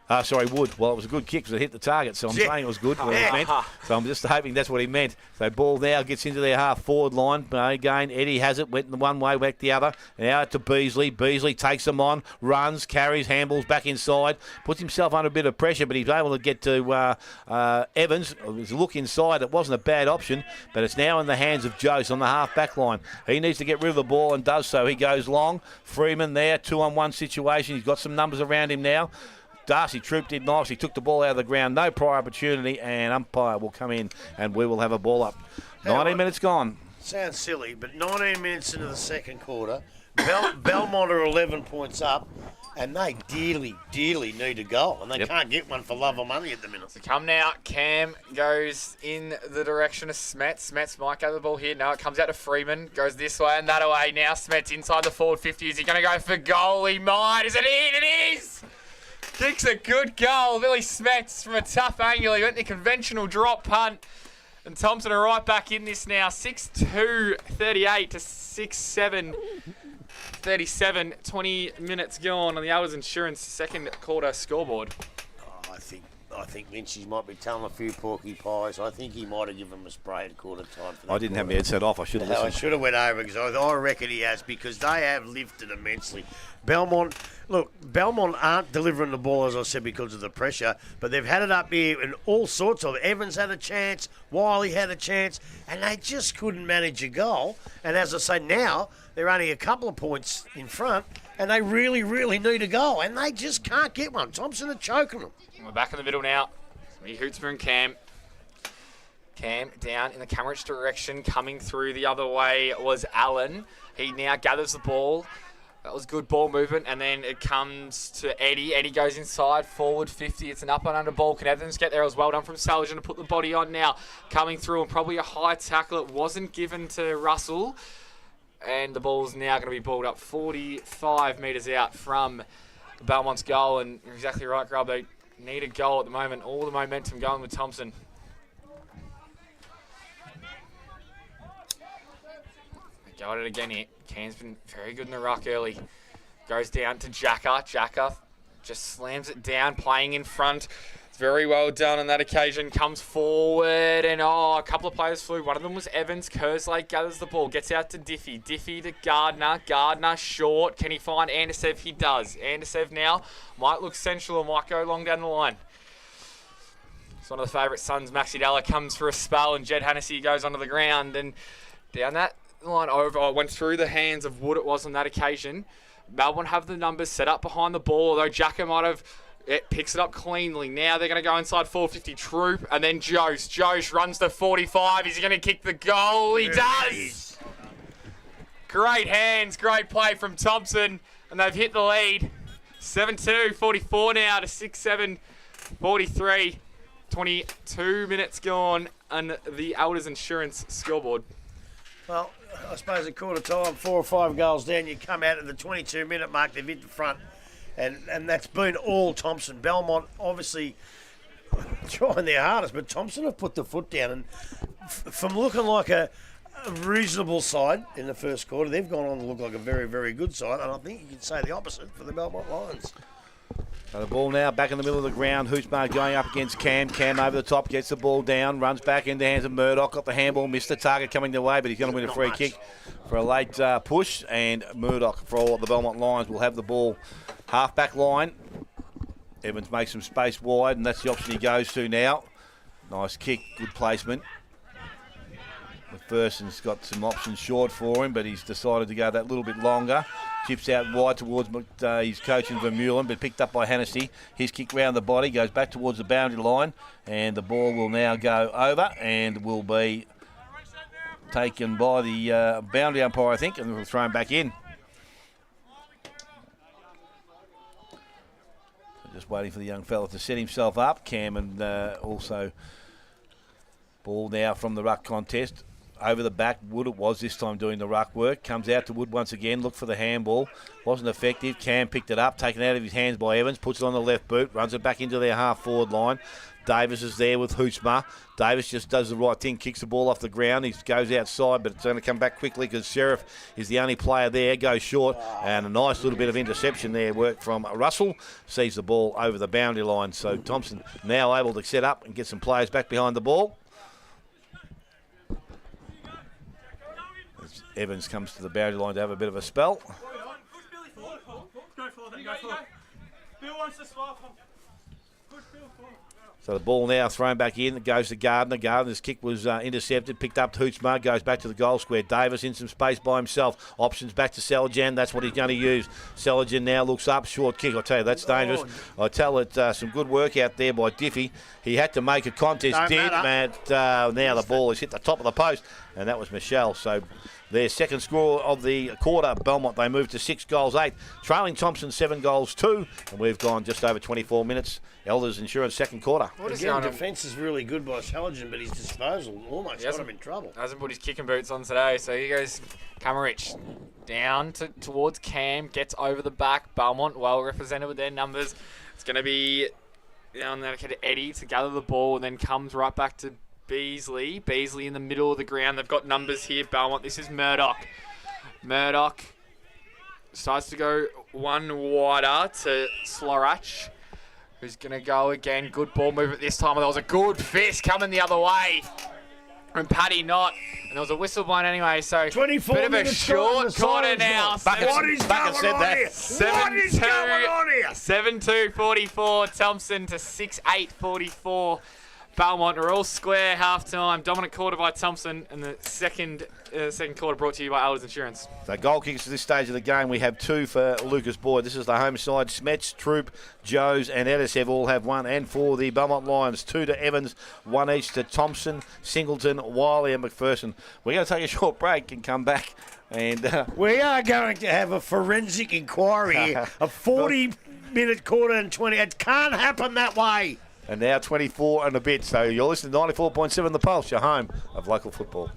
Speaker 3: Wood. Well, it was a good kick because it hit the target, so I'm saying it was good what it meant. So I'm just hoping that's what he meant. So ball now gets into their half-forward line. Again, Eddie has it, went in the one way, back the other. Now to Beasley. Beasley takes them on, runs, carries, handballs back inside, puts himself under a bit of pressure, but he's able to get to Evans. His look inside, it wasn't a bad option, but it's now in the hands of Jose on the half-back line. He needs to get rid of the ball and does so. He goes long. Freeman there, 2-on-1 situation. He's got some numbers around him now. Darcy Troop did nice. He took the ball out of the ground. No prior opportunity, and umpire will come in, and we will have a ball up. 19 minutes gone.
Speaker 1: Sounds silly, but 19 minutes into the second quarter, Belmont are 11 points up, and they dearly need a goal, and they can't get one for love or money at the minute.
Speaker 2: So come now, Cam goes in the direction of Smets. Smets might go the ball here. No, it comes out to Freeman. Goes this way and that way. Now Smets inside the forward 50. Is he going to go for goal? He might. Is it in? It is! Kicks a good goal. Billy Smets from a tough angle. He went the conventional drop punt. And Thomson are right back in this now. 6-2, 38 to 6-7, 37. 20 minutes gone on the Elders Insurance second quarter scoreboard.
Speaker 1: I think I think Lynchy's might be telling a few porky pies. I think he might have given him a spray at quarter time. For that
Speaker 3: I didn't have my headset off. I should have
Speaker 1: No, I
Speaker 3: listened.
Speaker 1: should have went over because I reckon he has, because they have lifted immensely. Belmont aren't delivering the ball, as I said, because of the pressure, but they've had it up here and all sorts of. Evans had a chance, Wiley had a chance, and they just couldn't manage a goal. And as I say, now they're only a couple of points in front, and they really, really need a goal, and they just can't get one. Thomson are choking them.
Speaker 2: We're back in the middle now. Hootsma and Cam. Cam down in the Cameron direction. Coming through the other way was Allen. He now gathers the ball. That was good ball movement. And then it comes to Eddie. Eddie goes inside, forward 50. It's an up and under ball. Can Evans get there? It was well done from Saligan to put the body on now. Coming through, and probably a high tackle. It wasn't given to Russell. And the ball's now going to be balled up 45 metres out from Belmont's goal. And you're exactly right, Grub. They need a goal at the moment. All the momentum going with Thomson. Go at it again here. Cam's been very good in the ruck early. Goes down to Jacker. Jacker just slams it down, playing in front. Very well done on that occasion. Comes forward, and a couple of players flew. One of them was Evans. Kerslake gathers the ball, gets out to Diffie. Diffie to Gardner. Gardner short. Can he find Andersev? He does. Andersev now might look central and might go long down the line. It's one of the favourite sons. Maxi Dalla comes for a spell, and Jed Hennessy goes onto the ground, and down that line over. It went through the hands of Wood. It was on that occasion. Melbourne have the numbers set up behind the ball, although Jacker might have. It picks it up cleanly. Now they're going to go inside 450 Troop, and then Jose. Jose runs to 45. Is he going to kick the goal? He does! Great hands, great play from Thomson, and they've hit the lead. 7-2, 44 now to 6-7, 43. 22 minutes gone on the Elders Insurance scoreboard.
Speaker 1: Well, I suppose at quarter time, 4 or 5 goals down, you come out at the 22-minute mark, they've hit the front. And that's been all Thomson. Belmont obviously trying their hardest, but Thomson have put the foot down. And from looking like a reasonable side in the first quarter, they've gone on to look like a very, very good side. And I think you could say the opposite for the Belmont Lions.
Speaker 3: So the ball now back in the middle of the ground. Hootsma going up against Cam. Cam over the top, gets the ball down, runs back into the hands of Murdoch. Got the handball, missed the target coming their way, but he's going to win a free kick for a late push. And Murdoch, for all the Belmont Lions, will have the ball half-back line. Evans makes some space wide, and that's the option he goes to now. Nice kick, good placement. McPherson's got some options short for him, but he's decided to go that little bit longer. Chips out wide towards his coach in Vermeulen, but picked up by Hennessy. His kick round the body, goes back towards the boundary line, and the ball will now go over and will be taken by the boundary umpire, I think, and will throw him back in. So just waiting for the young fella to set himself up. Cam and also ball now from the ruck contest. Over the back, Wood it was this time doing the ruck work. Comes out to Wood once again, look for the handball. Wasn't effective. Cam picked it up, taken out of his hands by Evans, puts it on the left boot, runs it back into their half-forward line. Davis is there with Hootsma. Davis just does the right thing, kicks the ball off the ground. He goes outside, but it's going to come back quickly because Sheriff is the only player there. Goes short, and a nice little bit of interception there. Work from Russell. Sees the ball over the boundary line. So Thomson now able to set up and get some players back behind the ball. Evans comes to the boundary line to have a bit of a spell. So the ball now thrown back in. It goes to Gardner. Gardner's kick was intercepted, picked up to Hootsma, goes back to the goal square. Davis in some space by himself. Options back to Saligan. That's what he's going to use. Saligan now looks up. Short kick. I tell you, that's dangerous. I tell it, some good work out there by Diffie. He had to make a contest. Now the ball has hit the top of the post, and that was Michelle. So their second score of the quarter, Belmont, they moved to 6-8. Trailing Thomson 7-2, and we've gone just over 24 minutes. Elders Insurance second quarter.
Speaker 1: Again, defence is really good by Saligan, but his disposal almost got him in trouble.
Speaker 2: Hasn't put his kicking boots on today, so here goes Kamarich. Down towards Cam, gets over the back. Belmont well represented with their numbers. It's going to be down there to Eddie to gather the ball, and then comes right back to Beasley. Beasley in the middle of the ground. They've got numbers here, Belmont. This is Murdoch. Murdoch starts to go one wider to Slorach, who's going to go again. Good ball movement this time. There was a good fist coming the other way from Paddy Knott. And there was a whistle blown anyway, so
Speaker 1: 24
Speaker 2: bit of a
Speaker 1: minutes
Speaker 2: short quarter now.
Speaker 1: What is going on here? What is going on here?
Speaker 2: 7-2-44, Thomson to 6-8-44. Belmont are all square half-time. Dominant quarter by Thomson, and the second quarter brought to you by Elders Insurance.
Speaker 3: So goal kickers at this stage of the game, we have 2 for Lucas Boyd. This is the home side. Smets, Troop, Joes and Edishev all have 1. And for the Belmont Lions, 2 to Evans, 1 each to Thomson, Singleton, Wiley and McPherson. We're going to take a short break and come back. And
Speaker 1: we are going to have a forensic inquiry here. A 40-minute quarter and 20. It can't happen that way.
Speaker 3: And now 24 and a bit. So you're listening to 94.7 The Pulse, your home of local football.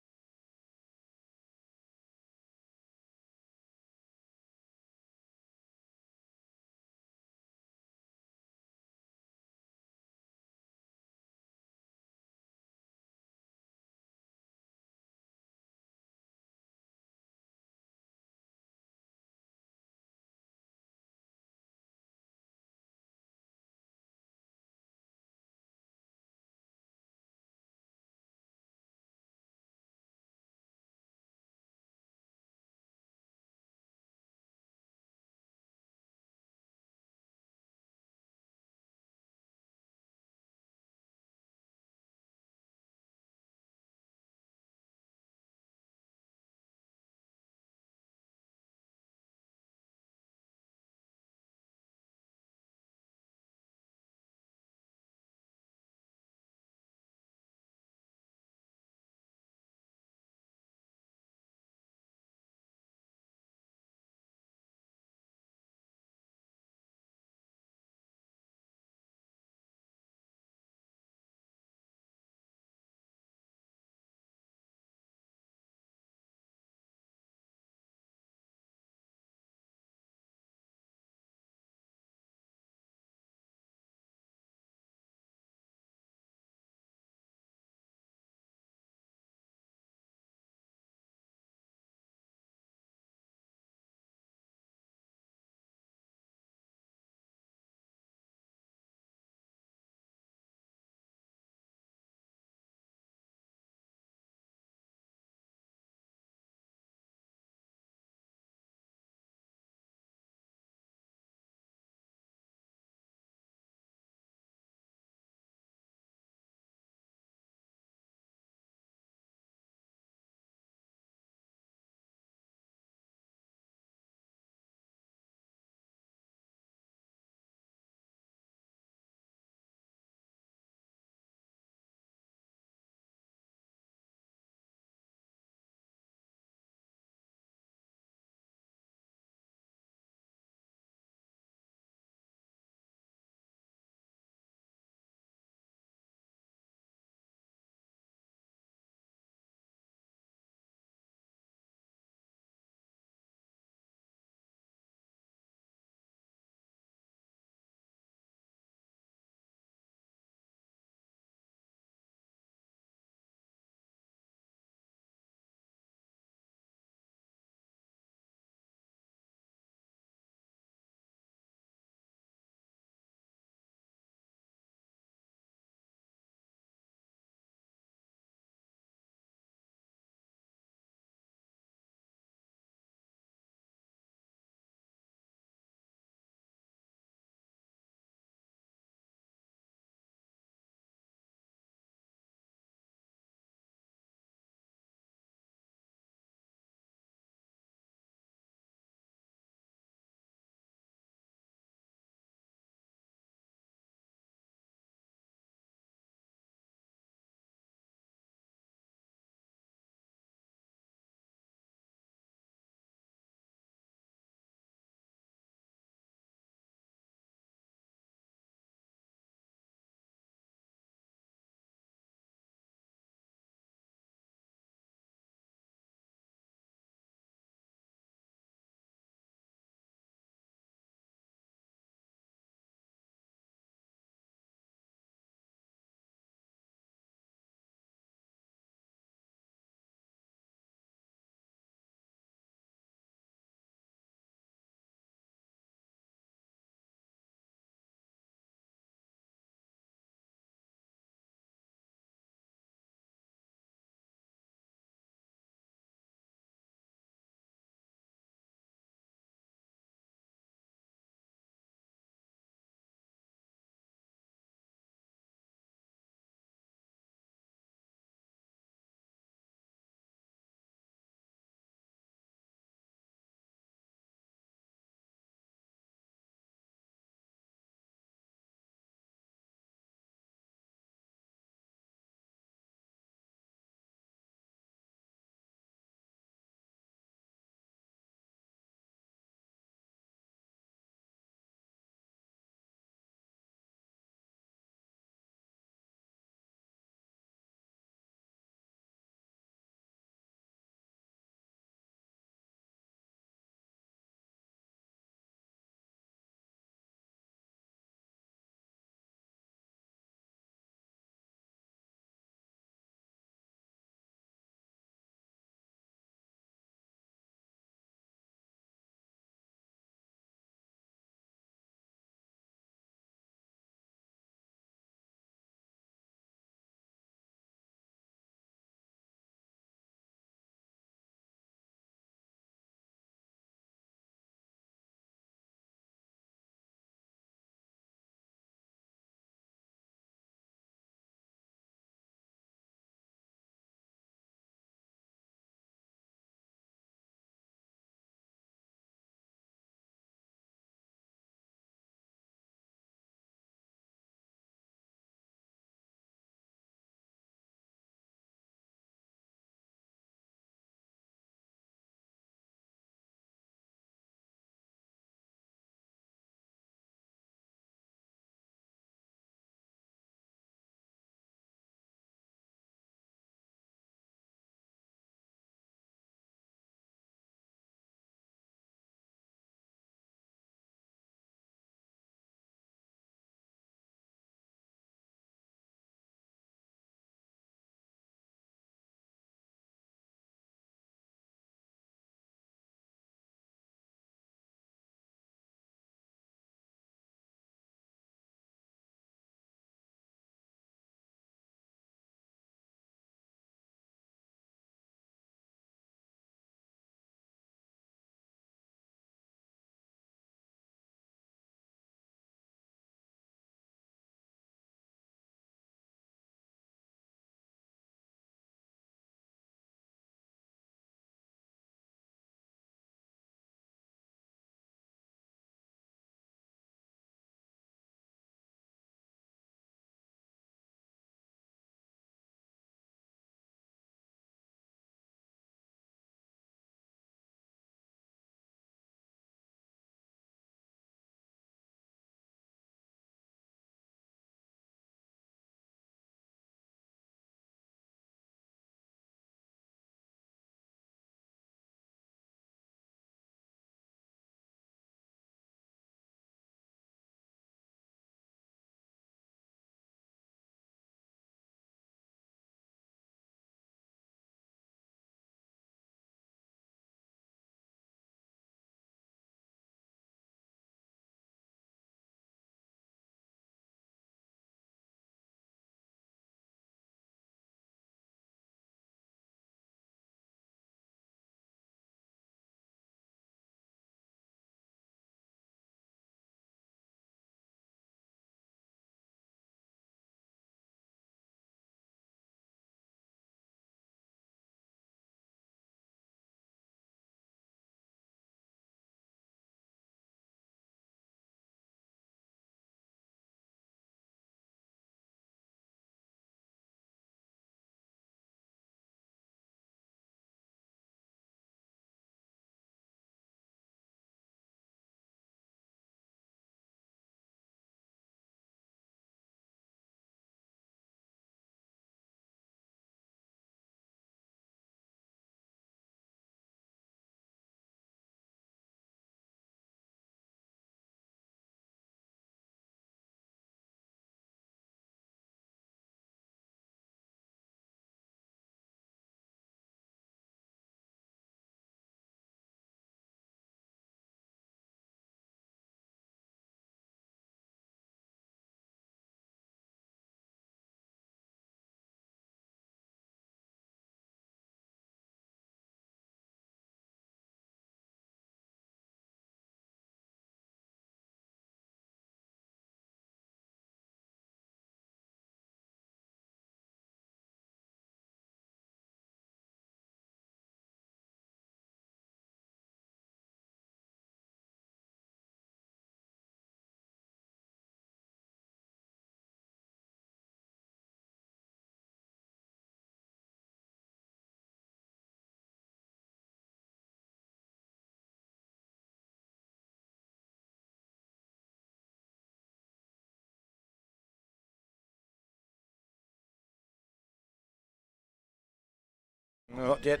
Speaker 3: Not yet.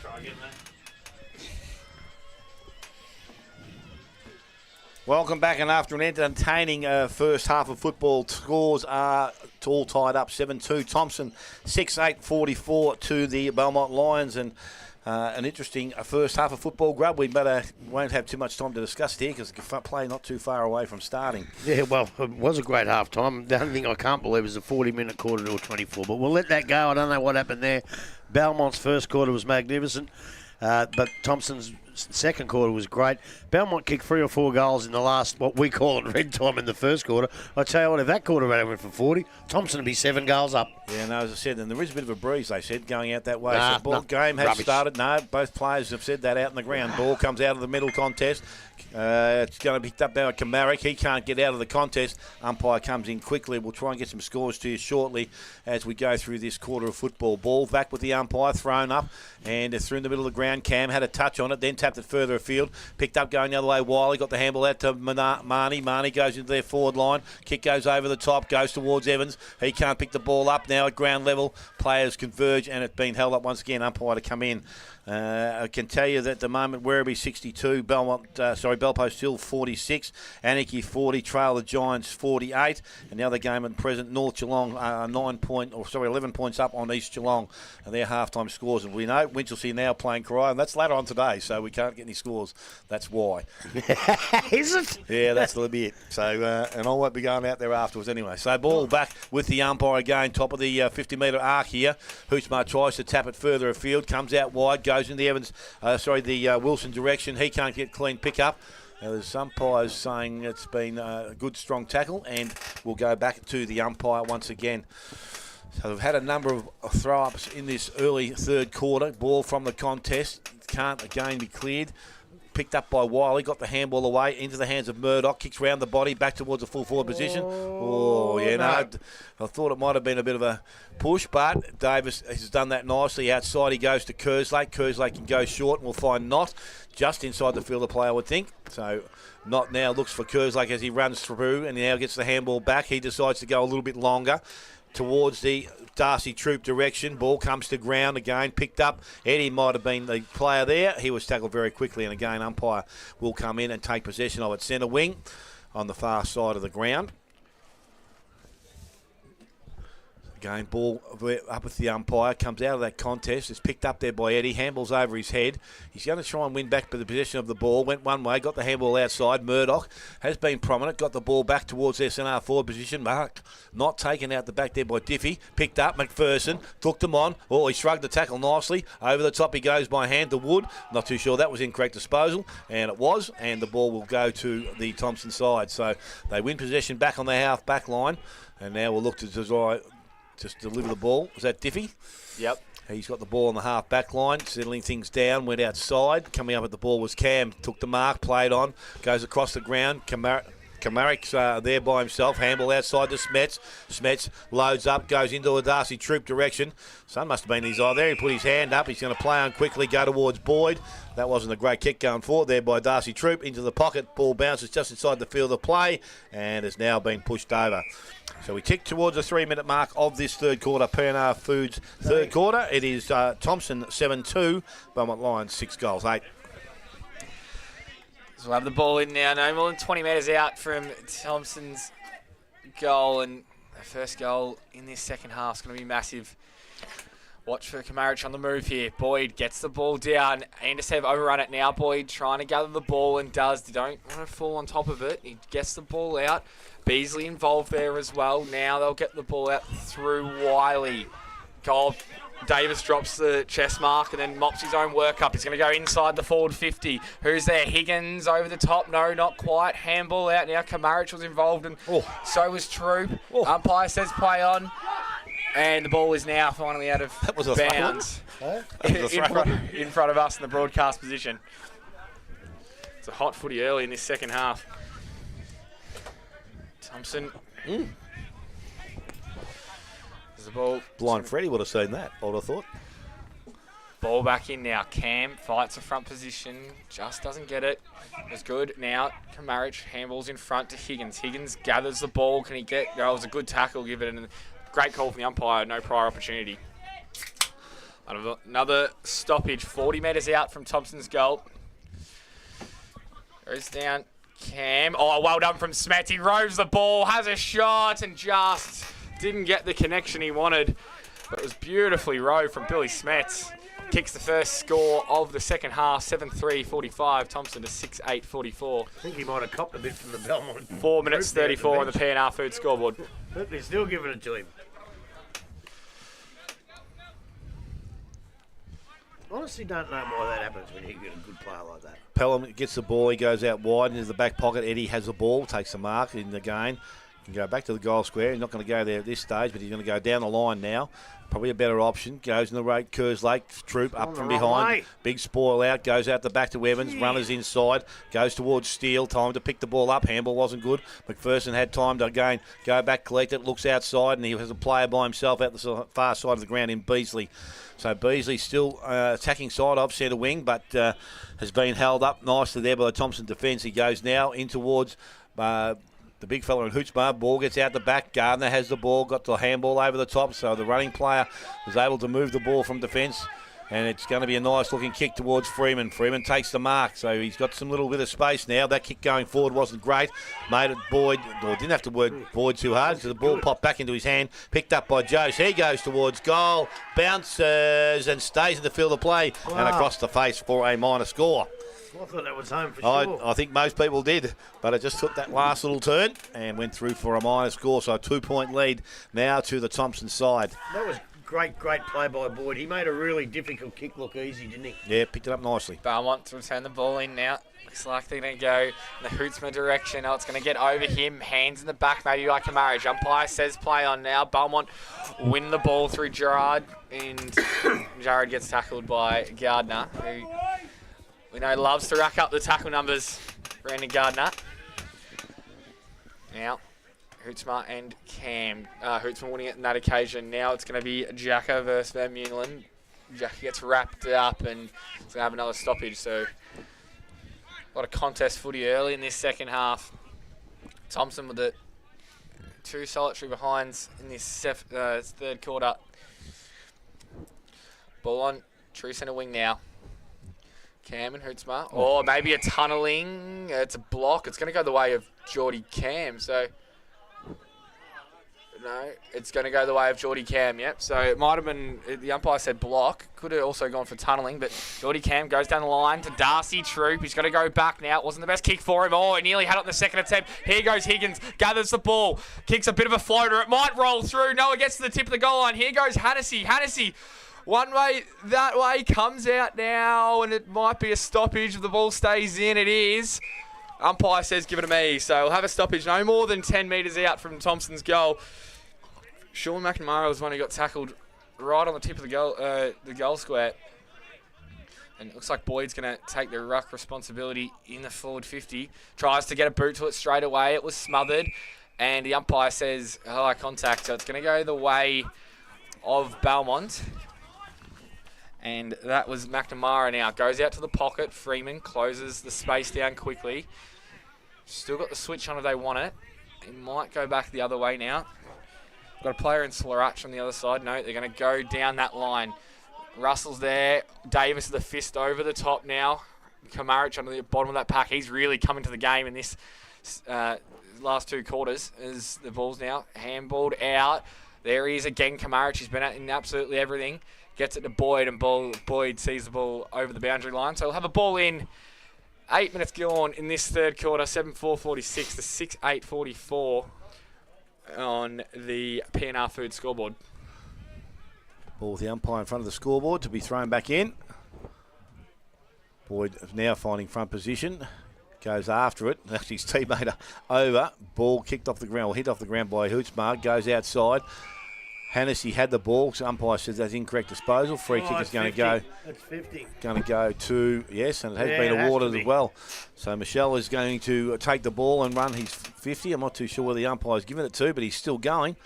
Speaker 3: Try again, mate. Welcome back, and after an entertaining first half of football, scores are all tied up 7-2. Thomson 6-8-44 to the Belmont Lions, and an interesting first half of football, Grub. We won't have too much time to discuss it here because the play not too far away from starting.
Speaker 1: Yeah, well, it was a great half time. The only thing I can't believe is a 40-minute quarter to a 24, but we'll let that go. I don't know what happened there. Belmont's first quarter was magnificent, but Thompson's second quarter was great. Belmont kicked 3 or 4 goals in the last, what we call it, red time in the first quarter. I tell you what, if that quarter went for 40, Thomson would be 7 goals up.
Speaker 3: Yeah, no, as I said, and there is a bit of a breeze, they said, going out that way.
Speaker 1: Nah,
Speaker 3: So the game has started. No, both players have said that out in the ground. Ball comes out of the middle contest. It's going to be picked up by Kamarick. He can't get out of the contest. Umpire comes in quickly. We'll try and get some scores to you shortly as we go through this quarter of football. Ball back with the umpire, thrown up, and through in the middle of the ground. Cam had a touch on it, then tapped it further afield. Picked up going the other way. Wiley got the handball out to Marnie. Marnie goes into their forward line. Kick goes over the top, goes towards Evans. He can't pick the ball up now at ground level. Players converge, and it's been held up once again. Umpire to come in. I can tell you that at the moment, Werribee 62, Belpost Hill 46, Anarchy 40, Trail the Giants 48, and the other game at present, North Geelong 11 points up on East Geelong, and their halftime scores. And we know Winchelsea now playing Cry, and that's later on today, so we can't get any scores. That's why.
Speaker 1: Is it?
Speaker 3: Yeah, that's a little bit. So, and I won't be going out there afterwards anyway. So, ball back with the umpire again, top of the 50-metre arc here. Hoochmar tries to tap it further afield, comes out wide, goes in the Wilson direction. He can't get clean pick up. There's umpires saying it's been a good, strong tackle, and we'll go back to the umpire once again. So we've had a number of throw-ups in this early third quarter. Ball from the contest. Can't again be cleared. Picked up by Wiley, got the handball away into the hands of Murdoch, kicks round the body back towards a full forward position. No. I thought it might have been a bit of a push, but Davis has done that nicely. Outside he goes to Kerslake. Kerslake can go short, and we'll find Knott just inside the field of play, I would think. So Knott now looks for Kerslake as he runs through, and he now gets the handball back. He decides to go a little bit longer towards the Darcy Troop direction. Ball comes to ground again, picked up. Eddie might have been the player there. He was tackled very quickly, and again, umpire will come in and take possession of it. Centre wing on the far side of the ground. Again, ball up with the umpire, comes out of that contest. It's picked up there by Eddie, handballs over his head. He's going to try and win back for the possession of the ball. Went one way, got the handball outside. Murdoch has been prominent, got the ball back towards their centre forward position. Mark not taken out the back there by Diffie. Picked up McPherson, took them on. Oh, he shrugged the tackle nicely. Over the top he goes by hand to Wood. Not too sure that was incorrect disposal, and it was. And the ball will go to the Thomson side. So they win possession back on the half-back line, and now we'll look to just deliver the ball. Was that Diffie?
Speaker 2: Yep.
Speaker 3: He's got the ball on the half-back line, settling things down, went outside. Coming up at the ball was Cam, took the mark, played on, goes across the ground. Kamarick's there by himself, handball outside to Smets. Smets loads up, goes into a Darcy Troop direction. Sun must have been in his eye there. He put his hand up. He's going to play on quickly, go towards Boyd. That wasn't a great kick going forward there by Darcy Troop. Into the pocket, ball bounces just inside the field of play, and has now been pushed over. So we tick towards the 3-minute mark of this third quarter. P&R Foods third quarter. It is Thomson 7-2, Belmont Lions 6 goals 8.
Speaker 5: So we'll have the ball in now. No more than 20 metres out from Thompson's goal, and the first goal in this second half is going to be massive. Watch for Kamaric on the move here. Boyd gets the ball down. Anderson overrun it now. Boyd trying to gather the ball and does. They don't want to fall on top of it. He gets the ball out. Beasley involved there as well. Now they'll get the ball out through Wiley. Goal. Davis drops the chest mark and then mops his own work up. He's going to go inside the forward 50. Who's there? Higgins over the top. No, not quite. Handball out now. Kamaric was involved and so was Troop. Umpire says play on. And the ball is now finally out of bounds in front of us in the broadcast position. It's a hot footy early in this second half. Thomson. There's the ball.
Speaker 3: Blind Freddie would have seen that, I would have thought.
Speaker 5: Ball back in now. Cam fights a front position. Just doesn't get it. It's good. Now Kamaric handballs in front to Higgins. Higgins gathers the ball. Can he get... No, it was a good tackle. Give it a great call from the umpire. No prior opportunity. Another stoppage, 40 metres out from Thomson's goal. Goes down Cam. Oh, well done from Smets. He roves the ball, has a shot, and just didn't get the connection he wanted. But it was beautifully rowed from Billy Smets. Kicks the first score of the second half, 7-3-45. Thomson to 6-8-44.
Speaker 1: I think he might have copped a bit from the Belmont.
Speaker 5: 4 minutes 34 on the PNR Food scoreboard.
Speaker 1: But they're still giving it to him. Honestly, don't know why that happens when you get a good player like that.
Speaker 3: Pelham gets the ball. He goes out wide into the back pocket. Eddie has the ball, takes the mark in the game. Can go back to the goal square. He's not going to go there at this stage, but he's going to go down the line now. Probably a better option. Goes in the right, Kerslake, Troop up from behind. Big spoil out, goes out the back to Evans. Runners inside, goes towards Steele. Time to pick the ball up. Handball wasn't good. McPherson had time to again go back, collect it, looks outside, and he has a player by himself out the far side of the ground in Beasley. So Beasley still attacking side of centre wing, but has been held up nicely there by the Thomson defence. He goes now in towards the big fella in Hootsmar. Ball gets out the back. Gardner has the ball, got the handball over the top, so the running player was able to move the ball from defence. And it's going to be a nice looking kick towards Freeman. Freeman takes the mark, so he's got some little bit of space now. That kick going forward wasn't great. Made it Boyd, or didn't have to work Boyd too hard, so the ball popped back into his hand. Picked up by Jose. He goes towards goal, bounces and stays in the field of play. Wow. And across the face for a minor score.
Speaker 1: I thought that was home for sure.
Speaker 3: I think most people did, but it just took that last little turn and went through for a minor score. So a 2-point lead now to the Thomson side.
Speaker 1: That was great play by Boyd. He made a really difficult kick look easy, didn't he?
Speaker 3: Yeah, picked it up nicely.
Speaker 5: Belmont to return the ball in now. Looks like they're going to go in the Hootsma direction. Oh, it's going to get over him. Hands in the back, maybe like a marriage. Umpire says play on now. Belmont win the ball through Gerard, and Gerard gets tackled by Gardner, who we know loves to rack up the tackle numbers. Brandon Gardner. Now, Hootsma and Cam. Hootsma winning it on that occasion. Now it's going to be Jacka versus Van Meulen. Jacka gets wrapped up and it's going to have another stoppage. So a lot of contest footy early in this second half. Thomson with the 2 solitary behinds in this third quarter. Ball on true centre wing now. Cam and Hootsma. Or maybe a tunnelling. It's a block. It's going to go the way of Geordie Cam. So, no, it's going to go the way of Geordie Cam, yep. So it might have been, the umpire said block. Could have also gone for tunnelling, but Geordie Cam goes down the line to Darcy Troop. He's got to go back now. It wasn't the best kick for him. Oh, he nearly had it in the second attempt. Here goes Higgins. Gathers the ball. Kicks a bit of a floater. It might roll through. No, it gets to the tip of the goal line. Here goes Hannessy. One way, that way, comes out now, and it might be a stoppage if the ball stays in. It is. Umpire says give it to me, so we'll have a stoppage no more than 10 metres out from Thomson's goal. Sean McNamara was one who got tackled right on the tip of the goal square. And it looks like Boyd's going to take the ruck responsibility in the forward 50. Tries to get a boot to it straight away. It was smothered, and the umpire says high contact, so it's going to go the way of Belmont. And that was McNamara now. Goes out to the pocket. Freeman closes the space down quickly. Still got the switch on if they want it. He might go back the other way now. Got a player in Slarach on the other side. No, they're going to go down that line. Russell's there. Davis the fist over the top now. Kamaric on the bottom of that pack. He's really coming to the game in this last 2 quarters as the ball's now handballed out. There he is again, Kamaric. He's been in absolutely everything. Gets it to Boyd, and Boyd sees the ball over the boundary line. So we'll have a ball in. 8 minutes gone in this third quarter. 7-4-46 to 6-8-44 on the PNR Food scoreboard.
Speaker 3: Ball with the umpire in front of the scoreboard to be thrown back in. Boyd now finding front position. Goes after it. Actually, his teammate over. Ball kicked off the ground, or hit off the ground by Hootsma. Goes outside. Hannessy had the ball. So umpire says that's incorrect disposal. Free kick is going to go.
Speaker 1: That's 50.
Speaker 3: Going to go to, yes, and it has been awarded as well. So Michelle is going to take the ball and run his 50. I'm not too sure where the umpire's given it to, but he's still going.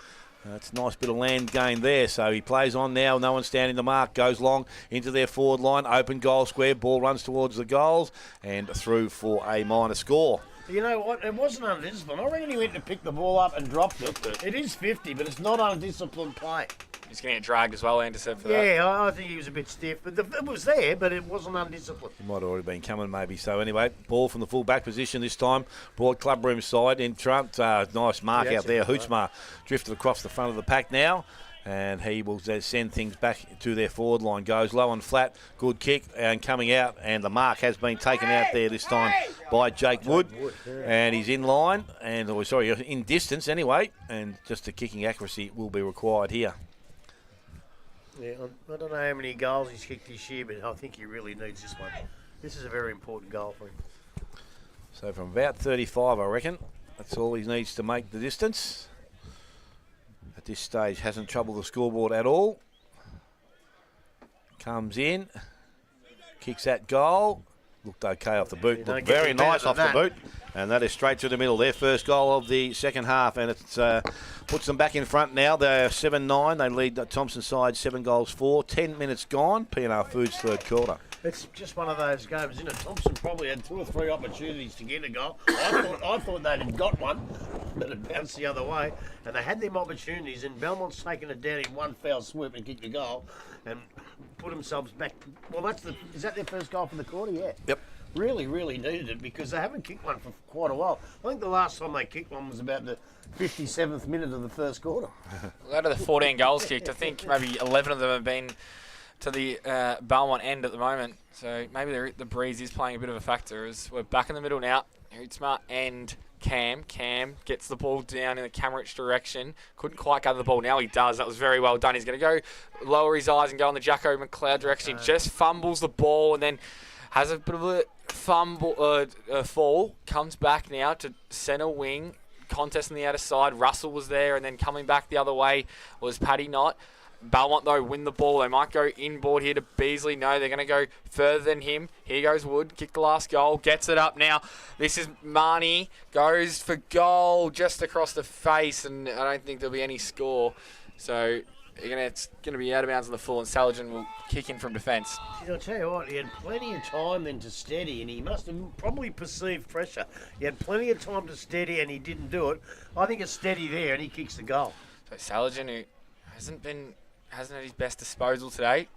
Speaker 3: It's a nice bit of land gain there. So he plays on now. No one standing the mark. Goes long into their forward line. Open goal square. Ball runs towards the goals and through for a minor score.
Speaker 1: You know what? It wasn't undisciplined. I reckon he went to pick the ball up and dropped it. It is 50, but it's not undisciplined play.
Speaker 5: He's going to get dragged as well, Anderson, for that.
Speaker 1: Yeah, I think he was a bit stiff, but it was there, but it wasn't undisciplined.
Speaker 3: He might have already been coming, maybe. So anyway, ball from the full back position this time. Broad clubroom side in front. Nice mark out there. Hootsma drifted across the front of the pack now. And he will send things back to their forward line. Goes low and flat. Good kick and coming out. And the mark has been taken out there this time by Jake Wood. And he's in line. In distance anyway. And just the kicking accuracy will be required here.
Speaker 1: Yeah, I don't know how many goals he's kicked this year, but I think he really needs this one. This is a very important goal for him.
Speaker 3: So from about 35, I reckon. That's all he needs to make the distance. At this stage, hasn't troubled the scoreboard at all. Comes in, kicks that goal. Looked okay off the boot. Looked very nice off the boot. And that is straight to the middle. Their first goal of the second half. And it puts them back in front now. They're 7-9. They lead the Thomson side 7-4. 10 minutes gone. P&R Foods third quarter.
Speaker 1: It's just one of those games, isn't it? Thomson probably had 2 or 3 opportunities to get a goal. I thought they'd have got one, but it bounced the other way. And they had them opportunities, and Belmont's taken it down in one foul swoop and kicked a goal and put themselves back. Well, is that their first goal for the quarter? Yeah.
Speaker 3: Yep.
Speaker 1: Really, really needed it because they haven't kicked one for quite a while. I think the last time they kicked one was about the 57th minute of the first quarter.
Speaker 5: Out of the 14 goals kicked, I think maybe 11 of them have been to the Belmont end at the moment. So maybe the breeze is playing a bit of a factor as we're back in the middle now. Hootsma and Cam. Cam gets the ball down in the Camerich direction. Couldn't quite gather the ball. Now he does. That was very well done. He's going to go lower his eyes and go in the Jacko McLeod direction. He just fumbles the ball and then has a bit of a fumble, fall. Comes back now to centre wing. Contest on the outer side. Russell was there, and then coming back the other way was Paddy Knott. Belmont, though, win the ball. They might go inboard here to Beasley. No, they're going to go further than him. Here goes Wood. Kick the last goal. Gets it up now. This is Marnie. Goes for goal just across the face, and I don't think there'll be any score. So it's going to be out of bounds on the full, and Saligan will kick in from defence.
Speaker 1: I'll tell you what, he had plenty of time then to steady, and he must have probably perceived pressure. He had plenty of time to steady, and he didn't do it. I think it's steady there, and he kicks the goal.
Speaker 5: So Saligan, who hasn't had his best disposal today.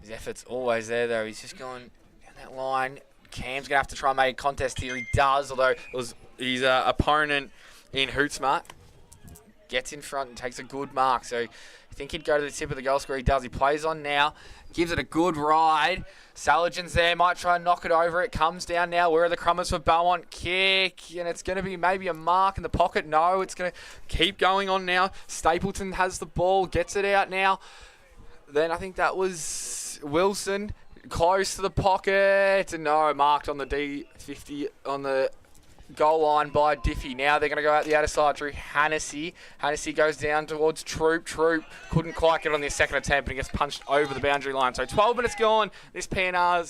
Speaker 5: His effort's always there, though. He's just going down that line. Cam's going to have to try and make a contest here. He does, although it was his opponent in Hootsma gets in front and takes a good mark. So I think he'd go to the tip of the goal square. He does. He plays on now. Gives it a good ride. Saligan's there. Might try and knock it over. It comes down now. Where are the crummers for Belmont? Kick. And it's going to be maybe a mark in the pocket. No, it's going to keep going on now. Stapleton has the ball. Gets it out now. Then I think that was Wilson. Close to the pocket. No, marked on the D50 on the goal line by Diffie. Now they're going to go out the outer side through Hannessy. Hannessy goes down towards Troop. Troop couldn't quite get on their second attempt and gets punched over the boundary line. So 12 minutes gone. This P&R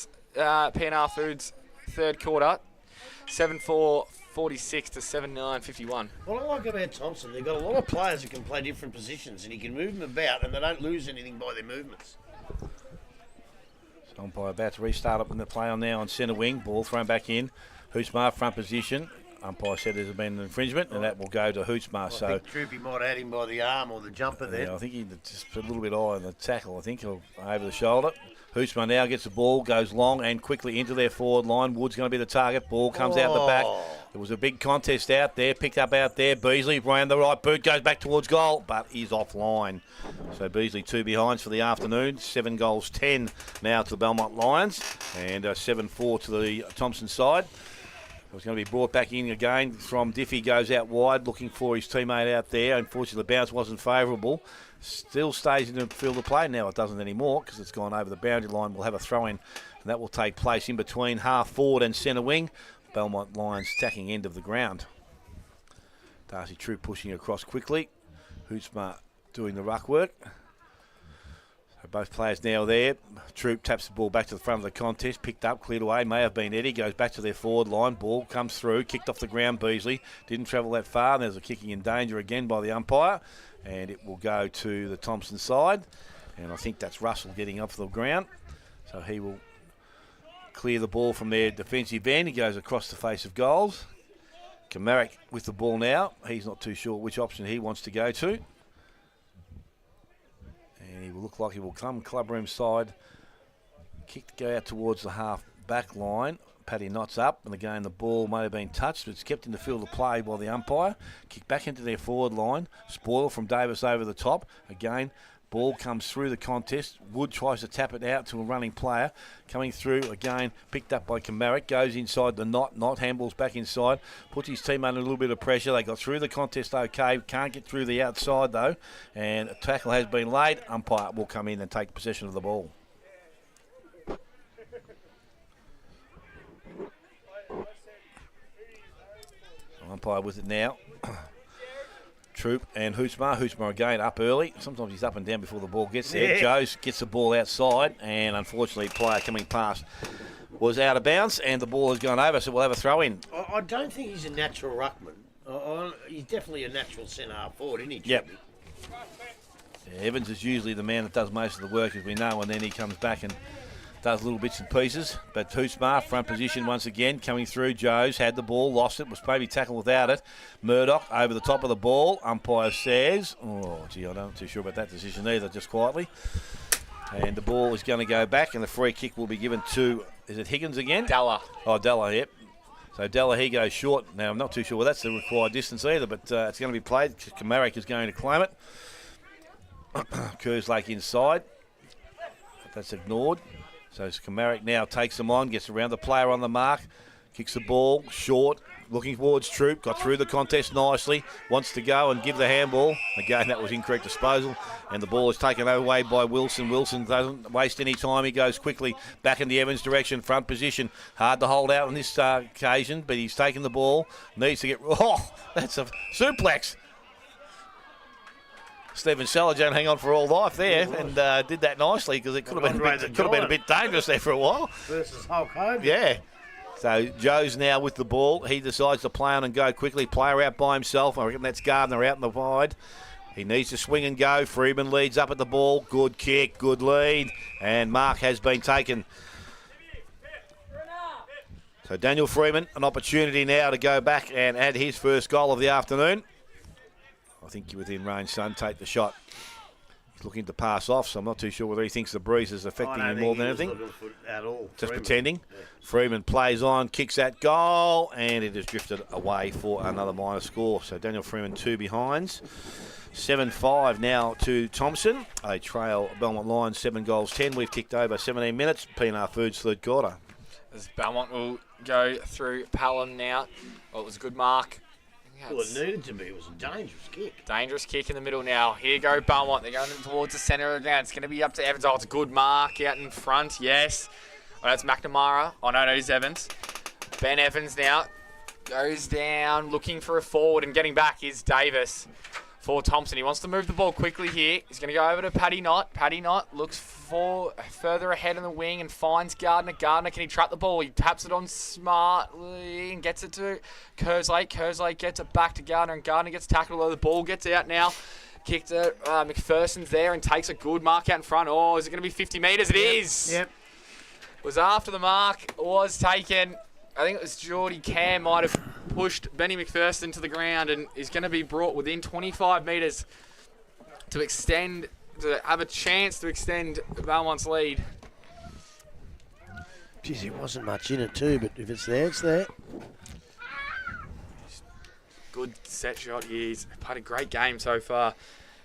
Speaker 5: Foods third quarter. 7-4, 46 to 7-9, 51.
Speaker 1: What I like about Thomson, they've got a lot of players who can play different positions, and he can move them about, and they don't lose anything by their movements.
Speaker 3: So umpire about to restart up in the play on now on centre wing. Ball thrown back in. Hootsma front position. Umpire said there's been an infringement, and that will go to Hootsma. So
Speaker 1: I think Troopy might have had him by the arm or the jumper there.
Speaker 3: Yeah, I think he just put a little bit high on the tackle, I think, or over the shoulder. Hootsma now gets the ball, goes long and quickly into their forward line. Wood's going to be the target. Ball comes out the back. There was a big contest out there, picked up out there. Beasley ran the right boot, goes back towards goal, but is offline. So Beasley 2 behinds for the afternoon. 7-10 now to the Belmont Lions, and 7-4 to the Thomson side. It was going to be brought back in again from Diffie, goes out wide looking for his teammate out there. Unfortunately, the bounce wasn't favourable. Still stays in the field of play. Now it doesn't anymore because it's gone over the boundary line. We'll have a throw-in, and that will take place in between half forward and centre wing. Belmont Lions attacking end of the ground. Darcy Troop pushing across quickly. Hootsma doing the ruck work. So both players now there. Troop taps the ball back to the front of the contest. Picked up, cleared away. May have been Eddie. Goes back to their forward line. Ball comes through. Kicked off the ground. Beasley didn't travel that far. There's a kicking in danger again by the umpire. And it will go to the Thomson side. And I think that's Russell getting off the ground. So he will clear the ball from their defensive end. He goes across the face of goals. Kamarick with the ball now. He's not too sure which option he wants to go to. And he will look like he will come clubroom side. Kick to go out towards the half-back line. Paddy Knott's up, and again the ball may have been touched, but it's kept in the field of play by the umpire. Kick back into their forward line. Spoil from Davis over the top. Again, ball comes through the contest. Wood tries to tap it out to a running player. Coming through again, picked up by Kamarick. Goes inside the Knott. Knott handballs back inside. Puts his team under a little bit of pressure. They got through the contest okay. Can't get through the outside though. And a tackle has been laid. Umpire will come in and take possession of the ball. Umpire with it now. Troop and Hootsma. Hootsma again up early. Sometimes he's up and down before the ball gets there. Joes gets the ball outside, and unfortunately, player coming past was out of bounds, and the ball has gone over, so we'll have a throw in.
Speaker 1: I don't think he's a natural ruckman. He's definitely a natural centre half forward, isn't he?
Speaker 3: Yep. Yeah, Evans is usually the man that does most of the work, as we know, and then he comes back and does little bits and pieces. But Hootsma, front position once again, coming through. Joes had the ball, lost it, was maybe tackled without it. Murdoch over the top of the ball. Umpire says, oh, gee, I'm not too sure about that decision either, just quietly. And the ball is going to go back, and the free kick will be given to, is it Higgins again?
Speaker 5: Della.
Speaker 3: Oh, Della, yep. So Della, he goes short. Now, I'm not too sure that's the required distance either, but it's going to be played. Kamarick is going to claim it. Kerslake inside. That's ignored. So Kamarick now takes them on, gets around the player on the mark, kicks the ball short, looking towards Troop, got through the contest nicely, wants to go and give the handball. Again, that was incorrect disposal, and the ball is taken away by Wilson. Wilson doesn't waste any time. He goes quickly back in the Evans direction, front position. Hard to hold out on this occasion, but he's taken the ball. Needs to get... Oh, that's a suplex. Stephen Salajan hang on for all life there and did that nicely because it could have been a bit dangerous there for a while.
Speaker 1: Versus Hulk Hogan.
Speaker 3: Yeah. So Joe's now with the ball. He decides to play on and go quickly. Player out by himself. I reckon that's Gardner out in the wide. He needs to swing and go. Freeman leads up at the ball. Good kick, good lead. And mark has been taken. So Daniel Freeman, an opportunity now to go back and add his first goal of the afternoon. I think you're within range, son. Take the shot. He's looking to pass off, so I'm not too sure whether he thinks the breeze is affecting him more than anything.
Speaker 1: At all.
Speaker 3: Just
Speaker 1: Freeman.
Speaker 3: pretending.
Speaker 1: Yeah.
Speaker 3: Freeman plays on, kicks that goal, and it has drifted away for another minor score. So Daniel Freeman 2 behinds. 7-5 now to Thomson. They trail Belmont Lions 7 goals 10. We've kicked over 17 minutes. P&R Foods third quarter.
Speaker 5: As Belmont will go through Palom now. Well, it was a good mark.
Speaker 1: Well, it needed to be. It was a dangerous kick.
Speaker 5: Dangerous kick in the middle now. Here go Belmont. They're going towards the centre of the ground. It's going to be up to Evans. Oh, it's a good mark out in front. Yes. Oh, that's McNamara. Oh, no, it's Evans. Ben Evans now goes down looking for a forward, and getting back is Davis for Thomson. He wants to move the ball quickly here. He's going to go over to Paddy Knott. Paddy Knott looks for further ahead in the wing and finds Gardner. Gardner, can he trap the ball? He taps it on smartly and gets it to Kerslake. Kerslake gets it back to Gardner, and Gardner gets tackled, although the ball gets out now. Kicked it. McPherson's there and takes a good mark out in front. Oh, is it going to be 50 metres? It is.
Speaker 1: Yep.
Speaker 5: Was after the mark. Was taken. I think it was Geordie Cam might have pushed Benny McPherson to the ground, and is going to be brought within 25 metres to extend, to have a chance to extend Belmont's lead.
Speaker 1: Geez, it wasn't much in it too, but if it's there, it's there.
Speaker 5: Good set shot here. He's played a great game so far.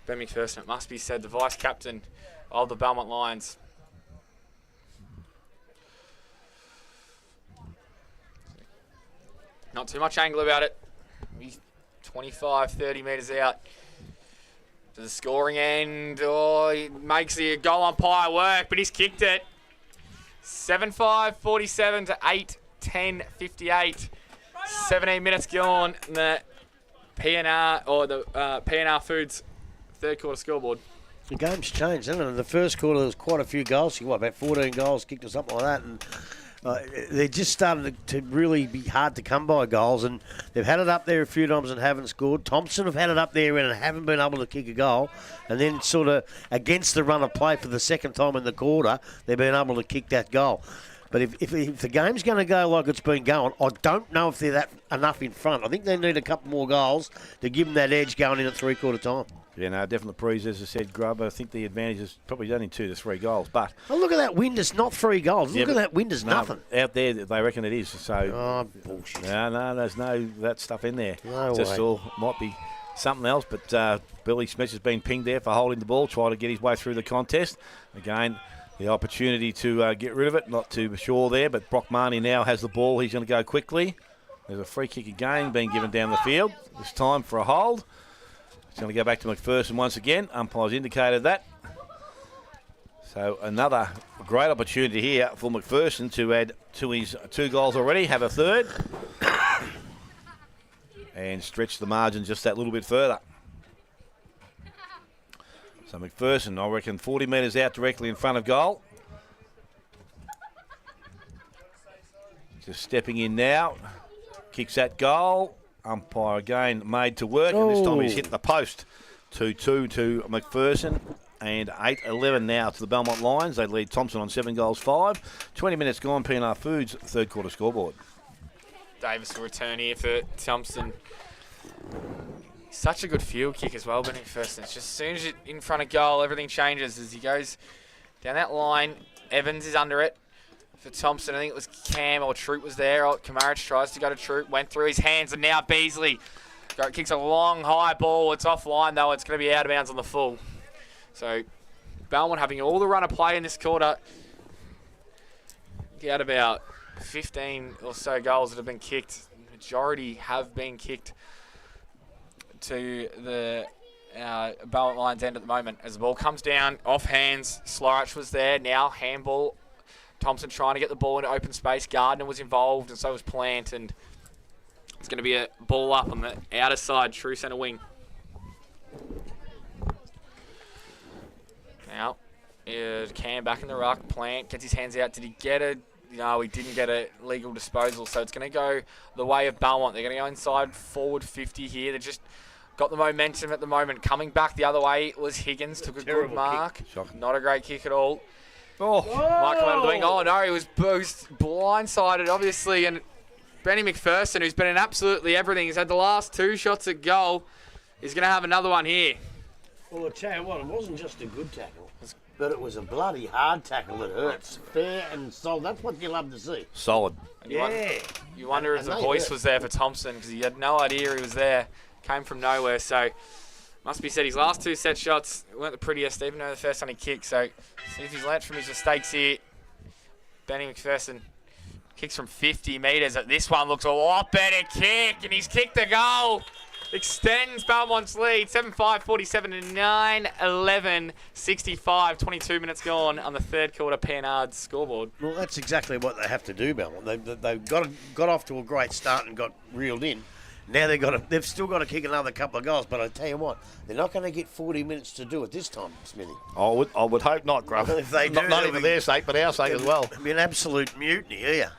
Speaker 5: Ben McPherson, it must be said, the vice captain of the Belmont Lions. Not too much angle about it. He's 25, 30 metres out to the scoring end. Oh, he makes the goal umpire work, but he's kicked it. 7-5, 47 to 8-10, 58. 17 minutes gone. And the P&R, or the P&R Foods third quarter scoreboard.
Speaker 1: The game's changed, hasn't it? In the first quarter, there was quite a few goals. About 14 goals kicked or something like that. And they're just starting to really be hard to come by goals, and they've had it up there a few times and haven't scored. Thomson have had it up there and haven't been able to kick a goal, and then sort of against the run of play for the second time in the quarter, they've been able to kick that goal. But if the game's going to go like it's been going, I don't know if they're that enough in front. I think they need a couple more goals to give them that edge going in at three-quarter time.
Speaker 3: Yeah, no, definitely Breeze, as I said, Grub. I think the advantage is probably only 2 to 3 goals. But
Speaker 1: Oh, look at that wind. It's not 3 goals.
Speaker 3: Yeah,
Speaker 1: Look at
Speaker 3: but
Speaker 1: that wind. It's nothing.
Speaker 3: Out there, they reckon it is. So,
Speaker 1: Oh, bullshit.
Speaker 3: no, there's no that stuff in there.
Speaker 1: No
Speaker 3: Just
Speaker 1: way.
Speaker 3: all might be something else. But Billy Smith has been pinged there for holding the ball, trying to get his way through the contest. Again, the opportunity to get rid of it, not too sure there. But Brock Marnie now has the ball. He's going to go quickly. There's a free kick again being given down the field. This time for a hold. It's going to go back to McPherson once again. Umpire's indicated that. So another great opportunity here for McPherson to add to his 2 goals already, have a third, and stretch the margin just that little bit further. So McPherson, I reckon, 40 metres out directly in front of goal. Just stepping in now. Kicks that goal. Umpire again made to work, and this time he's hit the post. 2-2 to McPherson, and 8-11 now to the Belmont Lions. They lead Thomson on 7 goals 5. 20 minutes gone, P&R Foods, third quarter scoreboard.
Speaker 5: Davis will return here for Thomson. Such a good field kick as well, Benny McPherson. It's just as soon as you're in front of goal, everything changes as he goes down that line. Evans is under it. For Thomson, I think it was Cam or Troop was there. Kamaric tries to go to Troop, went through his hands, and now Beasley kicks a long, high ball. It's offline, though. It's going to be out of bounds on the full. So, Belmont having all the run of play in this quarter. Get about 15 or so goals that have been kicked. The majority have been kicked to the Belmont Lions end at the moment. As the ball comes down, off hands, Slorach was there. Now, handball. Thomson trying to get the ball into open space. Gardner was involved, and so was Plant, and it's going to be a ball up on the outer side, true centre wing. Now, Cam back in the ruck. Plant gets his hands out. Did he get it? No, he didn't get a legal disposal, so it's going to go the way of Belmont. They're going to go inside forward 50 here. They just got the momentum at the moment. Coming back the other way was Higgins. Took a good mark. Not a great kick at all. Might come out of the wing. Oh, no, he was blindsided, obviously. And Benny McPherson, who's been in absolutely everything, he's had the last 2 shots at goal, is going to have another one here.
Speaker 1: Well, I'll tell you what, it wasn't just a good tackle, but it was a bloody hard tackle that hurts. Fair and solid. That's what you love to see.
Speaker 3: Solid.
Speaker 5: And you wonder if the voice was there for Thomson, because he had no idea he was there. Came from nowhere, so must be said his last 2 set shots weren't the prettiest, even though the first one he kicked. So see if he's learnt from his mistakes here. Benny McPherson kicks from 50 metres. This one looks a lot better kick, and he's kicked the goal. Extends Belmont's lead, 7-5, 47-9, 11, 65, 22 minutes gone on the third quarter P&R's scoreboard.
Speaker 1: Well, that's exactly what they have to do, Belmont. They've got off to a great start and got reeled in. Now they've still got to kick another couple of goals, but I tell you what, they're not going to get 40 minutes to do it this time, Smithy.
Speaker 3: I would hope not, Gruff.
Speaker 1: If they do,
Speaker 3: not only for their sake, but our sake as well.
Speaker 1: It'll be an absolute mutiny here.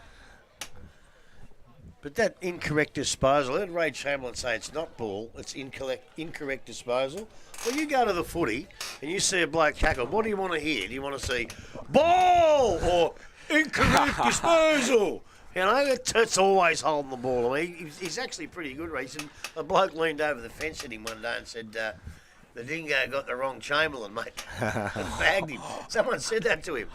Speaker 1: But that incorrect disposal, I heard Ray Chamberlain say it's not ball, it's incorrect disposal. Well, you go to the footy and you see a bloke tackle, what do you want to hear? Do you want to see ball or incorrect disposal? You know, it's always holding the ball. I mean, he's actually pretty good, Reece. And a bloke leaned over the fence at him one day and said, the dingo got the wrong Chamberlain, mate. And bagged him. Someone said that to him.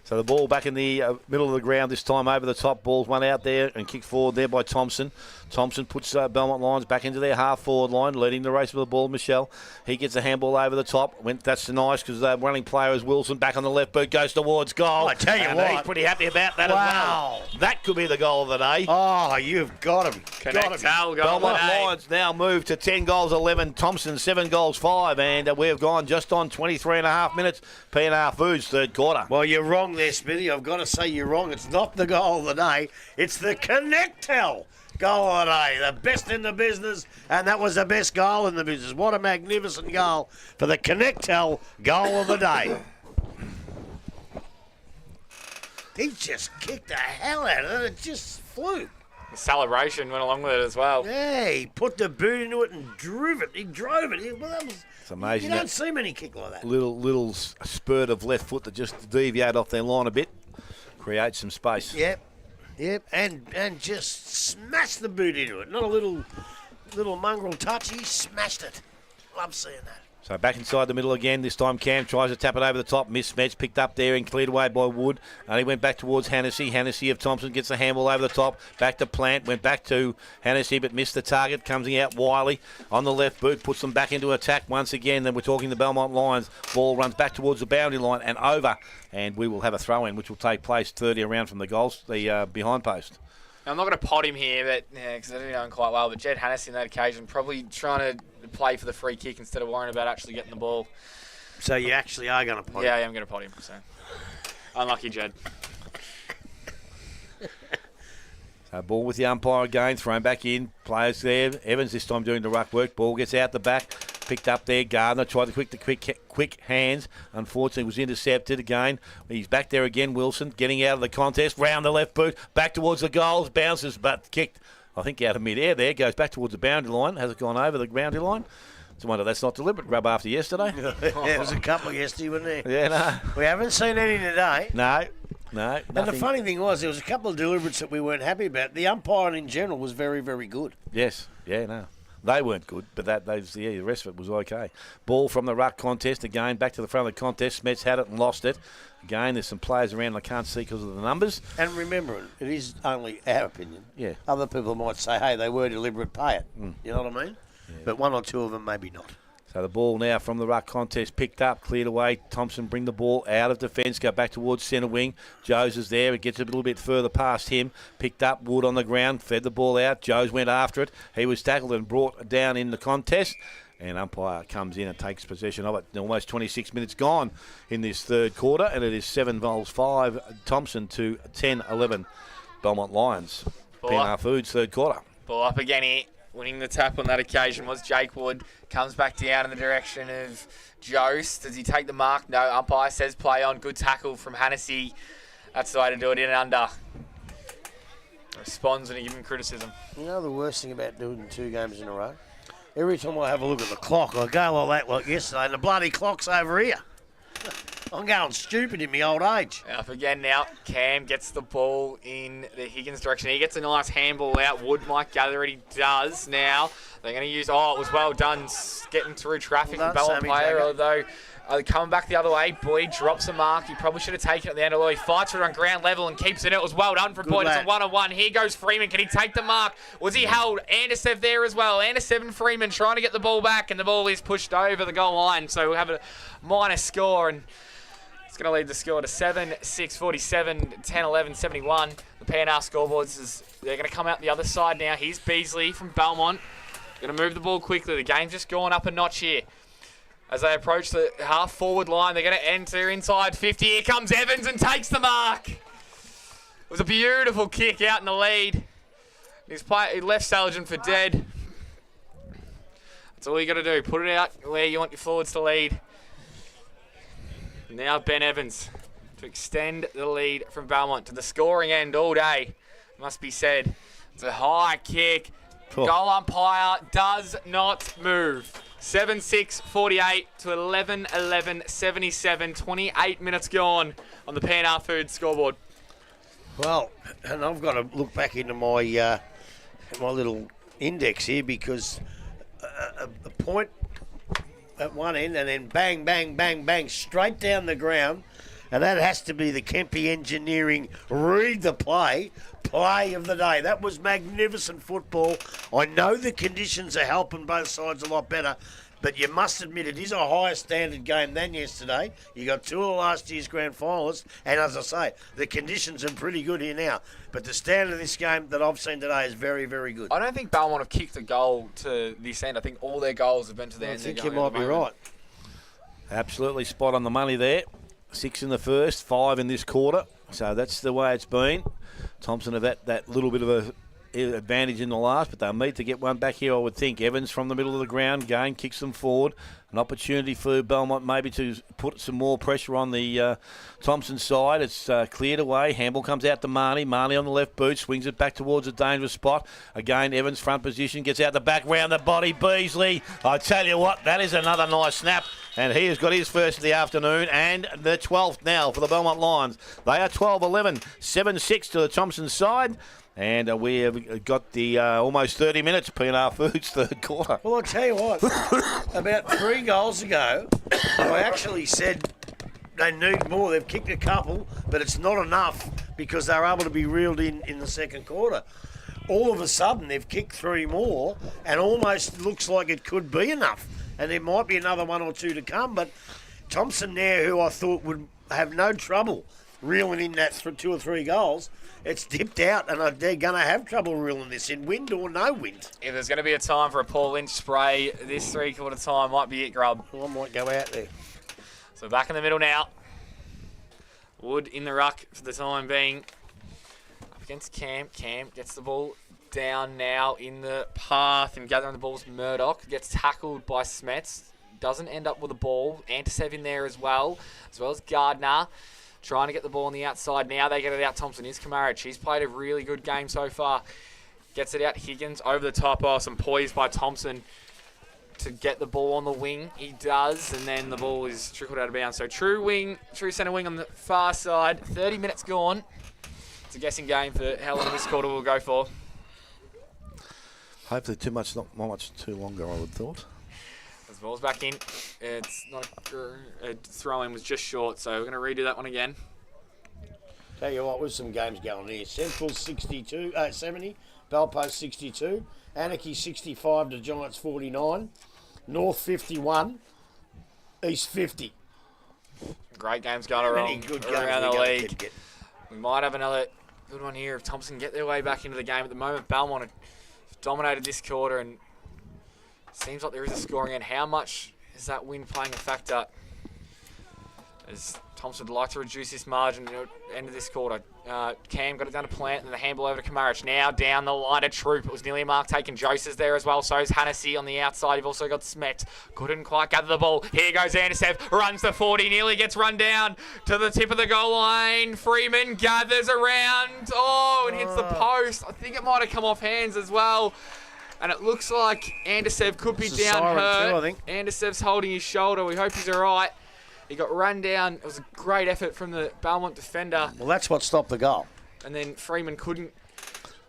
Speaker 3: So the ball back in the middle of the ground this time, over the top. Ball's one out there and kicked forward there by Thomson. Thomson puts Belmont Lions back into their half-forward line, leading the race with the ball, Michelle. He gets a handball over the top. That's nice because the running player is Wilson. Back on the left boot, goes towards goal.
Speaker 1: I tell you
Speaker 3: and
Speaker 1: what.
Speaker 3: he's pretty happy about that as well. That could be the goal of the day.
Speaker 1: Oh, you've got him.
Speaker 5: Belmont
Speaker 3: Lions now move to 10 goals 11. Thomson 7 goals 5, and we've gone just on 23.5 minutes. P&R Foods third quarter.
Speaker 1: Well, you're wrong there, Smithy. I've got to say you're wrong. It's not the goal of the day. It's the Connectel goal of the day. The best in the business, and that was the best goal in the business. What a magnificent goal for the Connectel goal of the day. He just kicked the hell out of it. It just flew.
Speaker 5: The celebration went along with it as well.
Speaker 1: Yeah, he put the boot into it and drove it. He drove it. Well, that was,
Speaker 3: it's amazing.
Speaker 1: You don't see many kick like that.
Speaker 3: Little spurt of left foot that just deviated off their line a bit. create some space.
Speaker 1: Yep, and just smashed the boot into it. Not a little mongrel touch. He smashed it. Love seeing that.
Speaker 3: So back inside the middle again. This time Cam tries to tap it over the top. Mismatch picked up there and cleared away by Wood. And he went back towards Hennessy. Hennessy of Thomson gets the handball over the top. Back to Plant. Went back to Hennessy but missed the target. Comes out Wiley on the left boot. Puts them back into attack once again. Then we're talking the Belmont Lions. Ball runs back towards the boundary line and over. And we will have a throw in which will take place 30 around from the goals, the behind post.
Speaker 5: I'm not going to pot him here, but because I don't know him quite well. But Jed Hannessy on that occasion probably trying to play for the free kick instead of worrying about actually getting the ball.
Speaker 1: So you actually are going to pot him?
Speaker 5: Yeah, I am going to pot him. So unlucky, Jed.
Speaker 3: So ball with the umpire again, thrown back in. Players there. Evans this time doing the ruck work. Ball gets out the back. Picked up there. Gardner tried the quick hands. Unfortunately, was intercepted again. He's back there again. Wilson getting out of the contest. Round the left boot. Back towards the goals. Bounces, but kicked, I think, out of mid-air there. Goes back towards the boundary line. Has it gone over the boundary line? It's a wonder that's not deliberate. Rub after yesterday.
Speaker 1: There was a couple yesterday, wasn't there?
Speaker 3: Yeah, no.
Speaker 1: We haven't seen any today.
Speaker 3: No.
Speaker 1: And the
Speaker 3: Nothing.
Speaker 1: funny thing was, there was a couple of deliberates that we weren't happy about. The umpiring in general was very, very good.
Speaker 3: Yes. Yeah, no. They weren't good, but the rest of it was okay. Ball from the ruck contest again, back to the front of the contest. Smets had it and lost it. Again, there's some players around I can't see because of the numbers.
Speaker 1: And remember, it is only our opinion.
Speaker 3: Yeah.
Speaker 1: Other people might say, hey, they were deliberate, pay it. You know what I mean?
Speaker 3: Yeah.
Speaker 1: But one or two of them maybe not.
Speaker 3: So the ball now from the ruck contest picked up, cleared away. Thomson bring the ball out of defence, go back towards centre wing. Joes is there. It gets a little bit further past him. Picked up, Wood on the ground, fed the ball out. Joes went after it. He was tackled and brought down in the contest. And umpire comes in and takes possession of it. Almost 26 minutes gone in this third quarter. And it is 7-5 Thomson to 10-11 Belmont Lions. PNR Foods third quarter.
Speaker 5: Ball up again here. Winning the tap on that occasion was Jake Wood. Comes back down in the direction of Jost. Does he take the mark? No. Umpire says play on. Good tackle from Hannessy. That's the way to do it, in and under. Responds when you give him criticism.
Speaker 1: You know the worst thing about doing 2 games in a row? Every time I have a look at the clock, I go like that like yesterday, and the bloody clock's over here. I'm going stupid in my old age.
Speaker 5: Up again now. Cam gets the ball in the Higgins direction. He gets a nice handball out. Wood might gather it. He does now. They're going to use... Oh, it was well done getting through traffic.
Speaker 1: Well
Speaker 5: The Belmont
Speaker 1: Sammy
Speaker 5: player,
Speaker 1: Jagger.
Speaker 5: although coming back the other way. Boyd drops a mark. He probably should have taken it at the end. Although he fights for it on ground level and keeps it. It was well done from Boyd. It's a one-on-one. Here goes Freeman. Can he take the mark? Was he held? Andersev there as well. Andersev and Freeman trying to get the ball back, and the ball is pushed over the goal line. So we'll have a minus score, and it's going to lead the score to 7-6, 47, 10, 11, 71. The PNR scoreboards, they're going to come out the other side now. Here's Beasley from Belmont. Going to move the ball quickly. The game's just gone up a notch here. As they approach the half-forward line, they're going to enter inside 50. Here comes Evans and takes the mark. It was a beautiful kick out in the lead. He left Salgen for dead. That's all you got to do. Put it out where you want your forwards to lead. Now Ben Evans to extend the lead from Belmont to the scoring end all day, must be said. It's a high kick.
Speaker 3: Oh.
Speaker 5: Goal umpire does not move. 7-6, 48 to 11-11, 77. 28 minutes gone on the PNR Foods scoreboard.
Speaker 1: Well, and I've got to look back into my my little index here because a point at one end and then bang, bang, bang, bang, straight down the ground. And that has to be the Kempe Engineering read the play of the day. That was magnificent football. I know the conditions are helping both sides a lot better, but you must admit it is a higher standard game than yesterday. You got 2 of the last year's grand finalists, and as I say, the conditions are pretty good here now. But the standard of this game that I've seen today is very, very good.
Speaker 5: I don't think Belmont have kicked a goal to this end. I think all their goals have been to the end.
Speaker 1: I think you might be right.
Speaker 3: Absolutely spot on the money there. 6 in the first, 5 in this quarter. So that's the way it's been. Thomson have that little bit of a advantage in the last, but they'll need to get one back here, I would think. Evans from the middle of the ground, again, kicks them forward. An opportunity for Belmont maybe to put some more pressure on the Thomson side. It's cleared away. Handball comes out to Marnie. Marnie on the left boot, swings it back towards a dangerous spot. Again, Evans front position, gets out the back, round the body. Beasley, I tell you what, that is another nice snap. And he has got his first of the afternoon and the 12th now for the Belmont Lions. They are 12-11, 7-6 to the Thomson side. And we have got the almost 30 minutes P&R Foods third quarter.
Speaker 1: Well, I'll tell you what, about 3 goals ago, I actually said they need more. They've kicked a couple, but it's not enough because they were able to be reeled in the second quarter. All of a sudden, they've kicked 3 more and almost looks like it could be enough. And there might be another 1 or 2 to come, but Thomson now, who I thought would have no trouble reeling in that 2 or 3 goals, it's dipped out, and they're going to have trouble reeling this in, wind or no wind.
Speaker 5: If there's going to be a time for a Paul Lynch spray, this 3-quarter time might be it, Grub.
Speaker 1: Well, I might go out there.
Speaker 5: So back in the middle now. Wood in the ruck for the time being. Up against Cam. Cam gets the ball down now in the path and gathering the ball's Murdoch. Gets tackled by Smets. Doesn't end up with the ball. Antisev in there as well as Gardner. Trying to get the ball on the outside. Now they get it out. Thomson is Kamaric. He's played a really good game so far. Gets it out. Higgins over the top. Oh, some poise by Thomson to get the ball on the wing. He does, and then the ball is trickled out of bounds. So true centre wing on the far side. 30 minutes gone. It's a guessing game for how long this quarter will go for.
Speaker 3: Hopefully not much too longer, I would thought.
Speaker 5: The ball's back in. It's not a throw-in was just short, so we're going to redo that one again.
Speaker 1: Tell you what, with some games going here. Central 70, Belpost 62, Anarchy 65 to Giants 49, North 51, East 50.
Speaker 5: Great games going around the league. We might have another good one here if Thomson get their way back into the game. At the moment, Belmont have dominated this quarter, and seems like there is a scoring end. How much is that win playing a factor? As Thomson would like to reduce this margin at the end of this quarter. Cam got it down to Plant and the handball over to Kamaric. Now down the line to Troop. It was nearly a mark taken. Joseph's there as well. So is Hannessy on the outside. You've also got Smet. Couldn't quite gather the ball. Here goes Andersev. Runs the 40. Nearly gets run down to the tip of the goal line. Freeman gathers around. Oh, and hits the post. I think it might have come off hands as well. And it looks like Andersev could be down hurt.
Speaker 1: Too, I think.
Speaker 5: Andersev's holding his shoulder. We hope he's all right. He got run down. It was a great effort from the Belmont defender.
Speaker 1: Well, that's what stopped the goal.
Speaker 5: And then Freeman couldn't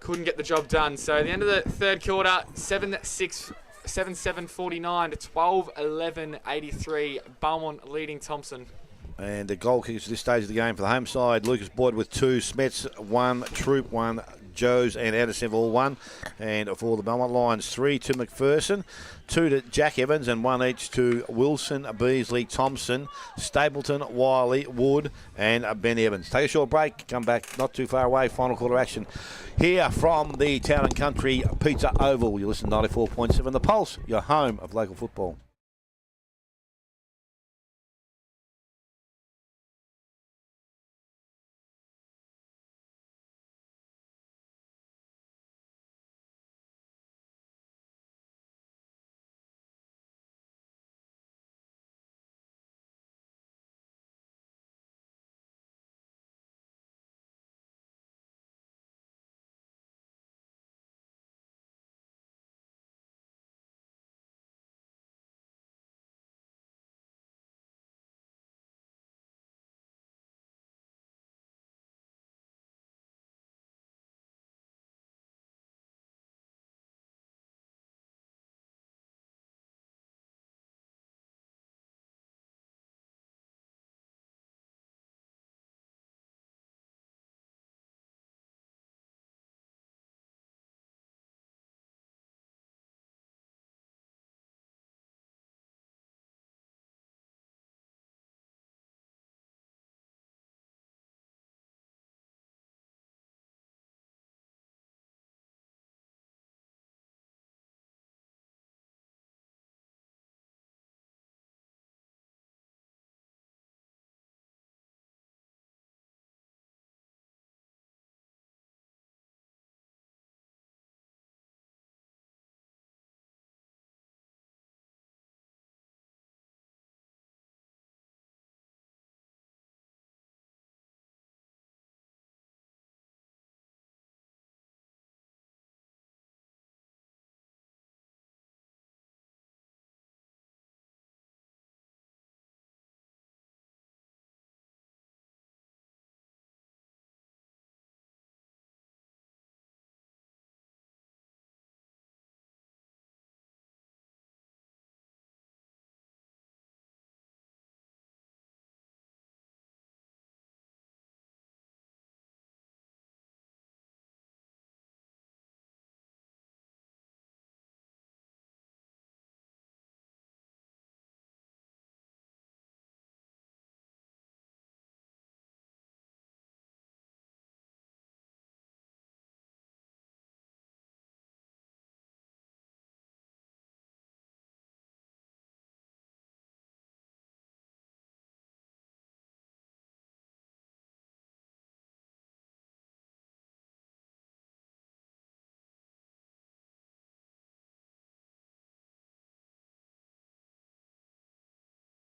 Speaker 5: get the job done. So at the end of the third quarter, 7-6, 7-7-49 to 12-11-83. Belmont leading Thomson.
Speaker 3: And the goal kickers at this stage of the game for the home side, Lucas Boyd with 2, Smets 1, Troop 1, Joes and Anderson all 1. And for the Belmont Lions, 3 to McPherson, 2 to Jack Evans, and 1 each to Wilson, Beasley, Thomson, Stapleton, Wiley, Wood, and Ben Evans. Take a short break, come back not too far away, final quarter action here from the Town and Country Pizza Oval. You listen to 94.7 The Pulse, your home of local football.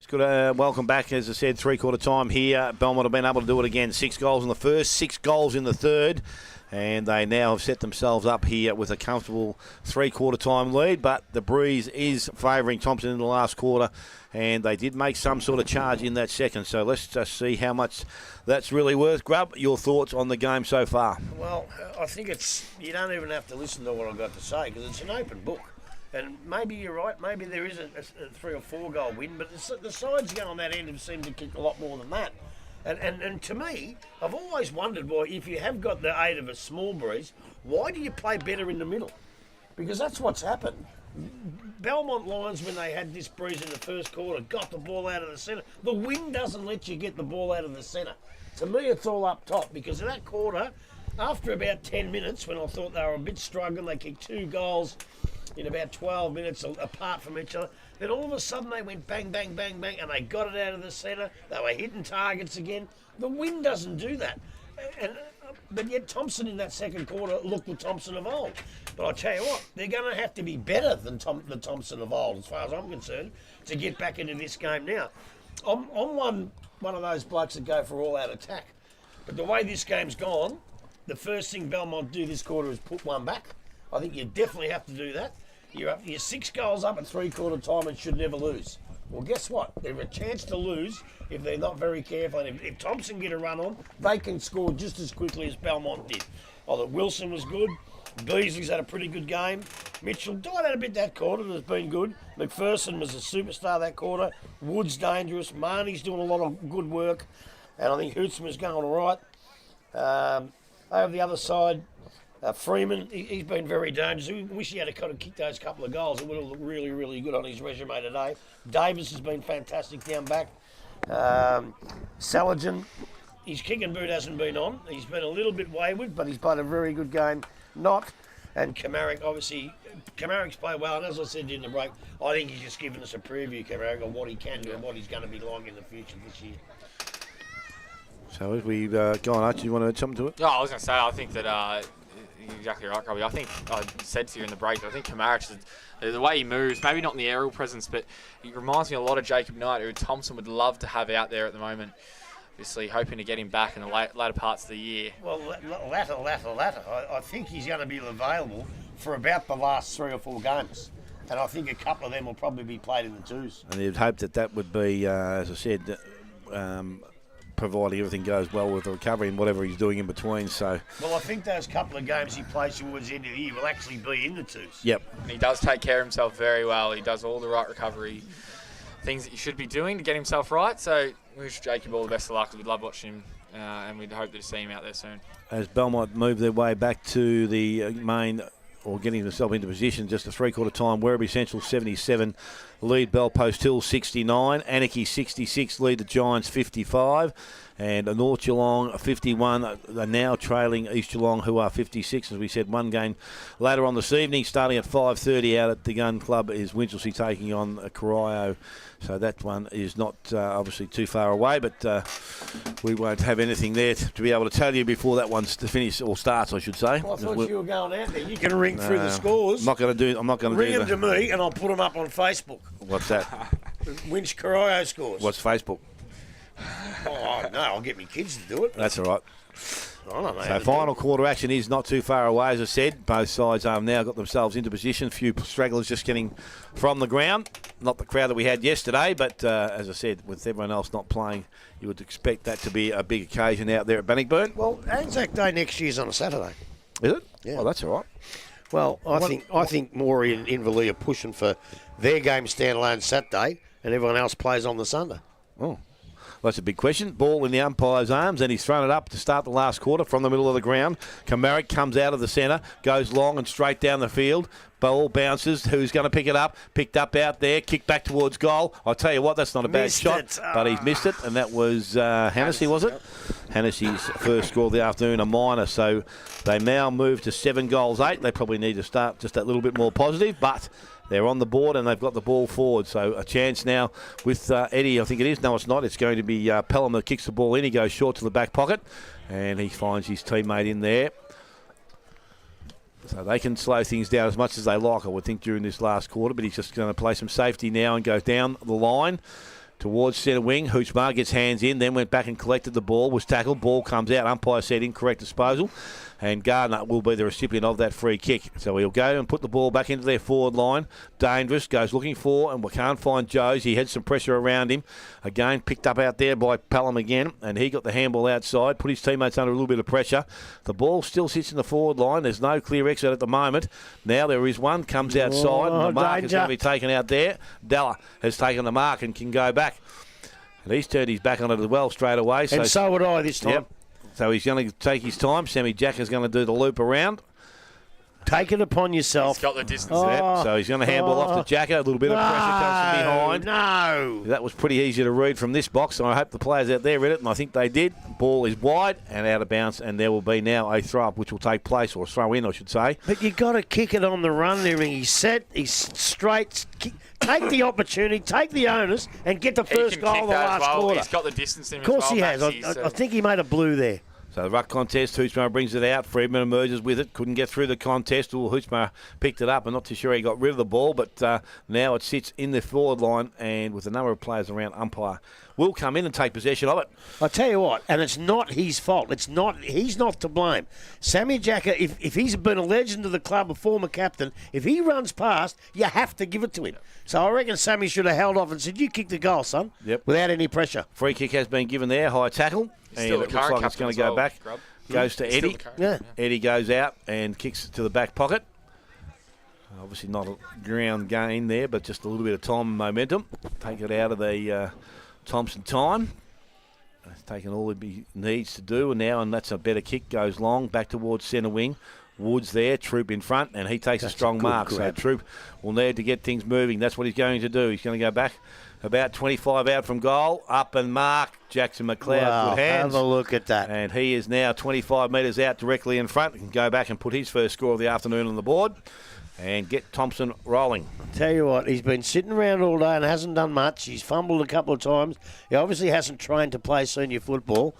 Speaker 3: Good. Welcome back. As I said, three-quarter time here. Belmont have been able to do it again. 6 goals in the first, 6 goals in the third. And they now have set themselves up here with a comfortable three-quarter time lead. But the breeze is favouring Thomson in the last quarter. And they did make some sort of charge in that second. So let's just see how much that's really worth. Grub, your thoughts on the game so far?
Speaker 1: Well, I think you don't even have to listen to what I've got to say because it's an open book. And maybe you're right, maybe there is a 3 or 4 goal win, but the sides going on that end have seemed to kick a lot more than that. And to me, I've always wondered why, if you have got the aid of a small breeze, why do you play better in the middle? Because that's what's happened. Belmont Lions, when they had this breeze in the first quarter, got the ball out of the centre. The wind doesn't let you get the ball out of the centre. To me, it's all up top because in that quarter, after about 10 minutes, when I thought they were a bit struggling, they kicked 2 goals in about 12 minutes apart from each other. Then all of a sudden they went bang, bang, bang, bang, and they got it out of the centre. They were hitting targets again. The wind doesn't do that. But yet Thomson in that second quarter looked the Thomson of old. But I tell you what, they're going to have to be better than the Thomson of old, as far as I'm concerned, to get back into this game now. I'm one of those blokes that go for all-out attack. But the way this game's gone, the first thing Belmont do this quarter is put one back. I think you definitely have to do that. You're 6 goals up at three-quarter time and should never lose. Well, guess what? They have a chance to lose if they're not very careful. And if Thomson get a run on, they can score just as quickly as Belmont did. I thought Wilson was good. Beasley's had a pretty good game. Mitchell died out a bit that quarter, but has been good. McPherson was a superstar that quarter. Wood's dangerous. Marnie's doing a lot of good work. And I think Hootsman was going all right. Over the other side, Freeman, he's been very dangerous. We wish he had kind of kicked those couple of goals. It would have looked really, really good on his resume today. Davis has been fantastic down back. Saladin, his kicking boot hasn't been on. He's been a little bit wayward, but he's played a very good game. And Kamarick, obviously, Kamarick's played well. And as I said in the break, I think he's just given us a preview, Kamarick, on what he can do and what he's going to be like in the future this year.
Speaker 3: So as we've gone, Archie, you want to add something to it?
Speaker 2: Yeah, I was going to say, I think that you're exactly right, Robbie. I think I said to you in the break, I think Kamaric, the way he moves, maybe not in the aerial presence, but he reminds me a lot of Jacob Knight, who Thomson would love to have out there at the moment. Obviously, hoping to get him back in the later parts of the year.
Speaker 1: Well, latter. I think he's going to be available for about the last 3 or 4 games. And I think a couple of them will probably be played in the twos.
Speaker 3: And you'd hope that would be, as I said, providing everything goes well with the recovery and whatever he's doing in between. So,
Speaker 1: well, I think those couple of games he plays towards the end of the year will actually be in the twos.
Speaker 3: Yep.
Speaker 2: And he does take care of himself very well. He does all the right recovery things that you should be doing to get himself right. So we wish Jacob all the best of luck. We'd love watching him, and we'd hope to see him out there soon. As
Speaker 3: Belmont move their way back to the main, or getting themselves into position, just a three-quarter time. Werribee Central 77, lead Bell Post Hill 69, Anarchy 66, lead the Giants 55, and North Geelong 51. They're now trailing East Geelong, who are 56. As we said, one game later on this evening, starting at 5:30 out at the Gun Club, is Winchelsea taking on Corio. So that one is not obviously too far away, but we won't have anything there to be able to tell you before that one's to finish, or starts, I should say.
Speaker 1: Well, I thought you were going out there. You can ring through the scores.
Speaker 3: I'm not going to
Speaker 1: ring them to me, and I'll put them up on Facebook.
Speaker 3: What's that?
Speaker 1: Winch Corio scores.
Speaker 3: What's Facebook?
Speaker 1: Oh, no, I'll get my kids to do it.
Speaker 3: That's all right.
Speaker 1: I don't know.
Speaker 3: So final quarter action is not too far away, as I said. Both sides have now got themselves into position. A few stragglers just getting from the ground. Not the crowd that we had yesterday, but as I said, with everyone else not playing, you would expect that to be a big occasion out there at Bannockburn.
Speaker 1: Well, Anzac Day next year's on a Saturday.
Speaker 3: Is it?
Speaker 1: Yeah.
Speaker 3: Well, that's all right.
Speaker 1: Well, I think Morey and Inverleigh are pushing for their game standalone Saturday, and everyone else plays on the Sunday.
Speaker 3: Oh. Well, that's a big question. Ball in the umpire's arms, and he's thrown it up to start the last quarter from the middle of the ground. Kamarick comes out of the centre, goes long and straight down the field. Ball bounces. Who's going to pick it up? Picked up out there, kicked back towards goal. I'll tell you what, that's not a bad shot, but he's missed it, and that was Hennessy, was it? Hennessy's first score of the afternoon, a minor. So they now move to 7 goals, 8. They probably need to start just that little bit more positive, but they're on the board and they've got the ball forward. So a chance now with Eddie, I think it is. No, it's not. It's going to be Pelham that kicks the ball in. He goes short to the back pocket and he finds his teammate in there. So they can slow things down as much as they like, I would think, during this last quarter. But he's just going to play some safety now and go down the line. towards centre wing. Hoochmar gets hands in, then went back and collected the ball, was tackled. Ball comes out. Umpire said incorrect disposal. And Gardner will be the recipient of that free kick. So he'll go and put the ball back into their forward line. Dangerous, goes looking for, and we can't find Joes. He had some pressure around him. Again, picked up out there by Pelham again, and he got the handball outside, put his teammates under a little bit of pressure. The ball still sits in the forward line. There's no clear exit at the moment. Now there is one, comes outside, and the mark is going to be taken out there. Della has taken the mark and can go back. And he's turned his back on it as well straight away.
Speaker 1: And so would I this time.
Speaker 3: Yep. So he's going to take his time. Sammy Jack is going to do the loop around.
Speaker 1: Take it upon yourself.
Speaker 5: He's got the distance
Speaker 1: Oh.
Speaker 5: there.
Speaker 3: Yep. So he's going to handball off to Jacka. A little bit of pressure comes from behind.
Speaker 1: No.
Speaker 3: That was pretty easy to read from this box, and I hope the players out there read it, and I think they did. Ball is wide and out of bounds, and there will be now a throw-up, which will take place, or a throw-in, I should say.
Speaker 1: But you got to kick it on the run there. He's set. He's straight. Take the opportunity. Take the onus, and get the
Speaker 5: He
Speaker 1: first
Speaker 5: can
Speaker 1: goal
Speaker 5: kick
Speaker 1: of the
Speaker 5: that as
Speaker 1: last
Speaker 5: well.
Speaker 1: quarter.
Speaker 5: He's got the distance in him
Speaker 1: Of course
Speaker 5: as well,
Speaker 1: he has.
Speaker 5: Maxie, so-
Speaker 1: I think he made a blue there.
Speaker 3: So the ruck contest, Hoochmar brings it out. Friedman emerges with it. Couldn't get through the contest. Hoochmar picked it up. I'm not too sure he got rid of the ball, but now it sits in the forward line, and with a number of players around, umpire will come in and take possession of it.
Speaker 1: I tell you what, and it's not his fault. He's not to blame. Sammy Jacka, if he's been a legend of the club, a former captain, if he runs past, you have to give it to him. So I reckon Sammy should have held off and said, "You kick the goal, son,"
Speaker 3: Yep.
Speaker 1: without any pressure.
Speaker 3: Free kick has been given there. High tackle.
Speaker 5: He's
Speaker 3: And
Speaker 5: still
Speaker 3: it
Speaker 5: the
Speaker 3: looks
Speaker 5: current
Speaker 3: like it's
Speaker 5: captain
Speaker 3: going
Speaker 5: as
Speaker 3: to go
Speaker 5: well,
Speaker 3: back.
Speaker 5: Grub.
Speaker 3: Goes to
Speaker 5: He's still
Speaker 3: Eddie.
Speaker 5: the current,
Speaker 1: Yeah.
Speaker 3: Eddie goes out and kicks to the back pocket. Obviously not a ground gain there, but just a little bit of time and momentum. Take it out of the Thomson time. He's taken all he needs to do, and that's a better kick. Goes long, back towards centre wing. Woods there, Troop in front, and he takes a strong mark.
Speaker 1: grab.
Speaker 3: So Troop will need to get things moving. That's what he's going to do. He's going to go back about 25 out from goal, up and mark. Jackson McLeod,
Speaker 1: Wow,
Speaker 3: good hands.
Speaker 1: have a look at that.
Speaker 3: And he is now 25 metres out directly in front. He can go back and put his first score of the afternoon on the board and get Thomson rolling.
Speaker 1: Tell you what, he's been sitting around all day and hasn't done much. He's fumbled a couple of times. He obviously hasn't trained to play senior football.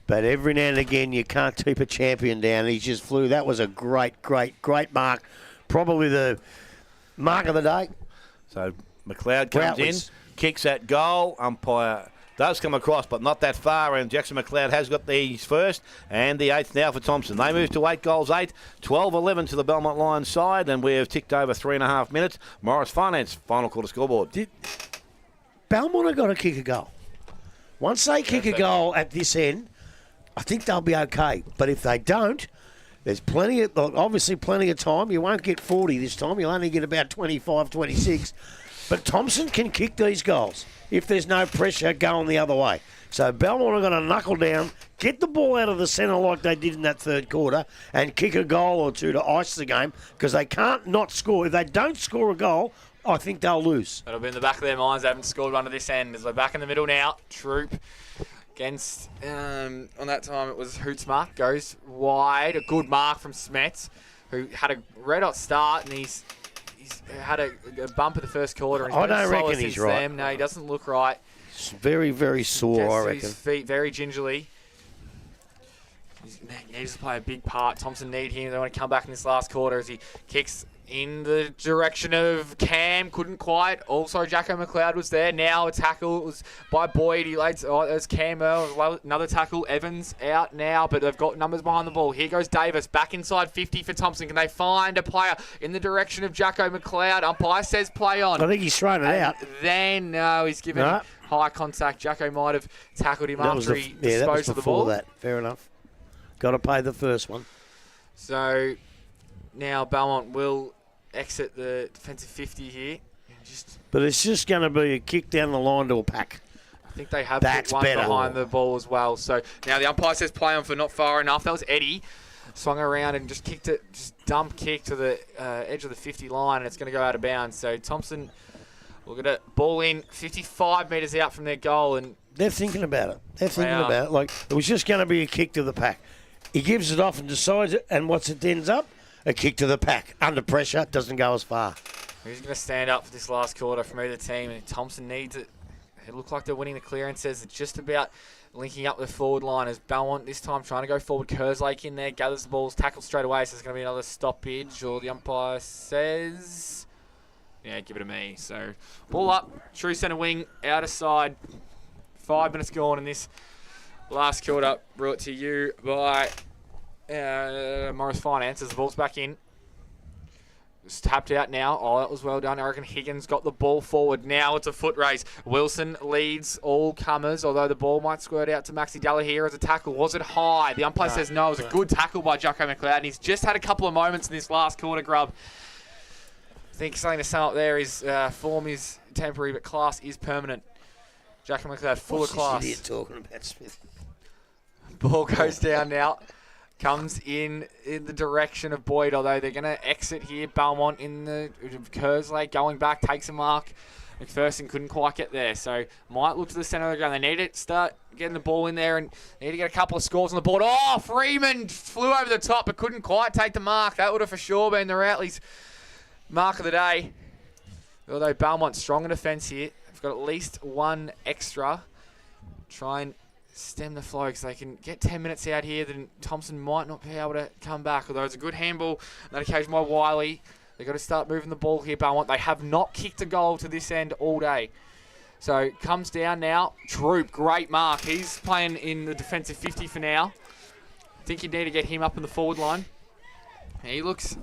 Speaker 1: But every now and again, you can't keep a champion down. He just flew. That was a great, great, great mark. Probably the mark of the day.
Speaker 3: So McLeod comes
Speaker 1: Routledge.
Speaker 3: in, kicks at goal. Umpire does come across, but not that far. And Jackson McLeod has got his first and the eighth now for Thomson. They move to 8 goals, 8. 12-11 to the Belmont Lions side, and we have ticked over 3.5 minutes. Morris Finance, final quarter scoreboard.
Speaker 1: Belmont have got to kick a goal. Once they kick a goal at this end, I think they'll be okay. But if they don't, there's obviously plenty of time. You won't get 40 this time. You'll only get about 25, 26. But Thomson can kick these goals if there's no pressure going the other way. So Belmont are going to knuckle down, get the ball out of the centre like they did in that third quarter, and kick a goal or two to ice the game, because they can't not score. If they don't score a goal, I think they'll lose.
Speaker 5: That'll be in the back of their minds. They haven't scored one to this end. As they're back in the middle now. Troop against, on that time it was Hootsmark. Goes wide. A good mark from Smets, who had a red hot start, and he's had a bump in the first quarter. And
Speaker 1: I
Speaker 5: been
Speaker 1: don't
Speaker 5: slower
Speaker 1: reckon he's
Speaker 5: since
Speaker 1: right.
Speaker 5: then. No, he doesn't look right.
Speaker 1: It's very, very sore,
Speaker 5: Gets
Speaker 1: I
Speaker 5: to
Speaker 1: reckon.
Speaker 5: his feet very gingerly. He needs to play a big part. Thomson need him. They want to come back in this last quarter as he kicks in the direction of Cam. Couldn't quite. Also, Jacko McLeod was there. Now a tackle. It was by Boyd. He laid. Oh, there's Cam Earl. Another tackle. Evans out now, but they've got numbers behind the ball. Here goes Davis. Back inside 50 for Thomson. Can they find a player in the direction of Jacko McLeod? Umpire says play on.
Speaker 1: I think he's thrown it out.
Speaker 5: Then, no, he's given
Speaker 1: No.
Speaker 5: high contact. Jacko might have tackled him
Speaker 1: That was
Speaker 5: after he
Speaker 1: that was
Speaker 5: disposed of the ball.
Speaker 1: before that. Fair enough. Got to pay the first one.
Speaker 5: So now Belmont will exit the defensive 50 here.
Speaker 1: But it's just going to be a kick down the line to a pack.
Speaker 5: I think they have
Speaker 1: That's
Speaker 5: put one
Speaker 1: better.
Speaker 5: behind the ball as well. So now the umpire says play on for not far enough. That was Eddie. Swung around and just kicked it, just dump kick to the edge of the 50 line, and it's going to go out of bounds. So Thomson will get a ball in 55 metres out from their goal, and
Speaker 1: They're thinking about it. They're thinking
Speaker 5: Wow.
Speaker 1: about it. Like, it was just going to be a kick to the pack. He gives it off and decides it, and what's it ends up? A kick to the pack. Under pressure, doesn't go as far.
Speaker 5: who's going to stand up for this last quarter from either team? And Thomson needs it. It looked like they're winning the clearances. It's just about linking up the forward line as Belmont this time trying to go forward. Kerslake in there, gathers the balls, tackles straight away. So there's going to be another stoppage, or the umpire says
Speaker 2: Yeah, give it to me. So, ball up, true centre wing, out of side. 5 minutes gone in this last quarter. Brought to you by Morris Finance as the ball's back in. It's tapped out now. Oh, that was well done. I reckon Higgins got the ball forward. Now it's a foot race. Wilson leads all comers, although the ball might squirt out to Maxi Della here as a tackle. Was it high? The umpire says no. It was a good tackle by Jacko McLeod, and he's just had a couple of moments in this last quarter, Grub. I think something to sum up there is form is temporary, but class is permanent. Jacko McLeod full of class.
Speaker 1: What's this idiot talking about, Smith?
Speaker 2: Ball goes down now. Comes in the direction of Boyd, although they're going to exit here. Belmont in the Kerslake going back, takes a mark. McPherson couldn't quite get there, so might look to the centre of the ground. They need to start getting the ball in there and need to get a couple of scores on the board. Oh, Freeman flew over the top but couldn't quite take the mark. That would have for sure been the Routley's mark of the day. Although Belmont's strong in defence here. They've got at least one extra. Try and stem the flow because they can get 10 minutes out here. Then Thomson might not be able to come back, although it's a good handball on that occasion by Wiley. They've got to start moving the ball here, Belmont. They have not kicked a goal to this end all day. So comes down now. Troop, great mark. He's playing in the defensive 50 for now. I think you need to get him up in the forward line. And he looks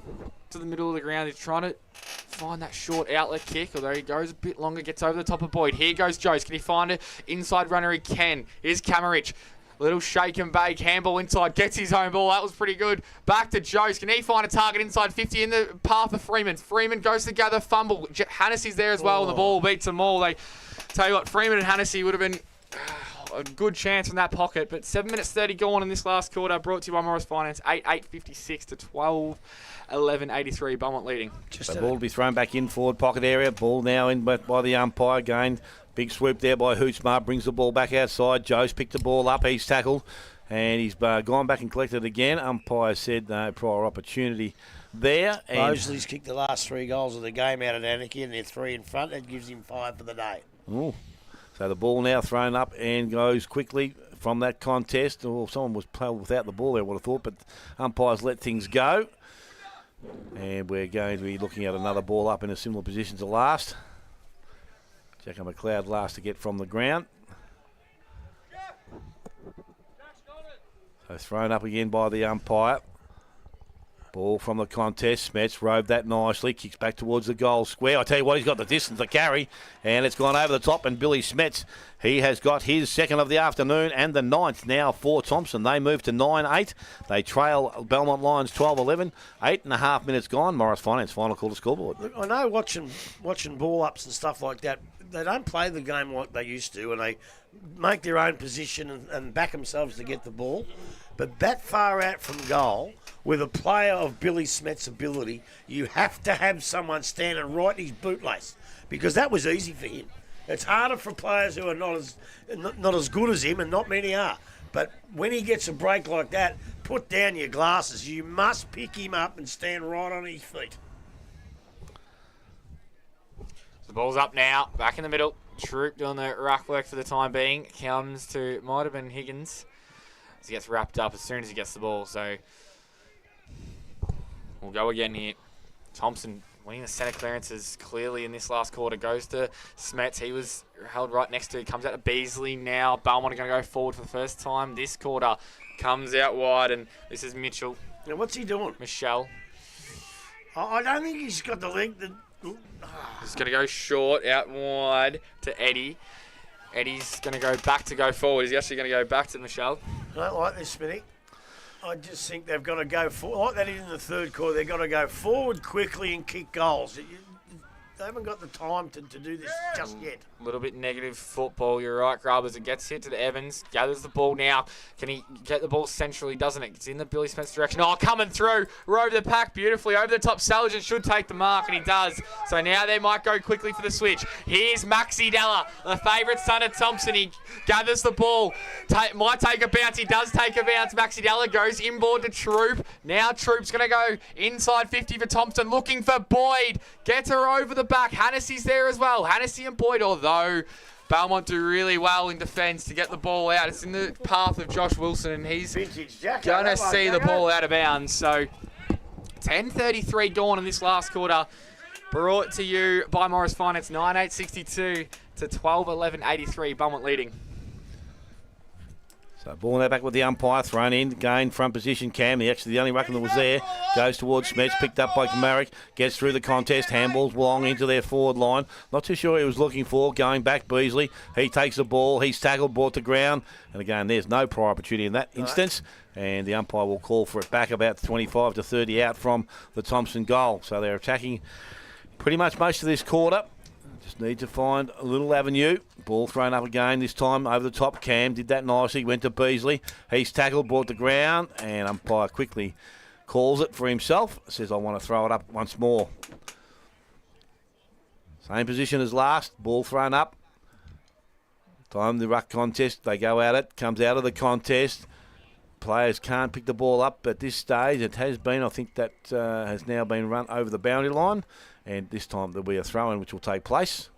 Speaker 2: to the middle of the ground. He's trying to find that short outlet kick, although he goes a bit longer, gets over the top of Boyd. Here goes Joes. Can he find it? Inside runner he can. Here's Kamarich. Little shake and bake. Handball inside. Gets his own ball. That was pretty good. Back to Joes. Can he find a target inside 50 in the path of Freeman? Freeman goes to gather fumble. Hannessy's there as well, and the ball beats them all. They tell you what, Freeman and Hannessy would have been a good chance in that pocket, but 7 minutes 30 gone in this last quarter. Brought to you by Morris Finance. 8-8-56 to 12-11-83. Belmont leading.
Speaker 3: The ball will be thrown back in forward pocket area. Ball now in by the umpire. Gained. Big swoop there by Hootsmart. Brings the ball back outside. Joe's picked the ball up. He's tackled. And he's gone back and collected it again. Umpire said no prior opportunity there.
Speaker 1: Mosley's kicked the last 3 goals of the game out of Anarchy, and they're 3 in front. That gives him 5 for the day.
Speaker 3: Ooh. So the ball now thrown up and goes quickly from that contest. Or someone was playing without the ball there, I would have thought, but umpires let things go. And we're going to be looking at another ball up in a similar position to last. Jacko McLeod last to get from the ground. So thrown up again by the umpire. Ball from the contest. Smets rode that nicely. Kicks back towards the goal square. I tell you what, he's got the distance to carry. And it's gone over the top. And Billy Smets, he has got his second of the afternoon and the 9th now for Thomson. They move to 9-8. They trail Belmont Lions 12-11. 8.5 minutes gone. Morris Finance final call to scoreboard.
Speaker 1: Look, I know watching ball ups and stuff like that, they don't play the game like they used to, and they make their own position and back themselves to get the ball. But that far out from goal, with a player of Billy Smets' ability, you have to have someone standing right in his bootlace, because that was easy for him. It's harder for players who are not as good as him, and not many are. But when he gets a break like that, put down your glasses. You must pick him up and stand right on his feet.
Speaker 2: The ball's up now, back in the middle. Troop doing the ruck work for the time being. Comes to, might have been Higgins. As he gets wrapped up as soon as he gets the ball. So we'll go again here. Thomson winning the centre clearances clearly in this last quarter. Goes to Smets. He was held right next to. Comes out to Beasley now. Belmont are going to go forward for the first time this quarter. Comes out wide, and this is Mitchell.
Speaker 1: Now, what's he doing?
Speaker 2: Michelle.
Speaker 1: I don't think he's got the leg.
Speaker 2: He's going to go short, out wide to Eddie. Eddie's going to go back to go forward. He's actually going to go back to Michelle.
Speaker 1: I don't like this, Smitty. I just think they've got to go forward. Like they did in the third quarter, they've got to go forward quickly and kick goals. They haven't got the time to do this just yet.
Speaker 2: A little bit negative football, you're right, Grub, as it gets hit to the Evans. Gathers the ball now. Can he get the ball centrally? Doesn't it? It's in the Billy Smets direction. Oh, coming through. Over the pack beautifully. Over the top, Saligent should take the mark, and he does. So now they might go quickly for the switch. Here's Maxi Della, the favourite son of Thomson. He gathers the ball. Might take a bounce. He does take a bounce. Maxi Della goes inboard to Troop. Now Troop's going to go inside 50 for Thomson. Looking for Boyd. Gets her over the back. Hannessy's there as well. Hannessy and Boyd, although Belmont do really well in defence to get the ball out. It's in the path of Josh Wilson, and he's going to see the ball out of bounds. So 10:33 gone in this last quarter. Brought to you by Morris Finance, 9.862 to 12.11.83. Belmont leading.
Speaker 3: So ball now back with the umpire, thrown in, gain front position. Cam, the only ruckman that was there, goes towards Smets, picked up by Kamarick, gets through the contest, handballs long into their forward line. Not too sure he was looking for, going back Beasley. He takes the ball, he's tackled, brought to ground. And again, there's no prior opportunity in that instance. And the umpire will call for it back about 25 to 30 out from the Thomson goal. So they're attacking pretty much most of this quarter. Just need to find a little avenue. Ball thrown up again, this time over the top. Cam did that nicely, went to Beasley. He's tackled, brought to ground, and umpire quickly calls it for himself. Says, I want to throw it up once more. Same position as last, ball thrown up. Time the ruck contest, they go at it, comes out of the contest. Players can't pick the ball up at this stage. It has been, I think that has now been run over the boundary line. And this time there'll be a throw-in which will take place.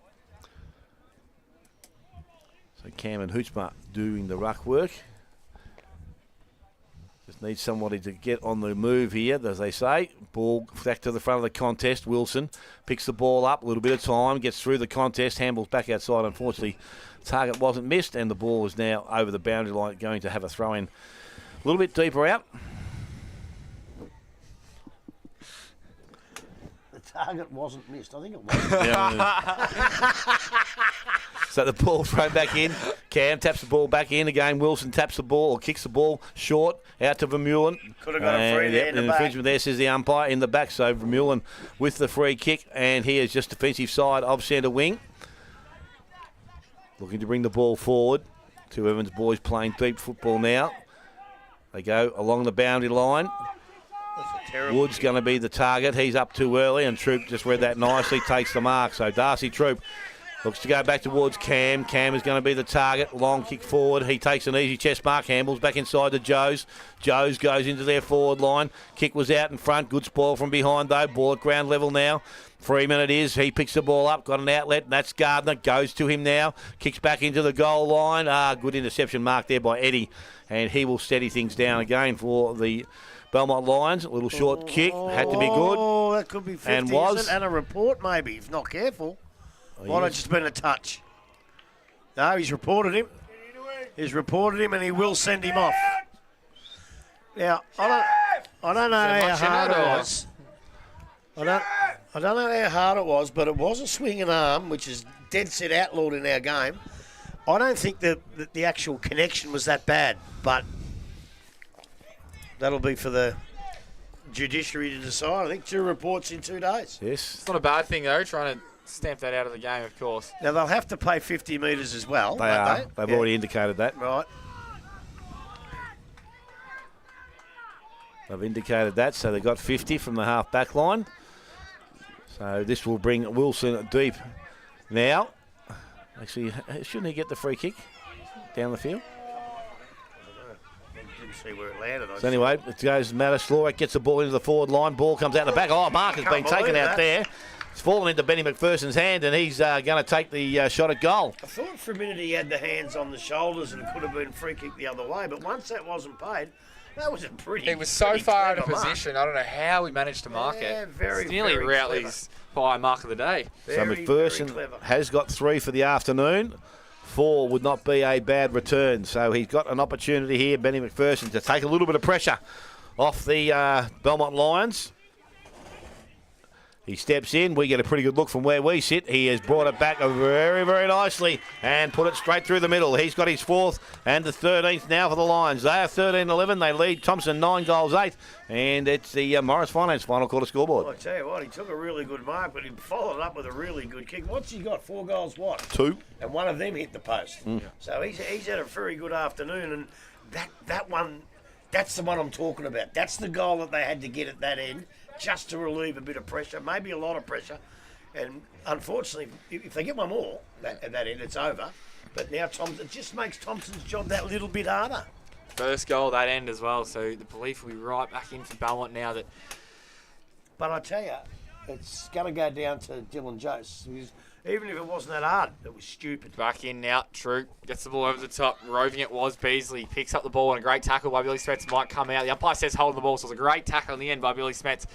Speaker 3: So Cam and Hootsma doing the ruck work. Just need somebody to get on the move here, as they say. Ball back to the front of the contest. Wilson picks the ball up, a little bit of time, gets through the contest, handballs back outside. Unfortunately, target wasn't missed, and the ball is now over the boundary line, going to have a throw-in a little bit deeper out.
Speaker 1: Target wasn't missed. I think it was.
Speaker 3: So the ball thrown back in. Cam taps the ball back in again. Wilson taps the ball or kicks the ball short out to Vermeulen.
Speaker 1: Could have got a free there in the back.
Speaker 3: Infringement there, says the umpire, in the back. So Vermeulen with the free kick, and he is just defensive side of centre wing. Looking to bring the ball forward. Two Evans boys playing deep football now. They go along the boundary line. Wood's going to be the target. He's up too early, and Troop just read that nicely, takes the mark. So Darcy Troop looks to go back towards Cam. Cam is going to be the target. Long kick forward. He takes an easy chest mark. Handballs back inside to Joes. Joes goes into their forward line. Kick was out in front. Good spoil from behind, though. Ball at ground level now. Freeman it is. He picks the ball up. Got an outlet. And that's Gardner. Goes to him now. Kicks back into the goal line. Good interception mark there by Eddie. And he will steady things down again for the Belmont Lions. A little short kick. Had to be good.
Speaker 1: Oh, that could be 50.
Speaker 3: And was.
Speaker 1: And a report maybe, if not careful. Might have just been a touch. No, he's reported him. He's reported him, and he will send him off. Now, I don't know how hard it was. I don't know how hard it was, but it was a swinging arm, which is dead set outlawed in our game. I don't think that the actual connection was that bad, but that'll be for the judiciary to decide. I think 2 reports in 2 days.
Speaker 3: Yes.
Speaker 2: It's not a bad thing, though, trying to stamp that out of the game, of course.
Speaker 1: Now, they'll have to play 50 metres as well.
Speaker 3: They are. They've already indicated that.
Speaker 1: Right.
Speaker 3: They've indicated that, so they got 50 from the half-back line. So this will bring Wilson deep now. Actually, shouldn't he get the free kick down the field?
Speaker 1: Didn't see where it landed.
Speaker 3: So anyway, it goes Mattis. Gets the ball into the forward line. Ball comes out the back. Oh, Mark has been taken out there. It's fallen into Benny McPherson's hand, and he's going to take the shot at goal.
Speaker 1: I thought for a minute he had the hands on the shoulders and it could have been free kick the other way, but once that wasn't paid, that was a pretty.
Speaker 2: He was so far out of position. I don't know how we managed to mark it. It's nearly Routley's by mark of the day.
Speaker 3: So McPherson has got 3 for the afternoon. 4 would not be a bad return. So he's got an opportunity here, Benny McPherson, to take a little bit of pressure off the Belmont Lions. He steps in. We get a pretty good look from where we sit. He has brought it back very, very nicely and put it straight through the middle. He's got his 4th and the 13th now for the Lions. They are 13-11. They lead Thomson 9 goals 8. And it's the Morris Finance final quarter scoreboard.
Speaker 1: Well, I tell you what, he took a really good mark, but he followed up with a really good kick. What's he got? 4 goals, what?
Speaker 3: 2.
Speaker 1: And one of them hit the post. So he's had a very good afternoon. And that one, that's the one I'm talking about. That's the goal that they had to get at that end, just to relieve a bit of pressure, maybe a lot of pressure. And unfortunately, if they get one more at that end, it's over. But now it just makes Thompson's job that little bit harder.
Speaker 2: First goal that end as well, so the belief will be right back in for Belmont now.
Speaker 1: But I tell you, it's going to go down to Dylan Jose. Even if it wasn't that hard, it was stupid.
Speaker 2: Back in now, Troop gets the ball over the top. Roving it was Beasley. Picks up the ball and a great tackle by Billy Smets might come out. The umpire says hold the ball, so it's a great tackle in the end by Billy Smets.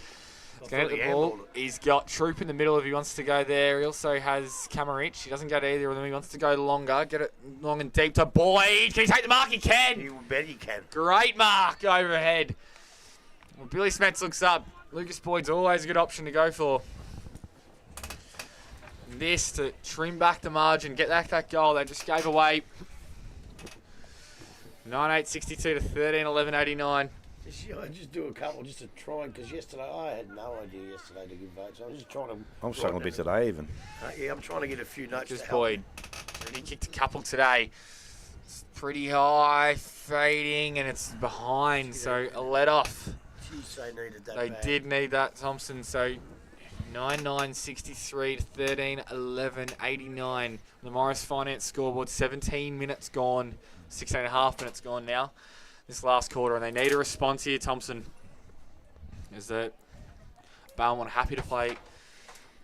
Speaker 1: I
Speaker 2: He's going
Speaker 1: thought
Speaker 2: to
Speaker 1: he
Speaker 2: the ball.
Speaker 1: handled it.
Speaker 2: He's got Troop in the middle if he wants to go there. He also has Camarich. He doesn't go to either of them. He wants to go longer. Get it long and deep to Boyd. Can he take the mark? He can.
Speaker 1: You bet he can.
Speaker 2: Great mark overhead. Well, Billy Smets looks up. Lucas Boyd's always a good option to go for. This to trim back the margin, get that goal they just gave away. 9-8-62 to 13-11-89.
Speaker 1: Just do a couple just to try, because yesterday I had no idea yesterday to give votes. I'm just trying to.
Speaker 3: I'm struggling a bit today even.
Speaker 1: Yeah, I'm trying to get a few notes.
Speaker 2: Just
Speaker 1: to help.
Speaker 2: Boyd. He kicked a couple today. It's pretty high, fading, and it's behind, so a let off.
Speaker 1: Jeez, they needed that.
Speaker 2: They
Speaker 1: bad.
Speaker 2: did need that, Thomson. So 9-9-63 to 13-11-89. The Morris Finance scoreboard. 17 minutes gone. 16.5 minutes gone now. This last quarter, and they need a response here, Thomson. Is that Belmont happy to play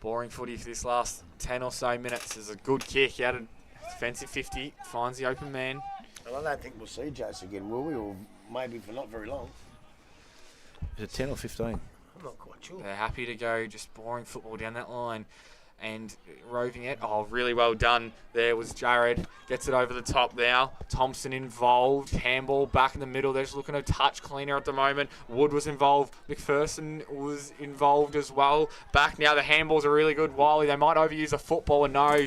Speaker 2: boring footy for this last 10 or so minutes? There's a good kick out of defensive 50, finds the open man.
Speaker 1: Well, I don't think we'll see Jace again, will we? Or maybe for not very long.
Speaker 3: Is it 10 or 15?
Speaker 1: I'm not quite sure.
Speaker 2: They're happy to go just boring football down that line and roving it. Oh, really well done. There was Jared. Gets it over the top now. Thomson involved. Handball back in the middle. They're just looking to touch cleaner at the moment. Wood was involved. McPherson was involved as well. Back now. The handballs are really good. Wiley, they might overuse a football and no.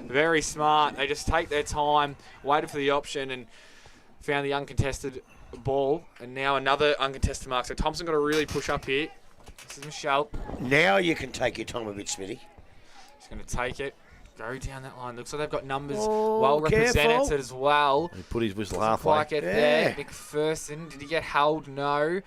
Speaker 2: Very smart. They just take their time, waited for the option and found the uncontested ball. And now another uncontested mark. So Thomson got to really push up here. This is Michelle.
Speaker 1: Now you can take your time a bit, Smitty.
Speaker 2: He's going to take it, go down that line. Looks like they've got numbers
Speaker 1: Oh,
Speaker 2: well
Speaker 1: careful.
Speaker 2: represented as well.
Speaker 3: He put his whistle
Speaker 2: Doesn't
Speaker 3: halfway.
Speaker 2: quite get there. McPherson, did he get held? No.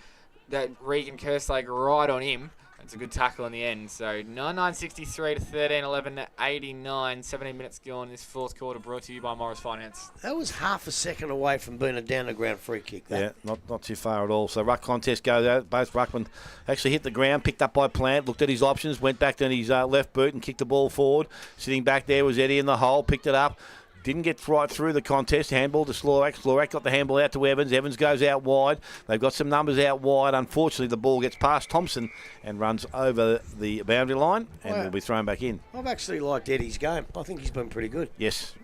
Speaker 2: That Regan Kerslake right on him. It's a good tackle in the end. So 9-9-63 to 13-11-89. 17 minutes gone in this fourth quarter, brought to you by Morris Finance.
Speaker 1: That was half a second away from being a down-the-ground free kick. That.
Speaker 3: Yeah, not too far at all. So ruck contest goes out. Both ruckmen actually hit the ground, picked up by Plant, looked at his options, went back to his left boot and kicked the ball forward. Sitting back there was Eddie in the hole, picked it up. Didn't get right through the contest. Handball to Slorak. Slorak got the handball out to Evans. Evans goes out wide. They've got some numbers out wide. Unfortunately, the ball gets past Thomson and runs over the boundary line and
Speaker 1: Wow.
Speaker 3: will be thrown back in.
Speaker 1: I've actually liked Eddie's game. I think he's been pretty good.
Speaker 3: Yes.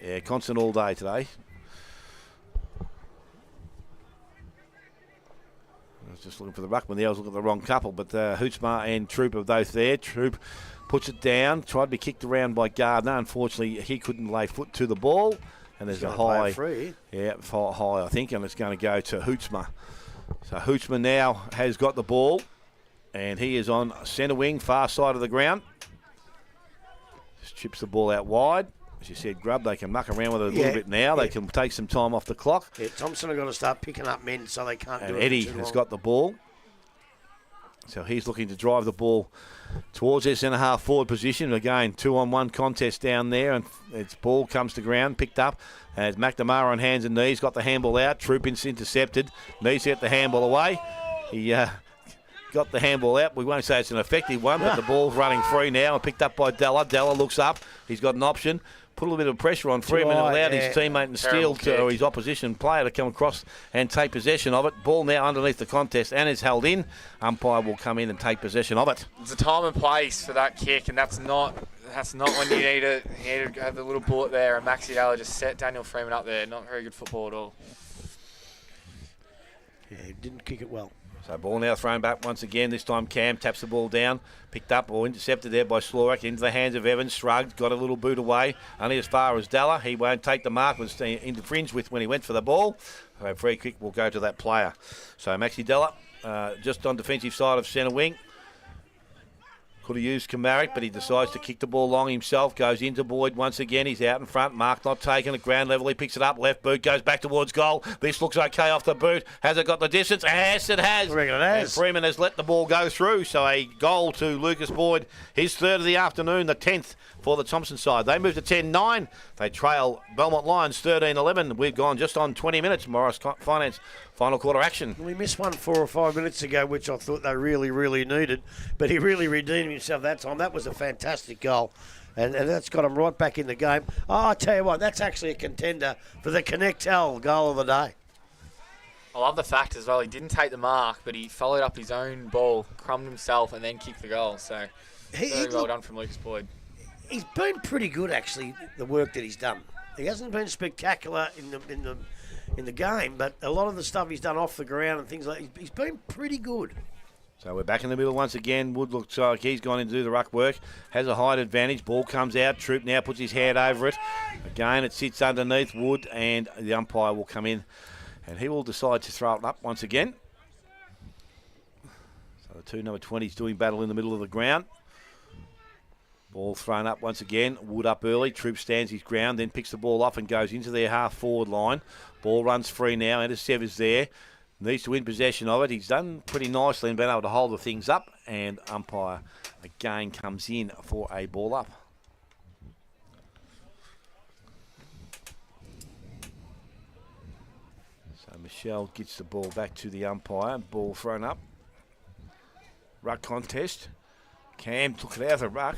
Speaker 3: Yeah, constant all day today. I was just looking for the ruckman there. I was looking at the wrong couple, but Hootsma and Troop are both there. Troop puts it down, tried to be kicked around by Gardner. Unfortunately, he couldn't lay foot to the ball. And there's
Speaker 1: He's
Speaker 3: a
Speaker 1: gonna play
Speaker 3: high.
Speaker 1: it free.
Speaker 3: Yeah, high, I think, and it's going to go to Hootsma. So Hootsma now has got the ball, and he is on centre wing, far side of the ground. Just chips the ball out wide. As you said, Grubb, they can muck around with it a little bit now. They can take some time off the clock.
Speaker 1: Yeah, Thomson have got to start picking up men so they can't do
Speaker 3: And
Speaker 1: it.
Speaker 3: Eddie
Speaker 1: for too
Speaker 3: has
Speaker 1: long.
Speaker 3: got the ball. So he's looking to drive the ball towards their centre half forward position. Again, 2-on-1 contest down there, and its ball comes to ground, picked up. As McNamara on hands and knees, got the handball out. Troopin's intercepted. Needs to get the handball away. He got the handball out. We won't say it's an effective one, but the ball's running free now and picked up by Della. Della looks up. He's got an option. Put a little bit of pressure on Freeman and allowed his teammate and Steele or his opposition player to come across and take possession of it. Ball now underneath the contest and is held in. Umpire will come in and take possession of it.
Speaker 2: There's a time and place for that kick, and that's not when you need to have the little bullet there. And Maxi Dalla just set Daniel Freeman up there. Not very good football at all.
Speaker 1: Yeah, he didn't kick it well.
Speaker 3: So ball now thrown back once again. This time Cam taps the ball down. Picked up or intercepted there by Slorak into the hands of Evans. Shrugged, got a little boot away. Only as far as Dalla. He won't take the mark. Was infringed with when he went for the ball. So free kick will go to that player. So Maxi Dalla just on defensive side of centre wing. Could have used Kamaric, but he decides to kick the ball long himself. Goes into Boyd once again. He's out in front. Mark not taken at ground level. He picks it up. Left boot goes back towards goal. This looks okay off the boot. Has it got the distance? Yes, it has.
Speaker 1: I reckon it has.
Speaker 3: And Freeman has let the ball go through. So a goal to Lucas Boyd. His third of the afternoon, the 10th for the Thomson side. They move to 10-9. They trail Belmont Lions 13-11. We've gone just on 20 minutes. Morris Finance final quarter action.
Speaker 1: We missed one 4 or 5 minutes ago, which I thought they really, really needed. But he really redeemed himself that time. That was a fantastic goal. And that's got him right back in the game. Oh, I tell you what, that's actually a contender for the Connectel goal of the day.
Speaker 5: I love the fact as well, he didn't take the mark, but he followed up his own ball, crumbed himself, and then kicked the goal. So, very well done from Lucas Boyd.
Speaker 1: He's been pretty good, actually, the work that he's done. He hasn't been spectacular in the game, but a lot of the stuff he's done off the ground and things like he's been pretty good.
Speaker 3: So we're back in the middle once again. Wood looks like he's gone in to do the ruck work. Has a height advantage. Ball comes out. Troop now puts his hand over it. Again, it sits underneath Wood, and the umpire will come in, and he will decide to throw it up once again. So the two number 20s doing battle in the middle of the ground. Ball thrown up once again. Wood up early. Troop stands his ground, then picks the ball off and goes into their half-forward line. Ball runs free now. Intercept is there. Needs to win possession of it. He's done pretty nicely and been able to hold the things up. And umpire again comes in for a ball up. So Michelle gets the ball back to the umpire. Ball thrown up. Ruck contest. Cam took it out of the ruck.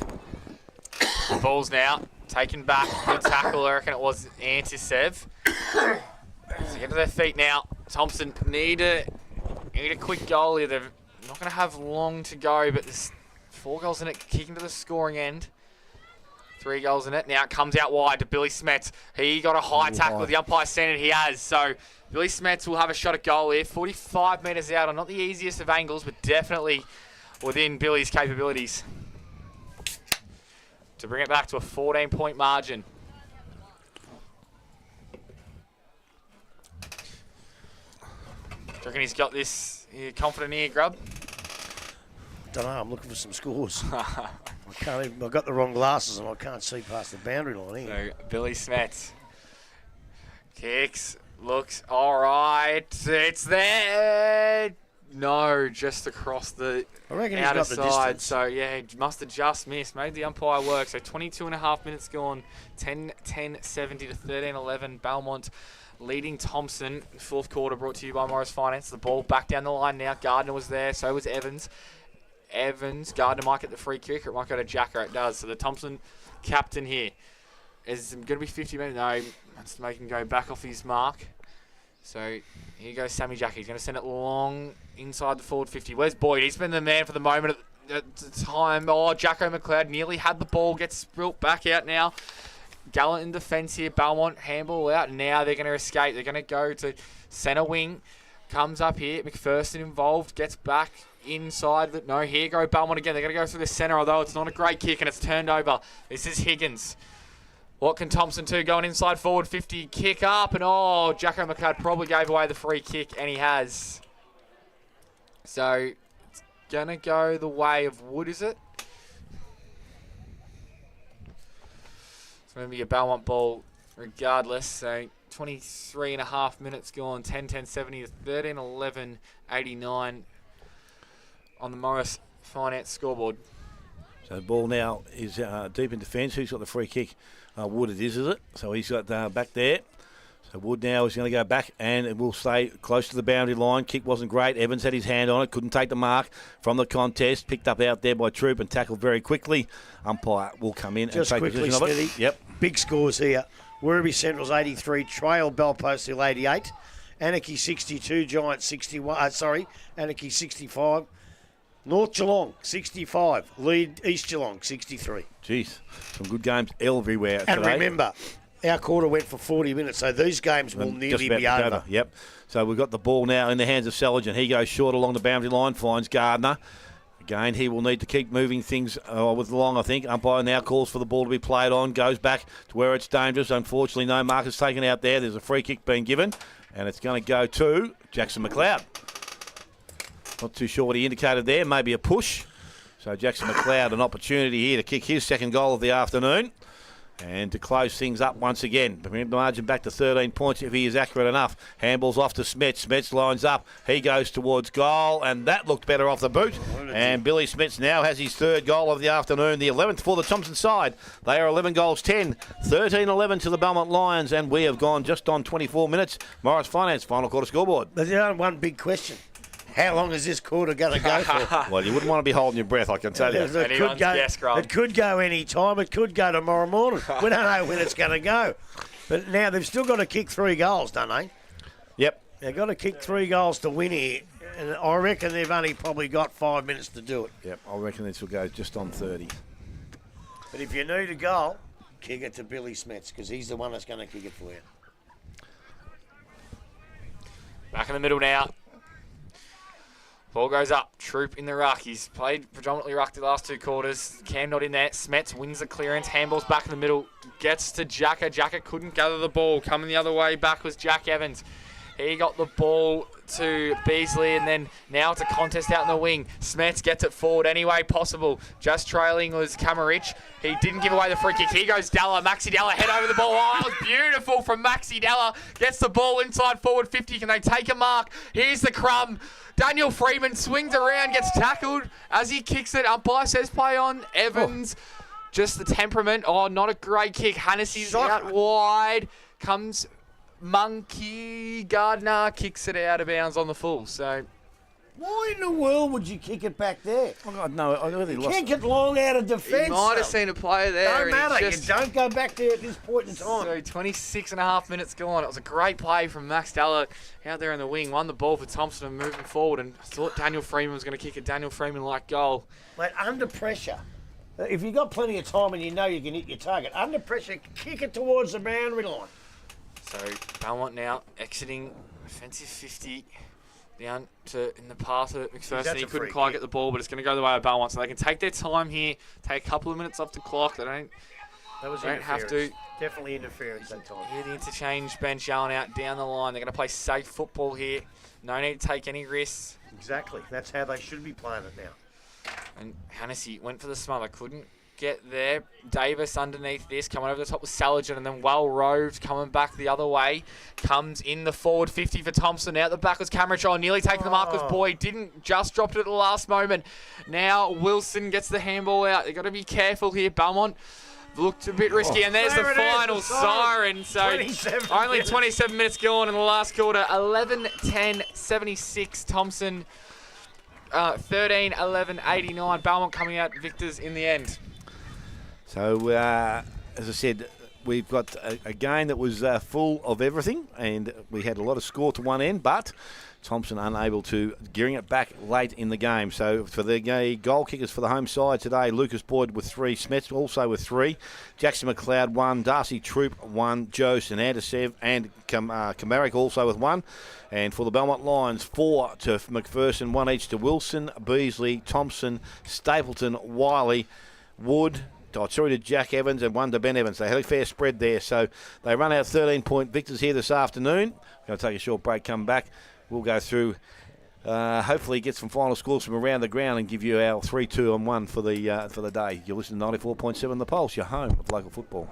Speaker 5: Ball's now taken back. Good tackle. I reckon it was Antisev. So get to their feet now. Thomson need a quick goal here. They're not going to have long to go, but there's 4 goals in it, kicking to the scoring end. 3 goals in it. Now it comes out wide to Billy Smets. He got a high tackle. The umpire sent it. He has. So Billy Smets will have a shot at goal here. 45 metres out on not the easiest of angles, but definitely within Billy's capabilities to bring it back to a 14-point margin. Do you reckon he's got this? You confident here, Grub?
Speaker 1: Don't know. I'm looking for some scores. I've got the wrong glasses and I can't see past the boundary line here.
Speaker 5: So Billy Smets kicks, looks all right. It's there. No, just across the
Speaker 1: I reckon
Speaker 5: outer
Speaker 1: he's got the
Speaker 5: side.
Speaker 1: distance.
Speaker 5: So yeah, he must have just missed. Made the umpire work. So 22.5 minutes gone. 10-10, 70 to 13-11. Belmont leading Thomson. Fourth quarter brought to you by Morris Finance. The ball back down the line now. Gardner was there. So was Evans. Gardner might get the free kick, or it might go to Jacker. It does. So the Thomson captain here is going to be 50 minutes. No, wants to make him go back off his mark. So here goes Sammy Jacker. He's going to send it long inside the forward 50. Where's Boyd? He's been the man for the moment at the time. Oh, Jacko McLeod nearly had the ball. Gets spilt back out now. Gallant in defence here. Belmont handball out. Now they're going to escape. They're going to go to centre wing. Comes up here. McPherson involved. Gets back inside. But no, here go Belmont again. They're going to go through the centre, although it's not a great kick and it's turned over. This is Higgins. What can Thomson do? Going inside forward 50. Kick up. And oh, Jacko McLeod probably gave away the free kick. And he has. So it's going to go the way of Wood, is it? It's going to be a Belmont ball regardless. So 23.5 minutes gone. 10-10, 70 to 13-11, 89 on the Morris Finance scoreboard.
Speaker 3: So the ball now is deep in defence. Who's got the free kick? Wood it is it? So he's got back there. So Wood now is going to go back and it will stay close to the boundary line. Kick wasn't great. Evans had his hand on it. Couldn't take the mark from the contest. Picked up out there by Troop and tackled very quickly. Umpire will come in
Speaker 1: Just
Speaker 3: and take
Speaker 1: quickly,
Speaker 3: possession of
Speaker 1: Smithy.
Speaker 3: it. Yep.
Speaker 1: Big scores here. Werribee Central's 83, Trail Belpost Hill 88, Anarchy 62, Giant 61, Anarchy 65, North Geelong 65, lead East Geelong 63.
Speaker 3: Jeez, some good games everywhere
Speaker 1: And
Speaker 3: today.
Speaker 1: remember, our quarter went for 40 minutes, so these games will nearly be over.
Speaker 3: Yep. So we've got the ball now in the hands of Seligen. He goes short along the boundary line, finds Gardner. Again, he will need to keep moving things with long, I think. Umpire now calls for the ball to be played on, goes back to where it's dangerous. Unfortunately, no mark is taken out there. There's a free kick being given, and it's going to go to Jackson McLeod. Not too sure what he indicated there. Maybe a push. So Jackson McLeod, an opportunity here to kick his second goal of the afternoon and to close things up once again. Bring the margin back to 13 points if he is accurate enough. Handball's off to Smets. Smets lines up. He goes towards goal, and that looked better off the boot. And Billy Smets now has his third goal of the afternoon, the 11th for the Thomson side. They are 11 goals 10, 13-11 to the Belmont Lions, and we have gone just on 24 minutes. Morris Finance, final quarter scoreboard.
Speaker 1: There's only one big question. How long is this quarter going to go for?
Speaker 3: Well, you wouldn't want to be holding your breath, I can tell you.
Speaker 1: It could go any time. It could go tomorrow morning. We don't know when it's going to go. But now they've still got to kick 3 goals, don't they?
Speaker 3: Yep.
Speaker 1: They've got to kick 3 goals to win here. And I reckon they've only probably got 5 minutes to do it.
Speaker 3: Yep, I reckon this will go just on 30.
Speaker 1: But if you need a goal, kick it to Billy Smets because he's the one that's going to kick it for you.
Speaker 5: Back in the middle now. Ball goes up. Troop in the ruck. He's played predominantly ruck the last 2 quarters. Cam not in there. Smets wins the clearance. Handball's back in the middle. Gets to Jacka. Jacka couldn't gather the ball. Coming the other way back was Jack Evans. He got the ball to Beasley, and then now it's a contest out in the wing. Smets gets it forward any way possible. Just trailing was Kamarich. He didn't give away the free kick. Here goes Della. Maxi Della head over the ball. Oh, that was beautiful from Maxi Della. Gets the ball inside forward 50. Can they take a mark? Here's the crumb. Daniel Freeman swings around, gets tackled as he kicks it. Umpire says play on. Evans, just the temperament. Oh, not a great kick. Hannessy's out wide. Comes Monkey. Gardner kicks it out of bounds on the full. So,
Speaker 1: why in the world would you kick it back there?
Speaker 3: Oh, God, no, I really lost
Speaker 1: Kick it long out of defence.
Speaker 5: he might have seen a player there.
Speaker 1: Don't
Speaker 5: and
Speaker 1: matter.
Speaker 5: he just-
Speaker 1: You don't go back there at this point in time.
Speaker 5: So 26 and a half minutes gone. It was a great play from Max Della out there in the wing. Won the ball for Thomson and moving forward. And I thought Daniel Freeman was going to kick a Daniel Freeman-like goal.
Speaker 1: Mate, under pressure, if you've got plenty of time and you know you can hit your target, under pressure, kick it towards the boundary line.
Speaker 5: So Belmont now exiting offensive 50 down to in the path of McPherson.
Speaker 1: That's
Speaker 5: He
Speaker 1: a
Speaker 5: couldn't
Speaker 1: free
Speaker 5: quite
Speaker 1: kick.
Speaker 5: get the ball, but it's going to go the way of Belmont. So they can take their time here, take a couple of minutes off the clock. They don't
Speaker 1: That was
Speaker 5: Don't have
Speaker 1: interference. Definitely interference that time.
Speaker 5: hear the interchange bench yelling out down the line. They're going to play safe football here. No need to take any risks.
Speaker 1: Exactly. That's how they should be playing it now.
Speaker 5: And Hannessy went for the smother, couldn't get there. Davis underneath this, coming over the top with Saligen, and then well roved, coming back the other way. Comes in the forward 50 for Thomson. Out the back was Cameron Shaw, nearly taking the mark was Boyd. Didn't, just dropped it at the last moment. Now Wilson gets the handball out. They've got to be careful here. Belmont looked a bit risky, and there's the
Speaker 1: There it is,
Speaker 5: final
Speaker 1: the siren.
Speaker 5: siren. So
Speaker 1: 27
Speaker 5: only
Speaker 1: minutes.
Speaker 5: 27 minutes gone in the last quarter. 11-10-76 Thomson. 13-11-89 Belmont coming out victors in the end.
Speaker 3: So, as I said, we've got a game that was full of everything, and we had a lot of score to one end, but Thomson unable to gearing it back late in the game. So for the goal kickers for the home side today, Lucas Boyd with 3, Smets also with 3, Jackson McLeod 1, Darcy Troop 1, Joe Sanandasev and Kamarick also with 1. And for the Belmont Lions, 4 to McPherson, 1 each to Wilson, Beasley, Thomson, Stapleton, Wiley, Wood, to Jack Evans and 1 to Ben Evans. They had a fair spread there, so they run out 13-point victors here this afternoon. We're going to take a short break, come back. We'll go through, hopefully get some final scores from around the ground and give you our 3-2 on 1 for the day. You're listening to 94.7 The Pulse, your home of local football.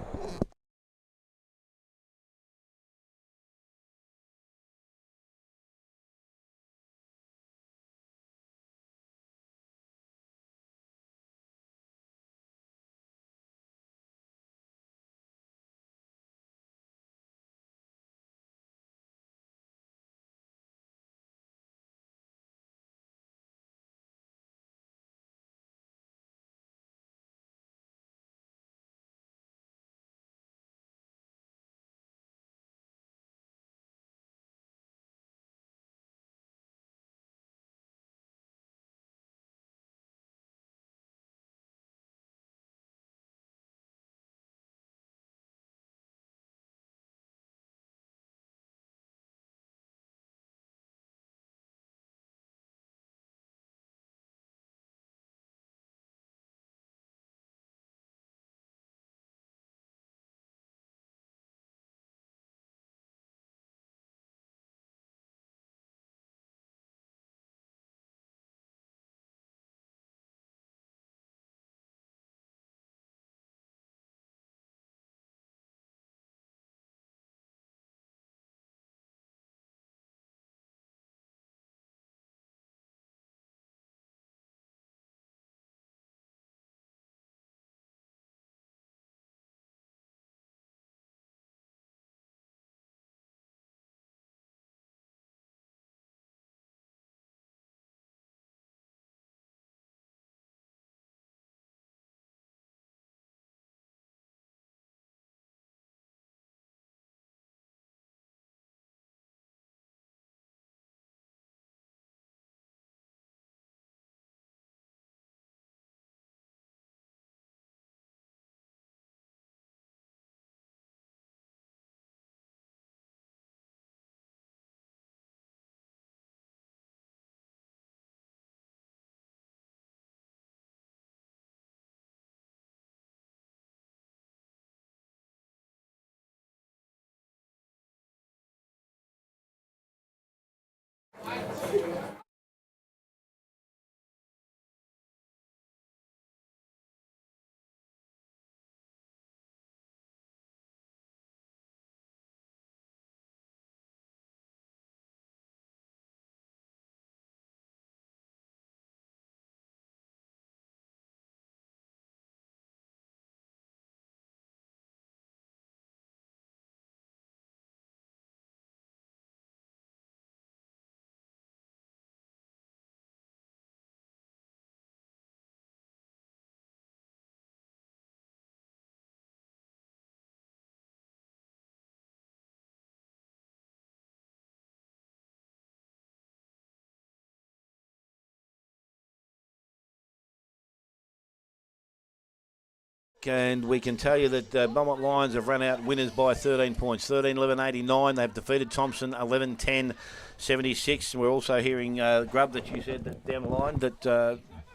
Speaker 3: And we can tell you that Belmont Lions have run out winners by 13 points, 13-11-89. They've defeated Thomson 11-10-76. And we're also hearing, Grub, that you said that down the line that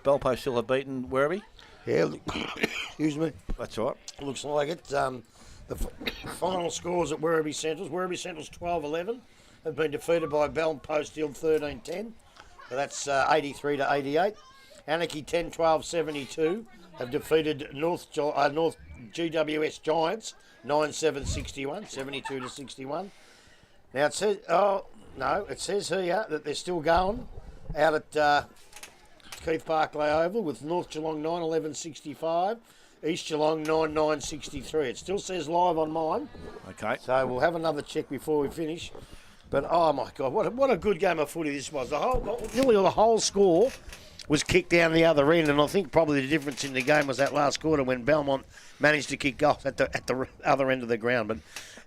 Speaker 3: Belpo still have beaten Werribee.
Speaker 1: Yeah, excuse me.
Speaker 3: That's all right.
Speaker 1: Looks like it. The final scores at Werribee Centrals. Werribee Centrals 12-11 have been defeated by Belmont Post Hill 13-10. So that's 83-88. Anarchy 10-12-72 have defeated North GWS Giants 9-7-61, 72-61. Now it says, it says here that they're still going out at Keith Parkley Oval with North Geelong 9-11-65, East Geelong 9-9-63. It still says live on mine.
Speaker 3: Okay.
Speaker 1: So we'll have another check before we finish. But oh my God, what a good game of footy this was. Nearly the whole score was kicked down the other end, and I think probably the difference in the game was that last quarter when Belmont managed to kick goals at the other end of the ground. But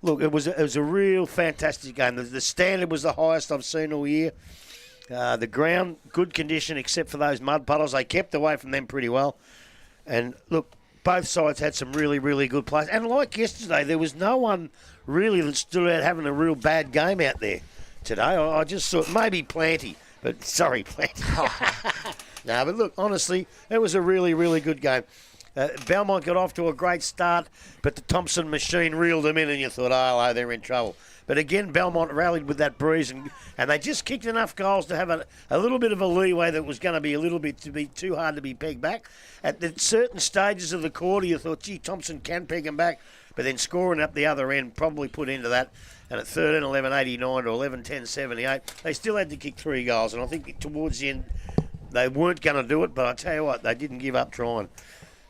Speaker 1: look, it was a real fantastic game. The standard was the highest I've seen all year. The ground, good condition except for those mud puddles. They kept away from them pretty well. And look, both sides had some really, really good players. And like yesterday, there was no one really that stood out having a real bad game out there today. I just thought maybe Planty. But sorry, Planty. No, but look, honestly, it was a really, really good game. Belmont got off to a great start, but the Thomson machine reeled them in, and you thought, oh, they're in trouble. But again, Belmont rallied with that breeze, and they just kicked enough goals to have a little bit of a leeway that was going to be a little bit too hard to be pegged back. At the certain stages of the quarter, you thought, gee, Thomson can peg them back, but then scoring up the other end probably put into that. And at 13-11-89 to 11-10-78, they still had to kick 3 goals, and I think towards the end they weren't going to do it, but I tell you what, they didn't give up trying.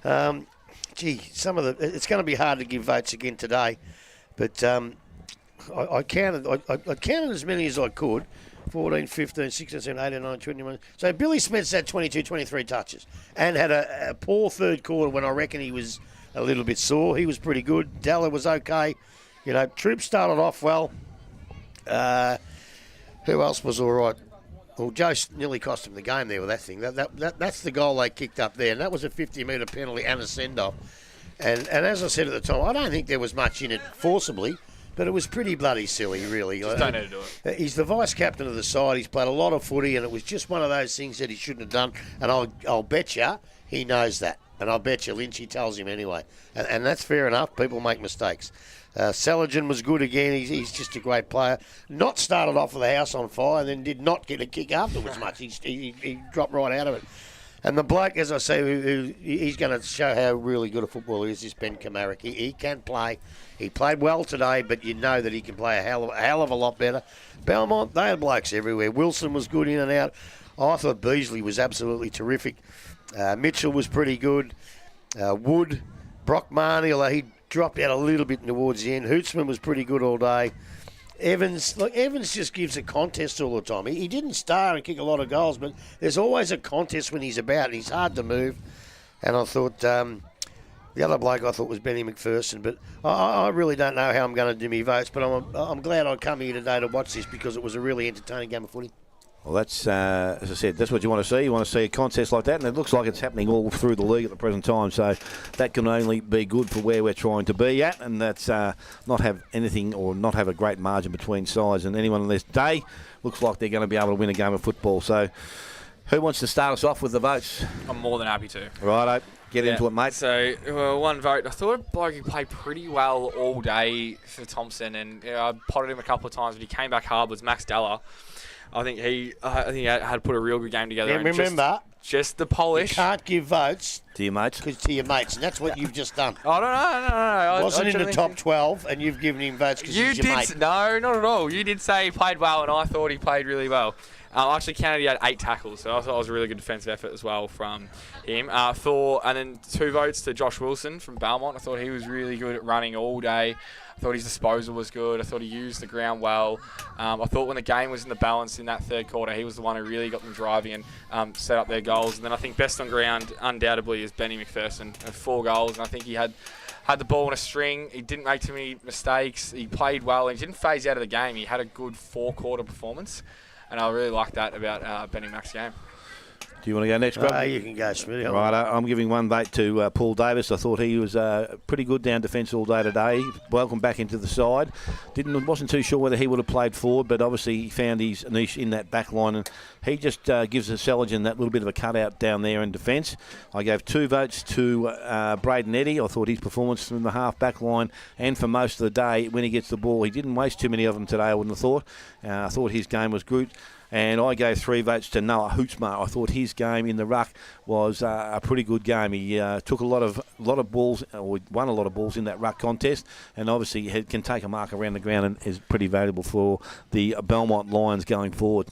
Speaker 1: It's going to be hard to give votes again today, but I counted as many as I could. 14, 15, 16, 17, 18, 19, 21. So Billy Smith's had 22, 23 touches and had a poor third quarter when I reckon he was a little bit sore. He was pretty good. Dalla was okay. You know, Troop started off well. Who else was all right? Well, Joe nearly cost him the game there with that thing. That's the goal they kicked up there, and that was a 50-metre penalty and a send-off. And as I said at the time, I don't think there was much in it forcibly, but it was pretty bloody silly, really.
Speaker 5: Just don't need to do it.
Speaker 1: He's the vice-captain of the side. He's played a lot of footy, and it was just one of those things that he shouldn't have done. And I'll bet you he knows that. And I'll bet you Lynchy tells him anyway. And that's fair enough. People make mistakes. Seligen was good again. He's just a great player. Not started off with the house on fire and then did not get a kick afterwards much. He dropped right out of it. And the bloke, as I say, he's going to show how really good a footballer he is, this Ben Kamarick. He can play. He played well today, but you know that he can play a hell of a lot better. Belmont, they had blokes everywhere. Wilson was good in and out. I thought Beasley was absolutely terrific. Mitchell was pretty good. Wood, Brock Marnie, although he dropped out a little bit towards the end. Hootsman was pretty good all day. Evans just gives a contest all the time. He didn't start and kick a lot of goals, but there's always a contest when he's about. He's hard to move. And I thought the other bloke I thought was Benny McPherson, but I really don't know how I'm going to do my votes, but I'm glad I come here today to watch this because it was a really entertaining game of footy.
Speaker 3: Well, that's, as I said, that's what you want to see. You want to see a contest like that, and it looks like it's happening all through the league at the present time. So that can only be good for where we're trying to be at, and that's not have anything or not have a great margin between sides. And anyone on this day looks like they're going to be able to win a game of football. So who wants to start us off with the votes?
Speaker 5: I'm more than happy to.
Speaker 3: Righto. Get into it, mate.
Speaker 5: So, one vote. I thought Blokey played pretty well all day for Thomson, and I potted him a couple of times, but he came back hard, was Max Dalla.
Speaker 2: I think he had put a real good game together.
Speaker 1: Yeah,
Speaker 2: and
Speaker 1: remember,
Speaker 2: just the
Speaker 1: you
Speaker 2: polish.
Speaker 1: can't give votes
Speaker 3: To your mates.
Speaker 1: to your mates, and that's what you've just done.
Speaker 2: Oh, no.
Speaker 1: Wasn't in the
Speaker 2: genuinely
Speaker 1: top
Speaker 2: think-
Speaker 1: 12, and you've given him votes because
Speaker 2: You
Speaker 1: he's your mate.
Speaker 2: did no, not at all. You did say he played well, and I thought he played really well. I actually counted he had 8 tackles, so I thought it was a really good defensive effort as well from him. And then 2 votes to Josh Wilson from Belmont. I thought he was really good at running all day. I thought his disposal was good. I thought he used the ground well. I thought when the game was in the balance in that third quarter, he was the one who really got them driving and set up their goals. And then I think best on ground, undoubtedly, is Benny McPherson. 4 goals, and I think he had the ball in a string. He didn't make too many mistakes. He played well, and he didn't phase out of the game. He had a good 4-quarter performance, and I really like that about Benny Mac's game.
Speaker 3: Do you want to go next, Grub?
Speaker 1: You can go, Smithy.
Speaker 3: Right, I'm giving 1 vote to Paul Davis. I thought he was pretty good down defence all day today. Welcome back into the side. Wasn't too sure whether he would have played forward, but obviously he found his niche in that back line, and he just gives the Seligen that little bit of a cutout down there in defence. I gave 2 votes to Braden Eddy. I thought his performance from the half back line and for most of the day when he gets the ball, he didn't waste too many of them today, I wouldn't have thought. I thought his game was good. And I gave 3 votes to Noah Hootsma. I thought his game in the ruck was a pretty good game. He took a lot of balls, or won a lot of balls in that ruck contest, and obviously he can take a mark around the ground and is pretty valuable for the Belmont Lions going forward.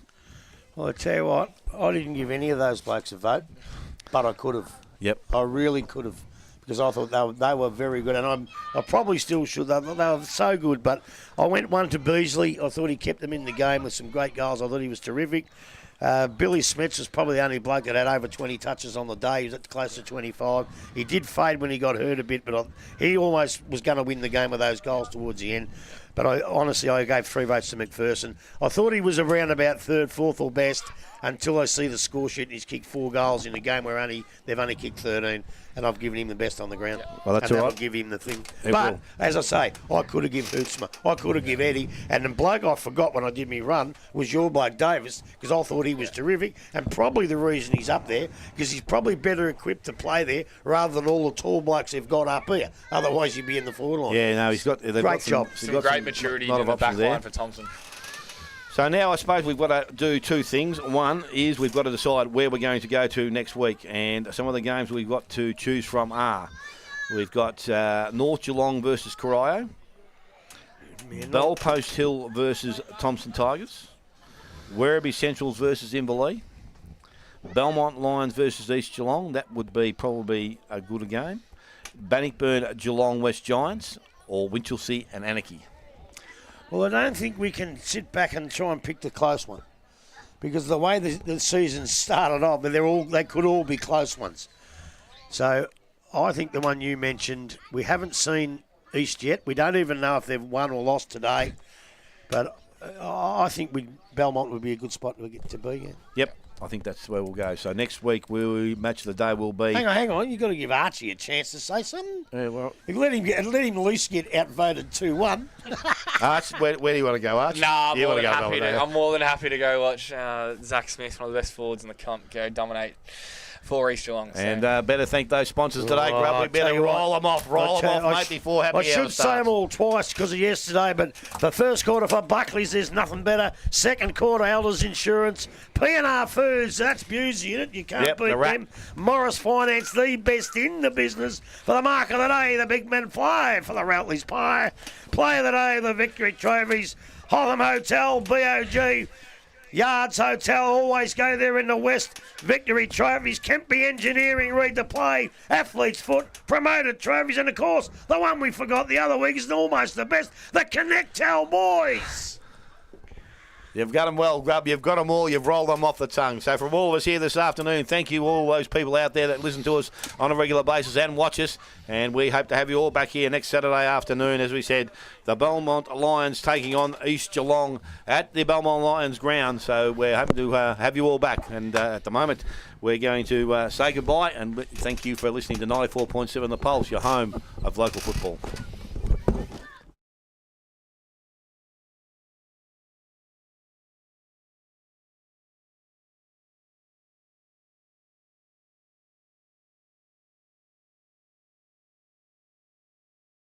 Speaker 1: Well, I tell you what, I didn't give any of those blokes a vote, but I could have.
Speaker 3: Yep.
Speaker 1: I really could have, because I thought they were very good, and I probably still should. They were so good, but I went 1 to Beasley. I thought he kept them in the game with some great goals. I thought he was terrific. Billy Smets was probably the only bloke that had over 20 touches on the day. He was at close to 25. He did fade when he got hurt a bit, but he almost was going to win the game with those goals towards the end. But I gave 3 votes to McPherson. I thought he was around about 3rd, 4th or best until I see the score sheet and he's kicked 4 goals in a game where they've only kicked 13, and I've given him the best on the ground.
Speaker 3: Well, that's
Speaker 1: and
Speaker 3: all
Speaker 1: that'll
Speaker 3: right.
Speaker 1: give him the thing.
Speaker 3: It
Speaker 1: But,
Speaker 3: will.
Speaker 1: as I say, I could have given Hootsma, I could have given Eddie, and the bloke I forgot when I did my run was your bloke Davis, because I thought he was terrific, and probably the reason he's up there, because he's probably better equipped to play there rather than all the tall blokes they've got up here. Otherwise, he'd be in the forward line.
Speaker 3: Yeah, no, he's got...
Speaker 1: Great job.
Speaker 2: Some great maturity in the back line for Thomson.
Speaker 3: So now I suppose we've got to do 2 things. One is we've got to decide where we're going to go to next week, and some of the games we've got to choose from are we've got North Geelong versus Corio, Bell Post Hill versus Thomson Tigers, Werribee Centrals versus Inverleigh, Belmont Lions versus East Geelong. That would be probably a good game. Bannockburn Geelong West Giants, or Winchelsea and Anarchy.
Speaker 1: Well, I don't think we can sit back and try and pick the close one, because the way the season started off, they could all be close ones. So I think the one you mentioned, we haven't seen East yet. We don't even know if they've won or lost today. But I think Belmont would be a good spot to get to be in.
Speaker 3: Yep, I think that's where we'll go. So next week, match of the day will be...
Speaker 1: Hang on. You've got to give Archie a chance to say something.
Speaker 3: well,
Speaker 1: Let him at least get outvoted 2-1.
Speaker 3: Arch, where do you want to go, Arch?
Speaker 2: Nah,
Speaker 3: You wanna go Belmont,
Speaker 2: I'm more than happy to go watch Zach Smith, one of the best forwards in the comp, go dominate for East Geelong. So.
Speaker 3: And better thank those sponsors today, Grub. We better
Speaker 1: tell you
Speaker 3: roll them off, mate, before happy
Speaker 1: I
Speaker 3: hour
Speaker 1: should say them
Speaker 3: starts.
Speaker 1: all twice because of yesterday, but the first quarter for Buckley's, there's nothing better. Second quarter, Elders Insurance. P&R Foods, that's Busey in it. You can't beat
Speaker 3: the wrap.
Speaker 1: them. Morris Finance, the best in the business. For the mark of the day, the big men fly. For the Routley's Pie. Play of the day, the Victory Trophies. Hotham Hotel, BOG. Yards Hotel, always go there in the West. Victory Trophies, Kempy Engineering, read the play. Athlete's Foot, Promoted Trophies, and of course, the one we forgot the other week is almost the best, the Connectel Boys.
Speaker 3: You've got them well, Grub. You've got them all. You've rolled them off the tongue. So from all of us here this afternoon, thank you all those people out there that listen to us on a regular basis and watch us. And we hope to have you all back here next Saturday afternoon. As we said, the Belmont Lions taking on East Geelong at the Belmont Lions ground. So we're hoping to have you all back. And at the moment, we're going to say goodbye and thank you for listening to 94.7 The Pulse, your home of local football.